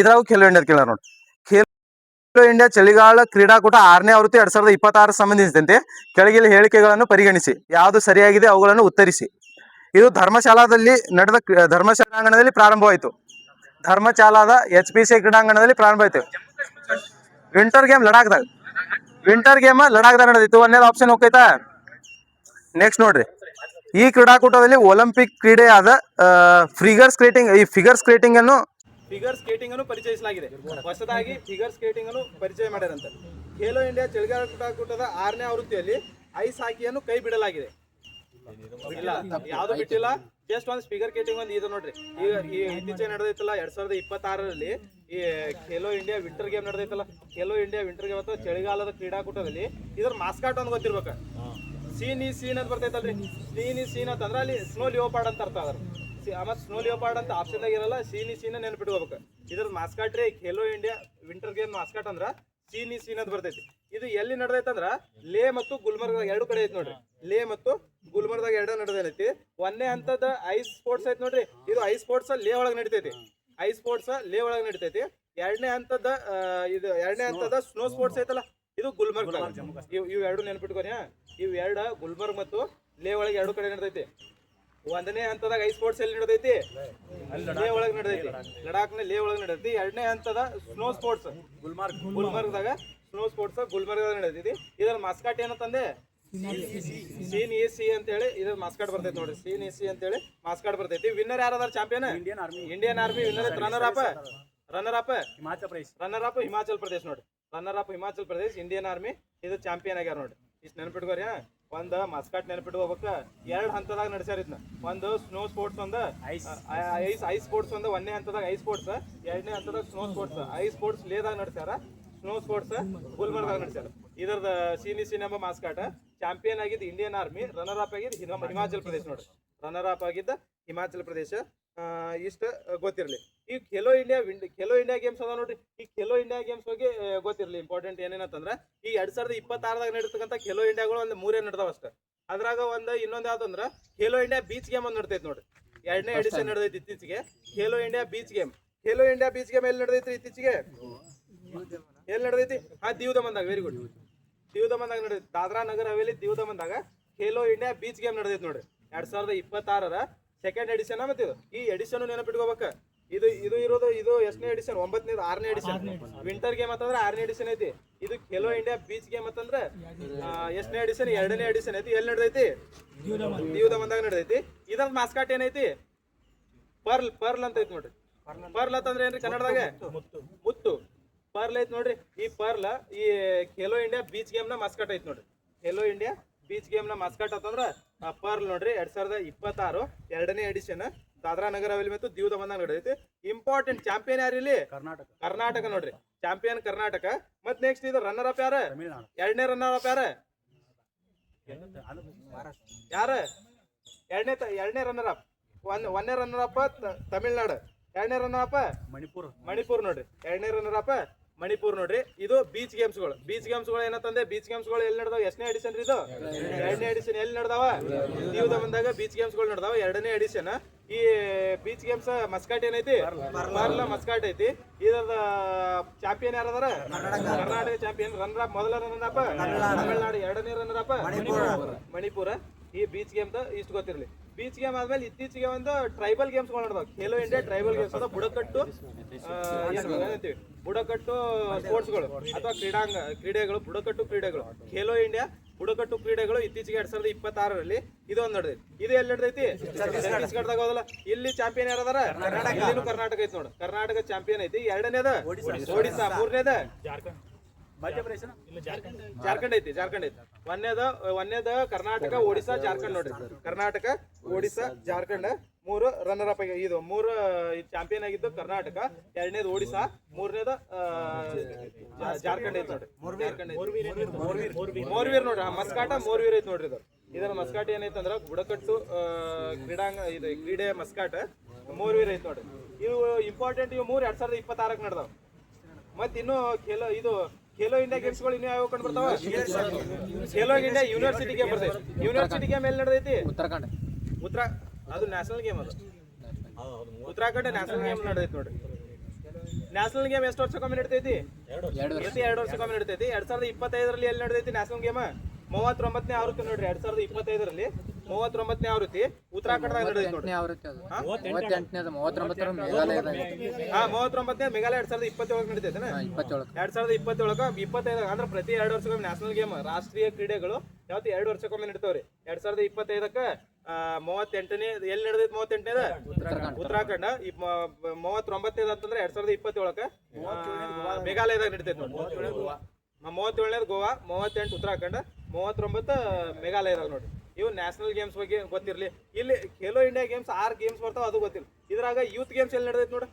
ಇದ್ರಾಗೂ ಖೇಲೋ ಇಂಡಿಯಾ ಕೇಳ್ಯಾರ ನೋಡ್ರಿ. ಖೇಲೋ ಇಂಡಿಯಾ ಚಳಿಗಾಲ ಕ್ರೀಡಾಕೂಟ 6ನೇ ಆವೃತ್ತಿ 2026 ಸಂಬಂಧಿಸಿದಂತೆ ಕೆಳಗಿನ ಹೇಳಿಕೆಗಳನ್ನು ಪರಿಗಣಿಸಿ, ಯಾವುದು ಸರಿಯಾಗಿದೆ ಅವುಗಳನ್ನು ಉತ್ತರಿಸಿ. ಇದು ಧರ್ಮಶಾಲಾಂಗಣದಲ್ಲಿ ಪ್ರಾರಂಭವಾಯಿತು. ಧರ್ಮಶಾಲಾದ HPC ಕ್ರೀಡಾಂಗಣದಲ್ಲಿ ಪ್ರಾರಂಭ ಆಯ್ತು. ವಿಂಟರ್ ಗೇಮ್ ಲಡಾಖ್ದಾಗ ನಡೆದಿತ್ತು. ಒಂದೇದು ಆಪ್ಷನ್ ಹೋಗ್ತೈತಾ? ನೆಕ್ಸ್ಟ್ ನೋಡ್ರಿ. ಈ ಕ್ರೀಡಾಕೂಟದಲ್ಲಿ ಒಲಿಂಪಿಕ್ ಕ್ರೀಡೆಯಾದ ಫಿಗರ್ ಸ್ಕೇಟಿಂಗ್ ಅನ್ನು ಫಿಗರ್ ಸ್ಕೇಟಿಂಗ್ ಅನ್ನು ಪರಿಚಯಿಸಲಾಗಿದೆ. ಹೊಸದಾಗಿ ಫಿಗರ್ ಸ್ಕೇಟಿಂಗ್ ಅನ್ನು ಪರಿಚಯ ಮಾಡ್ಯಾರಂತ. ಖೇಲೋ ಇಂಡಿಯಾ ಚಳಿಗಾಲಕೂಟದ 6ನೇ ಆವೃತ್ತಿಯಲ್ಲಿ ಐಸ್ ಹಾಕಿಯನ್ನು ಕೈ ಬಿಡಲಾಗಿದೆ. ಇಲ್ಲ, ಯಾವ್ದು ಬಿಟ್ಟಿಲ್ಲ. ಜಸ್ಟ್ ಒಂದು ಫಿಗರ್ ಸ್ಕೇಟಿಂಗ್ ಒಂದು ಇದು ನೋಡ್ರಿ. ಈಗ ಈ ಇತ್ತೀಚೆಗೆ ನಡೆದೈತಲ್ಲ 2026ರಲ್ಲಿ ಈ ಖೇಲೋ ಇಂಡಿಯಾ ವಿಂಟರ್ ಗೇಮ್ ನಡೆದೈತಲ್ಲ. ಖೇಲೋ ಇಂಡಿಯಾ ವಿಂಟರ್ ಗೇಮ್ ಅಥವಾ ಚಳಿಗಾಲದ ಕ್ರೀಡಾಕೂಟದಲ್ಲಿ ಇದ್ರ ಮಾಸ್ಕಾಟ್ ಒಂದು ಗೊತ್ತಿರ್ಬೇಕು. ಸೀನ್ ಅಂತ ಬರ್ತೈತಲ್ರಿ. ಸೀನ್ ಅಂತಂದ್ರೆ ಅಲ್ಲಿ ಸ್ನೋ ಲಿಯೋಪಾರ್ಡ್ ಅಂತ ಅರ್ಥ ಅದ್ರ. ಮತ್ತೆ ಸ್ನೋ ಲಿಯೋಪಾರ್ಡ್ ಅಂತ ಆಪ್ಷನ್ದಾಗ ಇರಲ್ಲ. ಸೀನ್ ನೆನ್ಪಿಟ್ಕೋಬೇಕು. ಇದ್ರ ಮಾಸ್ಕಾಟ್ ರೀ ಖೇಲೋ ಇಂಡಿಯಾ ವಿಂಟರ್ ಗೇಮ್ ಮಾಸ್ಕಾಟ್ ಅಂದ್ರ ಸೀನ್ ಅಂತ ಬರ್ತೈತಿ. ಇದು ಎಲ್ಲಿ ನಡೆದೈತಂದ್ರ ಲೇ ಮತ್ತು ಗುಲ್ಮರ್ಗದಾಗ 2 ಕಡೆ ಐತಿ ನೋಡ್ರಿ. ಲೇ ಮತ್ತು ಗುಲ್ಮರ್ಗದಾಗ 2 ನಡೆದೈತಿ. 1ನೇ ಹಂತದ ಐಸ್ ಸ್ಪೋರ್ಟ್ಸ್ ಐತಿ ನೋಡ್ರಿ. ಇದು ಐಸ್ ಸ್ಪೋರ್ಟ್ಸ್ ಲೇ ಒಳಗೆ ನಡಿತೈತಿ. ಐಸ್ ಸ್ಪೋರ್ಟ್ಸ್ ಲೇ ಒಳಗೆ ನಡಿತೈತಿ. 2ನೇ ಹಂತದ ಸ್ನೋ ಸ್ಪೋರ್ಟ್ಸ್ ಐತಲ್ಲ, ಇದು ಗುಲ್ಮರ್ಗ್. ಇವು 2 ನೆನ್ಪಿಟ್ಕೊರಿ. ಇವು 2 ಗುಲ್ಮರ್ಗ್ ಮತ್ತು ಲೇ ಒಳಗೆ 2 ಕಡೆ ನಡೆದೈತಿ. 1ನೇ ಹಂತದಾಗ ಐಸ್ ಸ್ಪೋರ್ಟ್ಸ್ ಎಲ್ಲಿ ನಡೆದೈತಿ? ಲೇ ಒಳಗೆ ನಡೆದೈತಿ. ಲಡಾಖ್ನ ಲೇ ಒಳಗೆ ನಡೆದೈತಿ. 2ನೇ ಹಂತದ ಸ್ನೋ ಸ್ಪೋರ್ಟ್ಸ್ ಗುಲ್ಮರ್ಗ್ದಾಗ ಸ್ನೋ ಸ್ಪೋರ್ಟ್ಸ್ ಗುಲ್ಮರ್ಗದಾಗ ನಡೆದೈತಿ. ಇದರ ಮಾಸ್ಕಾಟ್ ಏನಂತಂದೆ ಸೀನ್ ಎಸಿ ಅಂತ ಹೇಳಿ ಇದ್ರ ಮಾಸ್ಕಾಟ್ ಬರ್ತೈತಿ ನೋಡ್ರಿ. ಸೀನ್ ಎಸಿ ಅಂತ ಹೇಳಿ ಮಾಸ್ಕಾಟ್ ಬರ್ತೈತಿ. ವಿನ್ನರ್ ಯಾರದಾರ? Champion Indian army winner. Runner up Himachal Pradesh ನೋಡ್ರಿ. Runner up Himachal Pradesh. Indian army ಇದು ಚಾಂಪಿಯನ್ ಆಗ್ಯಾರ ನೋಡ್ರಿ. ಇಷ್ಟು ನೆನ್ಪಿಟ್ಕೋರಿ. ಒಂದು ಮಸ್ಕಾಟ್ ನೆನಪಿಟ್ಕೋಬೇಕ. 2 ಹಂತದಾಗ ನಡೆಸ್ಯಾರ ಇದನ್ನ. ಒಂದು ಸ್ನೋ ಸ್ಪೋರ್ಟ್ಸ್, ಒಂದು ಐಸ್ ಸ್ಪೋರ್ಟ್ಸ್. ಒಂದು 1ನೇ ಹಂತದಾಗ ಐಸ್ ಸ್ಪೋರ್ಟ್ಸ್, 2ನೇ ಹಂತದಾಗ ಸ್ನೋ ಸ್ಪೋರ್ಟ್ಸ್. ಐಸ್ ಸ್ಪೋರ್ಟ್ಸ್ ಲೇದಾಗ ನಡೆಸ್ಯಾರ, ಸ್ನೋ ಸ್ಪೋರ್ಟ್ಸ್ ಗುಲ್ಮರ್ಗದಾಗ ನಡೆಸ್ಯಾರ. ಇದರದ ಸೀನ್ ಎಂಬ ಮಾಸ್ಕಾಟ್. ಚಾಂಪಿಯನ್ ಆಗಿದ್ದು ಇಂಡಿಯನ್ ಆರ್ಮಿ. ರನ್ನರ್ ಅಪ್ ಆಗಿದ್ದು ಹಿಮಾಚಲ್ ಪ್ರದೇಶ್ ನೋಡ್ರಿ. ರನ್ನರ್ ಅಪ್ ಆಗಿದ್ದ ಹಿಮಾಚಲ್ ಪ್ರದೇಶ. ಇಷ್ಟ ಗೊತ್ತಿರಲಿ. ಈ ಖೇಲೋ ಇಂಡಿಯಾ ಗೇಮ್ಸ್ ಅದ ನೋಡ್ರಿ. ಈ ಖೇಲೋ ಇಂಡಿಯಾ ಗೇಮ್ಸ್ ಬಗ್ಗೆ ಗೊತ್ತಿರಲಿ. ಇಂಪಾರ್ಟೆಂಟ್ ಏನೇನಂತಂದ್ರ ಈ 2026ದಾಗ ನಡೀತಕ್ಕಂಥ ಖೇಲೋ ಇಂಡಿಯಾಗಳು ಒಂದು 3 ನಡೆದಾವ ಅಷ್ಟ. ಅದ್ರಾಗ ಇನ್ನೊಂದು ಯಾವ್ದಂದ್ರ ಖೇಲೋ ಇಂಡಿಯಾ ಬೀಚ್ ಗೇಮ್ ಒಂದು ನಡ್ತೈತಿ ನೋಡ್ರಿ. 2ನೇ ಎಡಿಷನ್ ನಡೆದೈತಿ ಇತ್ತೀಚೆಗೆ. ಖೇಲೋ ಇಂಡಿಯಾ ಬೀಚ್ ಗೇಮ್ ಎಲ್ಲಿ ನಡೆದೈತಿ ಇತ್ತೀಚೆಗೆ? ಎಲ್ಲಿ ನಡೆದೈತಿ? ದೀವ್ ದಮನ್ದಾಗ. Very good. ದೀವ್ ದಮನ್ದಾಗ ನಡೆದೈತಿ. ದಾದ್ರಾ ನಗರ್ ಹವೇಲಿ ದೀವ್ ದಮನ್ದಾಗ ಖೇಲೋ ಇಂಡಿಯಾ ಬೀಚ್ ಗೇಮ್ ನಡೆದೈತಿ ನೋಡ್ರಿ. 2026ರ 2nd ಎಡಿಷನ್. ಮತ್ತೆ ಈ ಎಡಿಷನ್ ನೆನಪಿಟ್ಕೋಬೇಕ. ಇದು ಇರೋದು ಇದು ಎಷ್ಟನೇ ಎಡಿಷನ್? 6ನೇ ಎಡಿಷನ್. ವಿಂಟರ್ ಗೇಮ್ ಅಂತಂದ್ರೆ 6ನೇ ಎಡಿಷನ್ ಐತಿ. ಇದು ಖೇಲೋ ಇಂಡಿಯಾ ಬೀಚ್ ಗೇಮ್ ಅಂತಂದ್ರೆ ಎಷ್ಟನೇ ಎಡಿಷನ್? 2ನೇ ಎಡಿಷನ್ ಐತಿ. ಎಲ್ಲಿ ನಡೆದೈತಿ? ದೀವ್ ದಮನ್ದಾಗ ನಡೆದೈತಿ. ಇದ್ರ ಮಾಸ್ಕಾಟ್ ಏನೈತಿ? ಪರ್ಲ್ ಅಂತ ಐತಿ ನೋಡ್ರಿ. ಪರ್ಲ್ ಅಂತಂದ್ರೆ ಏನ್ರಿ ಕನ್ನಡದಾಗ? ಮುತ್ತು. ಪರ್ಲ್ ಐತಿ ನೋಡ್ರಿ. ಈ ಪರ್ಲ್ ಈ ಖೇಲೋ ಇಂಡಿಯಾ ಬೀಚ್ ಗೇಮ್ ನ ಮಾಸ್ಕಾಟ್ ಐತಿ ನೋಡ್ರಿ. ಖೇಲೋ ಇಂಡಿಯಾ ಬೀಚ್ ಗೇಮ್ ನ ಮಾಸ್ಕಾಟ್ ಅಂತಂದ್ರ ಪರ್ಲ್ ನೋಡ್ರಿ. 2026 2ನೇ ಎಡಿಷನ್ ದಾದ್ರಾ ನಗರ್ ಹವೇಲಿ ಮತ್ತು ದೀವ್ ದಮನ್ದಾಗ ನಡೆದೈತಿ. ಇಂಪಾರ್ಟೆಂಟ್ ಚಾಂಪಿಯನ್ ಯಾರು ಇಲ್ಲಿ? ಕರ್ನಾಟಕ ನೋಡ್ರಿ. ಚಾಂಪಿಯನ್ ಕರ್ನಾಟಕ. ಮತ್ ನೆಕ್ಸ್ಟ್ ಇದು ರನ್ನರ್ ಅಪ್ ಯಾರ? 2ನೇ ರನ್ನರ್ ಅಪ್ ಯಾರ? 2ನೇ ರನ್ನರ್ ಅಪ್. 1ನೇ ರನ್ನರ್ ಅಪ್ ತಮಿಳ್ನಾಡು. 2ನೇ ರನ್ನರ್ ಅಪ್ ಮಣಿಪುರ್ ನೋಡ್ರಿ. 2ನೇ ರನ್ನರ್ ಅಪ್ ಮಣಿಪುರ್ ನೋಡ್ರಿ. ಇದು ಬೀಚ್ ಗೇಮ್ಸ್ಗಳು ಏನಂತಂದೆ? ಬೀಚ್ ಗೇಮ್ಸ್ಗಳು ಎಲ್ಲಿ ನಡೆದಾವ? ಎಷ್ಟನೇ ಎಡಿಷನ್ ಇದು? 2ನೇ ಎಡಿಷನ್. ಎಲ್ಲಿ ನಡೆದಾವ? ದೀವ್ ದಮನ್ದಾಗ ಬೀಚ್ ಗೇಮ್ಸ್ಗಳು ನಡೆದಾವ. 2ನೇ ಎಡಿಷನ್. ಈ ಬೀಚ್ ಗೇಮ್ಸ್ ಮಸ್ಕಾಟ್ ಏನೈತಿ? ಪರ್ಲ ಮಸ್ಕಾಟ್ ಐತಿ. ಇದರದ ಚಾಂಪಿಯನ್ ಯಾರದಾರ? ಕರ್ನಾಟಕ ಚಾಂಪಿಯನ್. ರನ್ನರ್ ಅಪ್ ಮೊದಲ ರನ್ನರ್ ಅಪ್ ತಮಿಳ್ನಾಡು. 2ನೇ ರನ್ನರ್ ಅಪ್ ಮಣಿಪುರ. ಈ ಬೀಚ್ ಗೇಮ್ ಇಷ್ಟು ಗೊತ್ತಿರಲಿ. ಬೀಚ್ ಗೇಮ್ ಆದ್ಮೇಲೆ ಇತ್ತೀಚೆಗೆ ಒಂದು ಟ್ರೈಬಲ್ ಗೇಮ್ಸ್ಗಳು ನಡೆದಾವ. ಖೇಲೋ ಇಂಡಿಯಾ ಟ್ರೈಬಲ್ ಗೇಮ್ಸ್ ಅದ. ಬುಡಕಟ್ಟು ಸ್ಪೋರ್ಟ್ಸ್ಗಳು ಅಥವಾ ಕ್ರೀಡೆಗಳು. ಬುಡಕಟ್ಟು ಕ್ರೀಡೆಗಳು. ಖೇಲೋ ಇಂಡಿಯಾ ಬುಡಕಟ್ಟು ಕ್ರೀಡೆಗಳು ಇತ್ತೀಚೆಗೆ 2026ರಲ್ಲಿ ಇದೊಂದು ನಡೆದೈತಿ. ಇದು ಎಲ್ಲಿ ನಡೆದೈತಿ? ಛತ್ತೀಸ್ಗಢದಾಗ ಹೋದಲ್ಲ. ಇಲ್ಲಿ ಚಾಂಪಿಯನ್ ಯಾರದಾರ? ಇಲ್ಲಿನೂ ಕರ್ನಾಟಕ ಐತಿ ನೋಡು. ಕರ್ನಾಟಕ ಚಾಂಪಿಯನ್ ಐತಿ. 2ನೇದ ಒಡಿಶಾ. 3ನೇದ ಜಾರ್ಖಂಡ್ ಐತಿ. 1ನೇದ ಕರ್ನಾಟಕ, ಒಡಿಶಾ, ಜಾರ್ಖಂಡ್ ನೋಡ್ರಿ. Karnataka, Odisha, Jharkhand 3 runner up. ಇದು 3 ಚಾಂಪಿಯನ್ ಆಗಿದ್ದು ಕರ್ನಾಟಕ. 2ನೇದು ಒಡಿಶಾ. 3ನೇದ ಜಾರ್ಖಂಡ್ ಐತಿ ನೋಡ್ರಿ. ಮೋರ್ವೀರ್ ನೋಡ್ರಿ. ಮಸ್ಕಾಟ ಮೋರ್ವೀರ್ ಐತಿ ನೋಡ್ರಿ. ಇದರ ಮಸ್ಕಾಟ್ ಏನೈತಂದ್ರ ಬುಡಕಟ್ಟು ಇದು ಕ್ರೀಡೆ ಮಸ್ಕಾಟ್ ಮೋರ್ವೀರ್ ಐತಿ ನೋಡ್ರಿ. ಇವು ಇಂಪಾರ್ಟೆಂಟ್. ಇವು 3 2026ಕ್ಕೆ ನಡೆದಾವ. ಮತ್ ಇನ್ನು ಖೇಲೋ ಇಂಡಿಯಾ ಗೇಮ್ಸ್ಗಳು ಇನ್ನೂ ಯಾವ ಕಂಡು ಬರ್ತಾವ? ಖೇಲೋ ಇಂಡಿಯಾ ಯೂನಿವರ್ಸಿಟಿ ಗೇಮ್ ಬರ್ತೈತಿ. ಯೂನಿವರ್ಸಿಟಿ ಗೇಮ್ ಎಲ್ಲಿ ನಡೆದೈತಿ? ಅದು ನ್ಯಾಷನಲ್ ಗೇಮ್. ಅದು ಉತ್ತರಾಖಂಡ್ ನ್ಯಾಷನಲ್ ಗೇಮ್ ನಡೆದೈತಿ ನೋಡ್ರಿ. ನ್ಯಾಷನಲ್ ಗೇಮ್ ಎಷ್ಟು ವರ್ಷಕ್ಕೊಮ್ಮೆ ನಡೀತೈತಿ? 2 ವರ್ಷಕ್ಕೊಮ್ಮೆ ನಡೀತೈತಿ. 2025ರಲ್ಲಿ ಎಲ್ಲಿ ನಡೆದೈತಿ ನ್ಯಾಷನಲ್ ಗೇಮ್? 39ನೇ ಆವೃತ್ತಿ ನೋಡ್ರಿ. 2025ರಲ್ಲಿ 39ನೇ ಆವೃತ್ತಿ ಉತ್ತರಾಖಂಡದಾಗ ನಡೆದೈತಿ ನೋಡ್ರಿ. 39ನೇ ಮೇಘಾಲಯ 2027 ನಡೀತೈತೆ. 2027 ಅಂದ್ರೆ ಪ್ರತಿ 2 ವರ್ಷಕ್ಕೊಮ್ಮೆ ನ್ಯಾಷನಲ್ ಗೇಮ್ ರಾಷ್ಟ್ರೀಯ ಕ್ರೀಡೆಗಳು ಯಾವತ್ತು 2 ವರ್ಷಕ್ಕೊಮ್ಮೆ ನಡೀತಾವ್ರಿ. 2025ಕ್ಕೆ 38ನೇ ಎಲ್ಲಿ ನಡೆದೈತಿ 38ನೇದ ಉತ್ತರಾಖಂಡ. 39ನೇದು ಅಂತಂದ್ರೆ 2027ಕ್ಕೆ ಮೇಘಾಲಯದಾಗ ನಡೀತೈತಿ ನೋಡಿ. 37ನೇದು ಗೋವಾ, 38 ಉತ್ತರಾಖಂಡ, 39 ಮೇಘಾಲಯದಾಗ ನೋಡಿ. ಇವು ನ್ಯಾಷನಲ್ ಗೇಮ್ಸ್ ಬಗ್ಗೆ ಗೊತ್ತಿರಲಿ. ಇಲ್ಲಿ ಖೇಲೋ ಇಂಡಿಯಾ ಗೇಮ್ಸ್ 6 ಗೇಮ್ಸ್ ಬರ್ತಾವ, ಅದು ಗೊತ್ತಿಲ್ಲ. ಇದ್ರಾಗ ಯೂತ್ ಗೇಮ್ಸ್ ಎಲ್ಲಿ ನಡೆದೈತಿ ನೋಡಿ.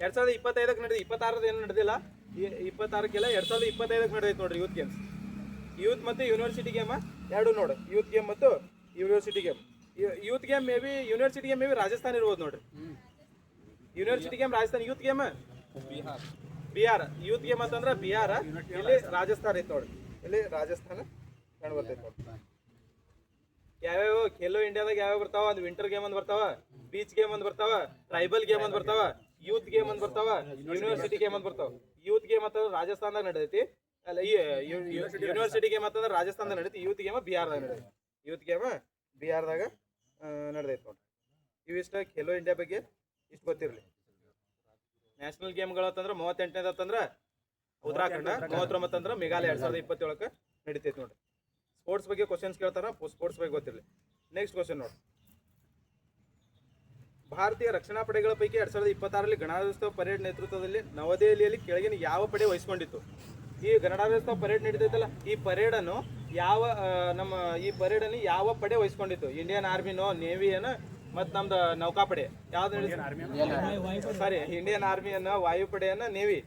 2025ಕ್ಕೆ ನಡೆದಿ, 26ದ ಏನು ನಡೆದಿಲ್ಲ. 26ಕ್ಕೆಲ್ಲ 2025ಕ್ಕೆ ನಡೆದೈತಿ ನೋಡ್ರಿ ಯೂತ್ ಗೇಮ್ಸ್. ಯೂತ್ ಮತ್ತು ಯೂನಿವರ್ಸಿಟಿ ಗೇಮ್ ಎರಡು ನೋಡಿ. ಯೂತ್ ಗೇಮ್ ಮತ್ತು university game. Youth game may be university game may be Rajasthan ಇರ್ಬೋದು ನೋಡ್ರಿ. University game Rajasthan, youth game Bihar. Youth game ಅಂತಂದ್ರೆ ಬಿಹಾರ, ಇಲ್ಲಿ ರಾಜಸ್ಥಾನ ಐತೆ ನೋಡಿ. ಇಲ್ಲಿ ರಾಜಸ್ಥಾನ ಕಂಡು ಬರ್ತೈತೆ ನೋಡಿ. ಯಾವ್ಯಾವ ಖೇಲೋ ಇಂಡಿಯಾದಾಗ ಯಾವ್ಯಾವ ಬರ್ತಾವ? ಒಂದು ವಿಂಟರ್ ಗೇಮ್ ಅಂತ ಬರ್ತಾವ, ಬೀಚ್ ಗೇಮ್ ಅಂತ ಬರ್ತಾವ, ಟ್ರೈಬಲ್ ಗೇಮ್ ಅಂತ ಬರ್ತಾವ, ಯೂತ್ ಗೇಮ್ ಅಂತ ಬರ್ತಾವ, ಯೂನಿವರ್ಸಿಟಿ ಗೇಮ್ ಅಂತ ಬರ್ತಾವ. ಯೂತ್ ಗೇಮ್ ಅಂತಂದ್ರೆ ರಾಜಸ್ಥಾನದಾಗ ನಡೆದೈತಿ. ಅಲ್ಲ, ಈ ಯೂನಿವರ್ಸಿಟಿ ಗೇಮ್ ಅಂತಂದ್ರೆ ರಾಜಸ್ಥಾನದಾಗ ನಡೀತಿ. ಯೂತ್ ಗೇಮ್ ಬಿಹಾರದಾಗ ನಡೆದೈತಿ. ಯೂತ್ ಗೇಮ್ ಬಿಹಾರದಾಗ ನಡೆದೈತಿ ನೋಡಿ. ಇವಿಷ್ಟ ಖೇಲೋ ಇಂಡಿಯಾ ಬಗ್ಗೆ ಇಷ್ಟು ಗೊತ್ತಿರಲಿ. ನ್ಯಾಷನಲ್ ಗೇಮ್ಗಳು ಅಂತಂದ್ರೆ 38ನೇದು ಅಂತಂದ್ರೆ ಉತ್ತರಾಖಂಡ, 39 ಅಂದ್ರೆ ಮೇಘಾಲಯ 2027ಕ್ಕೆ ನಡೀತೈತಿ ನೋಡಿ. ಸ್ಪೋರ್ಟ್ಸ್ ಬಗ್ಗೆ ಕ್ವಶನ್ಸ್ ಕೇಳ್ತಾರ, ಸ್ಪೋರ್ಟ್ಸ್ ಬಗ್ಗೆ ಗೊತ್ತಿರಲಿ. ನೆಕ್ಸ್ಟ್ ಕ್ವಶನ್ ನೋಡಿ. ಭಾರತೀಯ ರಕ್ಷಣಾ ಪಡೆಗಳ ಪೈಕಿ 2026ರಲ್ಲಿ ಗಣರಾಜ್ಯೋತ್ಸವ ಪರೇಡ್ ನೇತೃತ್ವದಲ್ಲಿ ನವದೆಹಲಿಯಲ್ಲಿ ಕೆಳಗಿನ ಯಾವ ಪಡೆ ವಹಿಸಿಕೊಂಡಿತ್ತು? ಈ ಗಣರಾಜ್ಯೋತ್ಸವ ಪರೇಡ್ ನಡೀತೈತಲ್ಲ, ಈ ಪರೇಡನ್ನು ಈ ಪರೇಡನ್ನು ಯಾವ ಪಡೆ ವಹಿಸ್ಕೊಂಡಿತ್ತು? ಇಂಡಿಯನ್ ಆರ್ಮಿನೋ, ನೇವಿಯನೋ, ಮತ್ತು ನಮ್ದು ನೌಕಾಪಡೆ ಯಾವ್ದು ನಡೀತು? ಸಾರಿ, ಇಂಡಿಯನ್ ಆರ್ಮಿಯನ್ನ, ವಾಯುಪಡೆಯನ್ನ, ನೇವಿ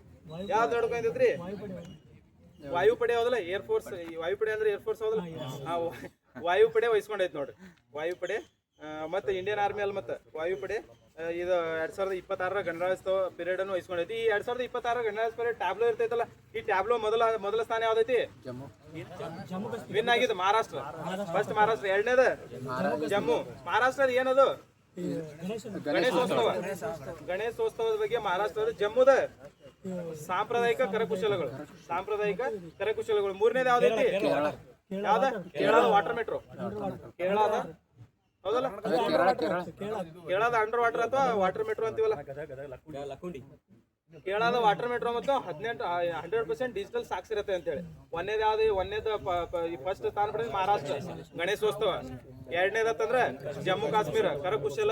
ಯಾವ್ದು ನಡ್ಕೊಂಡಿದ್ರಿ? ವಾಯುಪಡೆ ಹೌದಲ್ಲ, ಏರ್ಫೋರ್ಸ್. ವಾಯುಪಡೆ ಅಂದ್ರೆ ಏರ್ಫೋರ್ಸ್ ಹೌದಲ್ಲ, ವಾಯುಪಡೆ ವಹಿಸ್ಕೊಂಡೈತಿ ನೋಡ್ರಿ. ವಾಯುಪಡೆ ಮತ್ತು ಇಂಡಿಯನ್ ಆರ್ಮಿ ಅಲ್ಲಿ ಮತ್ತೆ ವಾಯುಪಡೆ ಇದು 2026ರ ಗಣರಾಜ್ಯೋತ್ಸವ ಪೀರಿಯಡ್ ಅನ್ನು ವಹಿಸ್ಕೊಂಡೈತಿ. ಈ 2026ರ ಗಣರಾಜ್ಯೋತ್ಸವ ಪೀರಿಯಡ್ ಟ್ಯಾಬ್ಲೋ ಇರ್ತೈತಲ್ಲ, ಈ ಟ್ಯಾಬ್ಲೋ ಮೊದಲ ಸ್ಥಾನ ಯಾವ್ದೈತಿ? ವಿನ್ ಆಗಿದ್ದು ಮಹಾರಾಷ್ಟ್ರ. ಫಸ್ಟ್ ಮಹಾರಾಷ್ಟ್ರ. ಎರಡನೇದು ಜಮ್ಮು. ಮಹಾರಾಷ್ಟ್ರದ ಏನದು? ಗಣೇಶೋತ್ಸವ. ಗಣೇಶೋತ್ಸವದ ಬಗ್ಗೆ ಮಹಾರಾಷ್ಟ್ರದ ಜಮ್ಮುದ ಸಾಂಪ್ರದಾಯಿಕ ಕರಕುಶಲಗಳು. ಮೂರನೇದು ಯಾವ್ದೈತಿ? ಯಾವ್ದ? ಕೇರಳದ ವಾಟರ್ ಮೆಟ್ರೋ. ಕೇರಳದ ಹೌದಲ್ಲ, ಕೇರಳದ ಅಂಡರ್ ವಾಟರ್ ಅಥವಾ ವಾಟರ್ ಮೆಟ್ರೋ ಅಂತೀವಲ್ಲ, ಕೇರಳದ ವಾಟರ್ ಮೆಟ್ರೋ ಮತ್ತು 100% ಡಿಜಿಟಲ್ ಸಾಕ್ಷರತೆ ಅಂತೇಳಿ. ಒಂದೇದು ಫಸ್ಟ್ ಸ್ಥಾನ ಪಡೆದ ಮಹಾರಾಷ್ಟ್ರ ಗಣೇಶೋತ್ಸವ. ಎರಡನೇದತ್ತಂದ್ರೆ ಜಮ್ಮು ಕಾಶ್ಮೀರ ಕರಕುಶಲ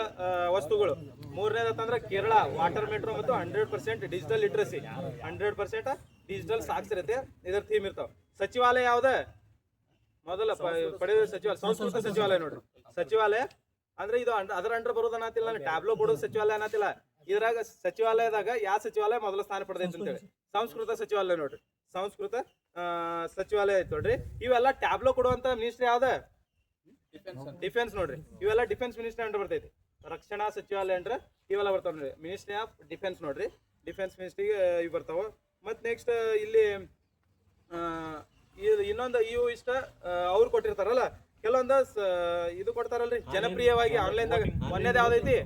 ವಸ್ತುಗಳು. ಮೂರನೇದತ್ತಂದ್ರೆ ಕೇರಳ ವಾಟರ್ ಮೆಟ್ರೋ ಮತ್ತು 100% ಡಿಜಿಟಲ್ ಲಿಟ್ರಸಿ, 100% ಡಿಜಿಟಲ್ ಸಾಕ್ಷರತೆ ಇದರ ಥೀಮ್ ಇರ್ತಾವ. ಸಚಿವಾಲಯ ಯಾವ್ದ? ಮೊದಲ ಪಡೆದ ಸಚಿವಾಲಯ ಸಂಸ್ಕೃತ ಸಚಿವಾಲಯ ನೋಡ್ರಿ. ಸಚಿವಾಲಯ ಅಂದ್ರೆ ಇದು ಅದರ ಅಂಡರ್ ಬರೋದು ಅನ್ನತಿಲ್ಲ, ಟ್ಯಾಬ್ಲೋ ಕೊಡೋದು ಸಚಿವಾಲಯ ಅನ್ನತಿಲ್ಲ. ಇದ್ರಾಗ ಸಚಿವಾಲಯದಾಗ ಯಾವ ಸಚಿವಾಲಯ ಮೊದಲ ಸ್ಥಾನ ಪಡೆದೈತಿ ಅಂತೇಳಿ? ಸಂಸ್ಕೃತ ಸಚಿವಾಲಯ ನೋಡ್ರಿ. ಸಂಸ್ಕೃತ ಸಚಿವಾಲಯ ಐತಿ ನೋಡ್ರಿ. ಇವೆಲ್ಲ ಟ್ಯಾಬ್ಲೋ ಕೊಡುವಂತ ಮಿನಿಸ್ಟ್ರಿ ಯಾವ್ದ? ಡಿಫೆನ್ಸ್ ನೋಡ್ರಿ. ಇವೆಲ್ಲ ಡಿಫೆನ್ಸ್ ಮಿನಿಸ್ಟ್ರಿ ಅಂಡರ್ ಬರ್ತೈತಿ. ರಕ್ಷಣಾ ಸಚಿವಾಲಯ ಅಂದ್ರೆ ಇವೆಲ್ಲ ಬರ್ತಾವ ನೋಡ್ರಿ. ಮಿನಿಸ್ಟ್ರಿ ಆಫ್ ಡಿಫೆನ್ಸ್ ನೋಡ್ರಿ. ಡಿಫೆನ್ಸ್ ಮಿನಿಸ್ಟ್ರಿಗೆ ಇವು ಬರ್ತಾವ. ಮತ್ತು ನೆಕ್ಸ್ಟ್ ಇಲ್ಲಿ ಇನ್ನೊಂದು ಇವು ಇಷ್ಟ ಅವ್ರು ಕೊಟ್ಟಿರ್ತಾರಲ್ಲ, ಕೆಲವೊಂದು ಇದು ಕೊಡ್ತಾರಲ್ರಿ ಜನಪ್ರಿಯವಾಗಿ ಆನ್ಲೈನ್ದಾಗ. ಒಂದೇದು ಯಾವ್ದೈತಿ?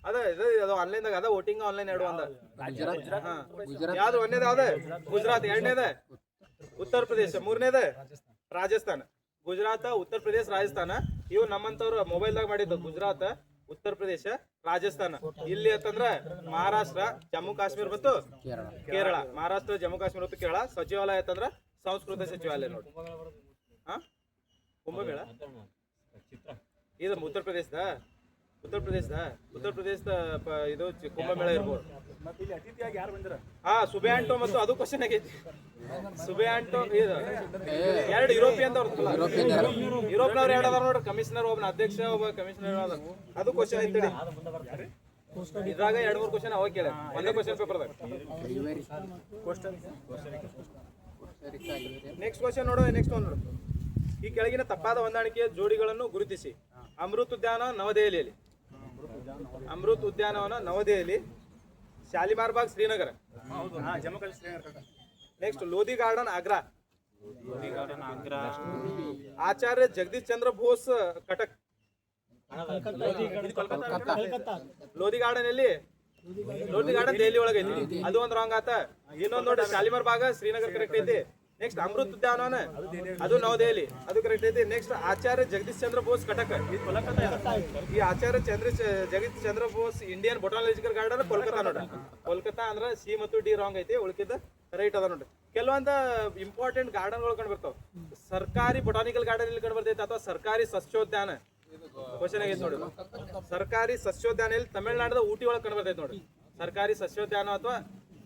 ಅದು ಆನ್ಲೈನ್ದಾಗ ಅದ ವೋಟಿಂಗ್ ಆನ್ಲೈನ್ ಎರಡು ಒಂದ ಯಾವ್ದು? ಒಂದೇದು ಯಾವ್ದು? ಗುಜರಾತ್. ಎರಡನೇದ ಉತ್ತರ ಪ್ರದೇಶ. ಮೂರನೇದ ರಾಜಸ್ಥಾನ. ಗುಜರಾತ್, ಉತ್ತರ ಪ್ರದೇಶ, ರಾಜಸ್ಥಾನ ಇವು ನಮ್ಮಂತವ್ರು ಮೊಬೈಲ್ದಾಗ ಮಾಡಿದ್ದು. ಗುಜರಾತ್, ಉತ್ತರ ಪ್ರದೇಶ, ರಾಜಸ್ಥಾನ. ಇಲ್ಲಿ ಅಂತಂದ್ರ ಮಹಾರಾಷ್ಟ್ರ, ಜಮ್ಮು ಕಾಶ್ಮೀರ ಮತ್ತು ಕೇರಳ. ಮಹಾರಾಷ್ಟ್ರ, ಜಮ್ಮು ಕಾಶ್ಮೀರ ಮತ್ತು ಕೇರಳ. ಸಚಿವಾಲಯ ಅಂತಂದ್ರ ಸಂಸ್ಕೃತ ಸಚಿವಾಲಯ ನೋಡಿ. ಕುಂಭಮೇಳ ಇದು ಉತ್ತರ ಪ್ರದೇಶದ ಇದು ಕುಂಭಮೇಳ ಇರ್ಬೋದು. ಸುಬೆ ಆಂಟೋ ಮತ್ತು ಅದು ಕ್ವಶನ್ ಆಗೈತಿ. ಸುಬೆ ಆಂಟೋ ಇದು ಎರಡು ಯುರೋಪಿಯನ್ದವ್ರು. ಯುರೋಪ್ನವ್ರು ಎರಡು ಅದಾರ ನೋಡ್ರಿ. ಕಮಿಷನರ್, ಒಬ್ಬನ ಅಧ್ಯಕ್ಷ, ಒಬ್ಬ ಕಮಿಷನರ್ ಅದ. ಅದು ಕ್ವಶನ್ ಐತಿ. ಇದ್ರಾಗ 2-3 ಕ್ವಶನ್ ಅವಾಗ ಕೇಳ. ಒಂದೇ ಕ್ವಶನ್ ಪೇಪರ್ದಾಗ. ನೆಕ್ಸ್ಟ್ ಕ್ವಶನ್ ನೋಡೋ. ನೆಕ್ಸ್ಟ್ ಒಂದು ನೋಡು. ಈ ಕೆಳಗಿನ ತಪ್ಪಾದ ಹೊಂದಾಣಿಕೆಯ ಜೋಡಿಗಳನ್ನು ಗುರುತಿಸಿ. ಅಮೃತ್ ಉದ್ಯಾನ ನವದೆಹಲಿಯಲ್ಲಿ. ಅಮೃತ್ ಉದ್ಯಾನವನ ನವದೆಹಲಿ. Shalimar Bagh Srinagar. Next Lodhi garden Agra. Acharya Jagadish Chandra Bose Cuttack. Lodhi garden ಎಲ್ಲಿ? ಲೋಧಿ ಗಾರ್ಡನ್ ದೆಹಲಿ ಒಳಗೈತಿ. ಅದು ಒಂದು ರಾಂಗ್ ಆತ. ಇನ್ನೊಂದು ನೋಡಿ, ಶಾಲಿಮಾರ್ ಬಾಗ ಶ್ರೀನಗರ್ ಕರೆಕ್ಟ್ ಐತಿ. ನೆಕ್ಸ್ಟ್ ಅಮೃತ್ ಉದ್ಯಾನವನ ಅದು ನವದೆಹಲಿ, ಅದು ಕರೆಕ್ಟ್ ಐತಿ. ನೆಕ್ಸ್ಟ್ ಆಚಾರ್ಯ ಜಗದೀಶ್ ಚಂದ್ರ ಬೋಸ್ ಕಟಕ್. ಈ Acharya Jagadish Chandra Bose Indian botanical garden Kolkata ನೋಡ್ರಿ. ಕೋಲ್ಕತ್ತಾ ಅಂದ್ರೆ ಸಿ ಮತ್ತು ಡಿ ರಾಂಗ್ ಐತಿ. ಉಳ್ಕಿದ್ದ ರೈಟ್ ಅದ ನೋಡ್ರಿ. ಕೆಲವೊಂದು ಇಂಪಾರ್ಟೆಂಟ್ ಗಾರ್ಡನ್ಗಳು ಕಂಡು ಬರ್ತಾವ. ಸರ್ಕಾರಿ ಬೊಟಾನಿಕಲ್ ಗಾರ್ಡನ್ ಎಲ್ಲಿ ಕಂಡು ಬರ್ತೈತೆ ಅಥವಾ ಸರ್ಕಾರಿ ಸಸ್ಯೋದ್ಯಾನ ಕ್ವಶನ್ ಆಗೈತೆ ನೋಡಿ. ಸರ್ಕಾರಿ ಸಸ್ಯೋದ್ಯಾನ ಎಲ್ಲಿ ತಮಿಳ್ನಾಡದ ಊಟಿ ಒಳಗೆ ಕಂಡು ಬರ್ತೈತೆ ನೋಡಿ. ಸರ್ಕಾರಿ ಸಸ್ಯೋದ್ಯಾನ ಅಥವಾ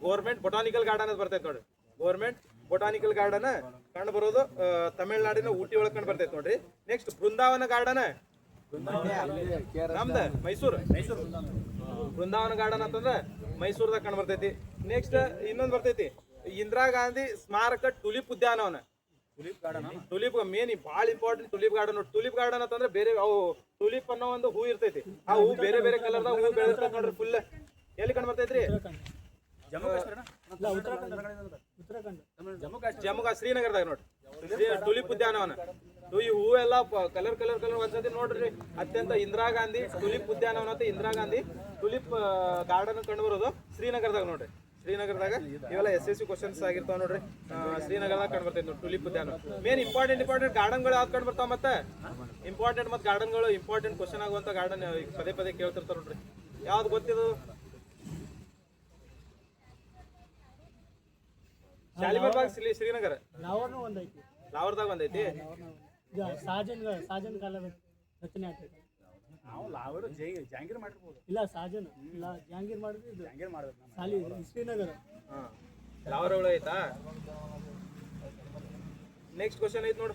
ಗೋರ್ಮೆಂಟ್ ಬೊಟಾನಿಕಲ್ ಗಾರ್ಡನ್ ಅಂತ ಬರ್ತೈತೆ ನೋಡಿ. ಗೋರ್ಮೆಂಟ್ ಬೊಟಾನಿಕಲ್ ಗಾರ್ಡನ್ ಕಂಡು ಬರೋದು ತಮಿಳ್ನಾಡಿನ ಊಟಿ ಒಳಗೆ ಕಂಡು ಬರ್ತೈತೆ ನೋಡ್ರಿ. ನೆಕ್ಸ್ಟ್ ಬೃಂದಾವನ ಗಾರ್ಡನ್ ನಮ್ದು ಮೈಸೂರು ಬೃಂದಾವನ ಗಾರ್ಡನ್ ಅಂತಂದ್ರೆ ಮೈಸೂರ್ದಾಗ ಕಂಡು ಬರ್ತೈತಿ. ನೆಕ್ಸ್ಟ್ ಇನ್ನೊಂದು ಬರ್ತೈತಿ ಇಂದಿರಾ ಗಾಂಧಿ ಸ್ಮಾರಕ ಟುಲಿಪ್ ಉದ್ಯಾನವನ. ಟುಲಿಪ್ ಮೇನ್ ಭಾಳ important tulip garden. Tulip garden ಅಂತಂದ್ರೆ ಬೇರೆ ಅವು ಟುಲಿಪ್ ಅನ್ನೋ ಒಂದು ಹೂ ಇರ್ತೈತಿ. ಆ ಹೂ ಬೇರೆ ಬೇರೆ ಕಲರ್ದಾಗ ಹೂ ಬೆಳೆದಿರ್ತೈತಿ ನೋಡ್ರಿ. ಫುಲ್ ಎಲ್ಲಿ ಕಂಡು ಬರ್ತೈತ್ರಿ? ಜಮ್ಮು ಶ್ರೀನಗರದಾಗ ನೋಡ್ರಿ ಟುಲಿಪ್ ಉದ್ಯಾನವನ. ಈ ಹೂ ಎಲ್ಲ ಕಲರ್ ಕಲರ್ ಕಲರ್ ಒಂದ್ಸತಿ ನೋಡ್ರಿ. ಅತ್ಯಂತ ಇಂದಿರಾ ಗಾಂಧಿ ಟುಲಿಪ್ ಉದ್ಯಾನವನ ಅಂತ ಇಂದಿರಾ ಗಾಂಧಿ ಟುಲಿಪ್ ಗಾರ್ಡನ್ ಕಂಡು ಬರೋದು ಶ್ರೀನಗರದಾಗ ನೋಡ್ರಿ. ಶ್ರೀನಗರದಾಗ ಇವೆಲ್ಲ SSC ಕ್ವಶನ್ಸ್ ಆಗಿರ್ತಾವ ನೋಡ್ರಿ. ಶ್ರೀನಗರದಾಗ ಕಂಡು ಬರ್ತೈತೆ ನೋಡಿ ಟುಲಿಪ್ ಉದ್ಯಾನ. ಮೇನ್ ಇಂಪಾರ್ಟೆಂಟ್ ಗಾರ್ಡನ್ಗಳು ಯಾವ್ದು ಕಂಡು ಬರ್ತಾವ ಮತ್ತೆ ಇಂಪಾರ್ಟೆಂಟ್ ಮತ್ತೆ ಗಾರ್ಡನ್ಗಳು ಇಂಪಾರ್ಟೆಂಟ್ ಕ್ವಶನ್ ಆಗುವಂತ ಗಾರ್ಡನ್ ಪದೇ ಪದೇ ಕೇಳ್ತಿರ್ತಾರ ನೋಡ್ರಿ. ಯಾವ್ದು ಗೊತ್ತಿದು? ಶಾಲಿಮಾರ್ ಬಾಗ್ ಶ್ರೀನಗರ. ಲಾವರ್ದಾಗ ಒಂದೈತಿ. ಸಾಜನ್ ಕಾಲ ರಚನೆ ಆಗ್ತೈತೆ. ಇಲ್ಲ ಸಾಜನ್ ಇಲ್ಲ ಜಹಾಂಗೀರ್ ಮಾಡಿದ್ರೆ ಇದು ಸಾಲಿ ಶ್ರೀನಗರ. ಲಾವರ್ ಒಳಗೆ ಐತಾ? ನೆಕ್ಸ್ಟ್ ಕ್ವಶನ್ ಐತಿ ನೋಡು.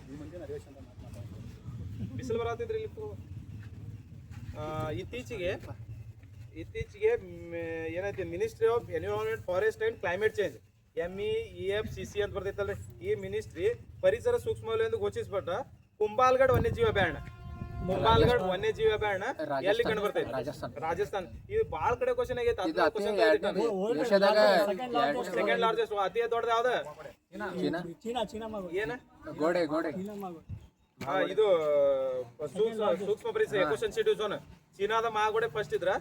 ಬಿಸಿಲು ಬರತ್ತಿದ್ರಿ ಇಲ್ಲಿ. ಇತ್ತೀಚೆಗೆ ಏನೈತಿ ministry of environment forest and climate change MEEFCC ಅಂತ ಬರ್ತೈತಲ್ರಿ. ಈ ಮಿನಿಸ್ಟ್ರಿ ಪರಿಸರ ಸೂಕ್ಷ್ಮ ವಲಯ ಎಂದು ಘೋಷಿಸಲ್ಪಟ್ಟ ಕುಂಬಾಲ್ಗಢ್ ವನ್ಯಜೀವಿ ಅಭಯಾರಣ್ಯ. ಕುಂಬಾಲ್ಗಢ್ ವನ್ಯಜೀವಿ ಅಭಯಾರಣ್ಯ ಎಲ್ಲಿ ಕಂಡು ಬರ್ತೈತಿ? ರಾಜಸ್ಥಾನ್. ಇದು ಬಾಳ ಕಡೆ ಕ್ವಶನ್ ಆಗೈತೆ. ಸೆಕೆಂಡ್ ಲಾರ್ಜೆಸ್ಟ್ ಅತಿ ದೊಡ್ಡದು ಯಾವ್ದು? ಏನ ಇದು ಸೂಕ್ಷ್ಮ ಪರಿಸರ ಎಕೋ ಸೆನ್ಸಿಟಿವ್ ಝೋನ್. ಚೀನಾದ ಮಾಗೋಡೆ ಫಸ್ಟ್ ಇದ್ರ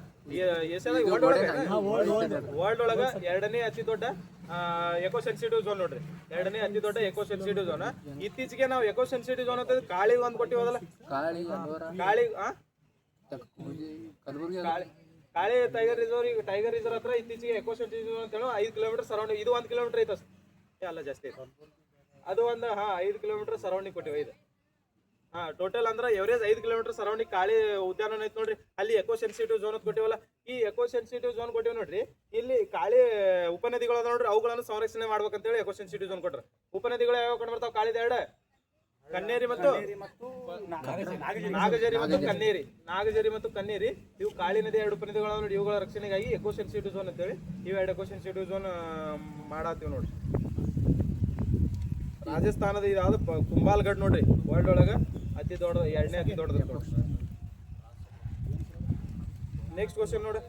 ವರ್ಲ್ಡ್ ಒಳಗ ಎರಡನೇ ಅತಿ ದೊಡ್ಡ ಎಕೋ ಸೆನ್ಸಿಟಿವ್ ಝೋನ್ ನೋಡ್ರಿ. ಎರಡನೇ ಅತಿ ದೊಡ್ಡ ಎಕೋ ಸೆನ್ಸಿಟಿವ್ ಝೋನ್. ಇತ್ತೀಚೆಗೆ ನಾವು ಎಕೋ ಸೆನ್ಸಿಟಿವ್ ಝೋನ್ ಅಂತ ಕಾಳಿ ಒಂದ್ ಕೊಟ್ಟಿವದಲ್ಲ. ಕಾಳಿ ಟೈಗರ್ ರಿಸರ್ವ್ ಹತ್ರ ಇತ್ತೀಚೆಗೆ ಎಕೋ ಸೆನ್ಸಿಟಿವ್ ಝೋನ್ ಅಂತ ಹೇಳಿ 5 ಕಿಲೋಮೀಟರ್ ಸರೌಂಡಿಂಗ್. ಇದು 1 ಕಿಲೋಮೀಟರ್ ಐತ ಅಲ್ಲ ಜಾಸ್ತಿ ಐತೆ. ಅದು ಒಂದು 5 ಕಿಲೋಮೀಟರ್ ಸರೌಂಡಿಂಗ್ ಕೊಟ್ಟಿವಿ. ಇದು ಟೋಟಲ್ ಅಂದ್ರೆ ಎವರೇಜ್ 5 ಕಿಲೋಮೀಟರ್ ಸರೌಂಡಿಂಗ್ ಕಾಳಿ ಉದ್ಯಾನವನ ಐತಿ ನೋಡ್ರಿ. ಅಲ್ಲಿ ಎಕೋ ಸೆನ್ಸಿಟಿವ್ ಝೋನ್ ಅಂತ ಕೊಟ್ಟಿವಲ್ಲ. ಈ ಎಕೋ ಸೆನ್ಸಿಟಿವ್ ಝೋನ್ ಕೊಟ್ಟಿವಿ ನೋಡ್ರಿ. ಇಲ್ಲಿ ಕಾಳಿ ಉಪನದಿಗಳು ನೋಡ್ರಿ, ಅವುಗಳನ್ನು ಸಂರಕ್ಷಣೆ ಮಾಡ್ಬೇಕಂತೇಳಿ ಎಕೋ ಸೆನ್ಸಿಟಿವ್ ಝೋನ್ ಕೊಟ್ರ. ಉಪನದಿಗಳು ಯಾವ ಕಂಡು ಬರ್ತಾವ? ಕಾಳಿದ ಎರಡು ಕನ್ನೇರಿ ಮತ್ತು ನಾಗಜರಿ ಮತ್ತು ಕನ್ನೇರಿ. ಇವು ಕಾಳಿ ನದಿ 2 ಉಪನದಿಗಳು ನೋಡಿ. ಇವುಗಳ ರಕ್ಷಣೆಗಾಗಿ ಎಕೋ ಸೆನ್ಸಿಟಿವ್ ಝೋನ್ ಅಂತೇಳಿ ಇವು 2 ಎಕೋ ಸೆನ್ಸಿಟಿವ್ ಝೋನ್ ಮಾಡತ್ತೀವಿ ನೋಡ್ರಿ. ರಾಜಸ್ಥಾನದ ಇದಾದ ಕುಂಬಾಲ್ಗಢ್ ನೋಡ್ರಿ. ವರ್ಲ್ಡ್ ಒಳಗ ಅತಿ ದೊಡ್ಡ ಎರಡನೇ ಅತಿ ದೊಡ್ಡದು. ನೆಕ್ಸ್ಟ್ ಕ್ವಶನ್ ನೋಡಿ.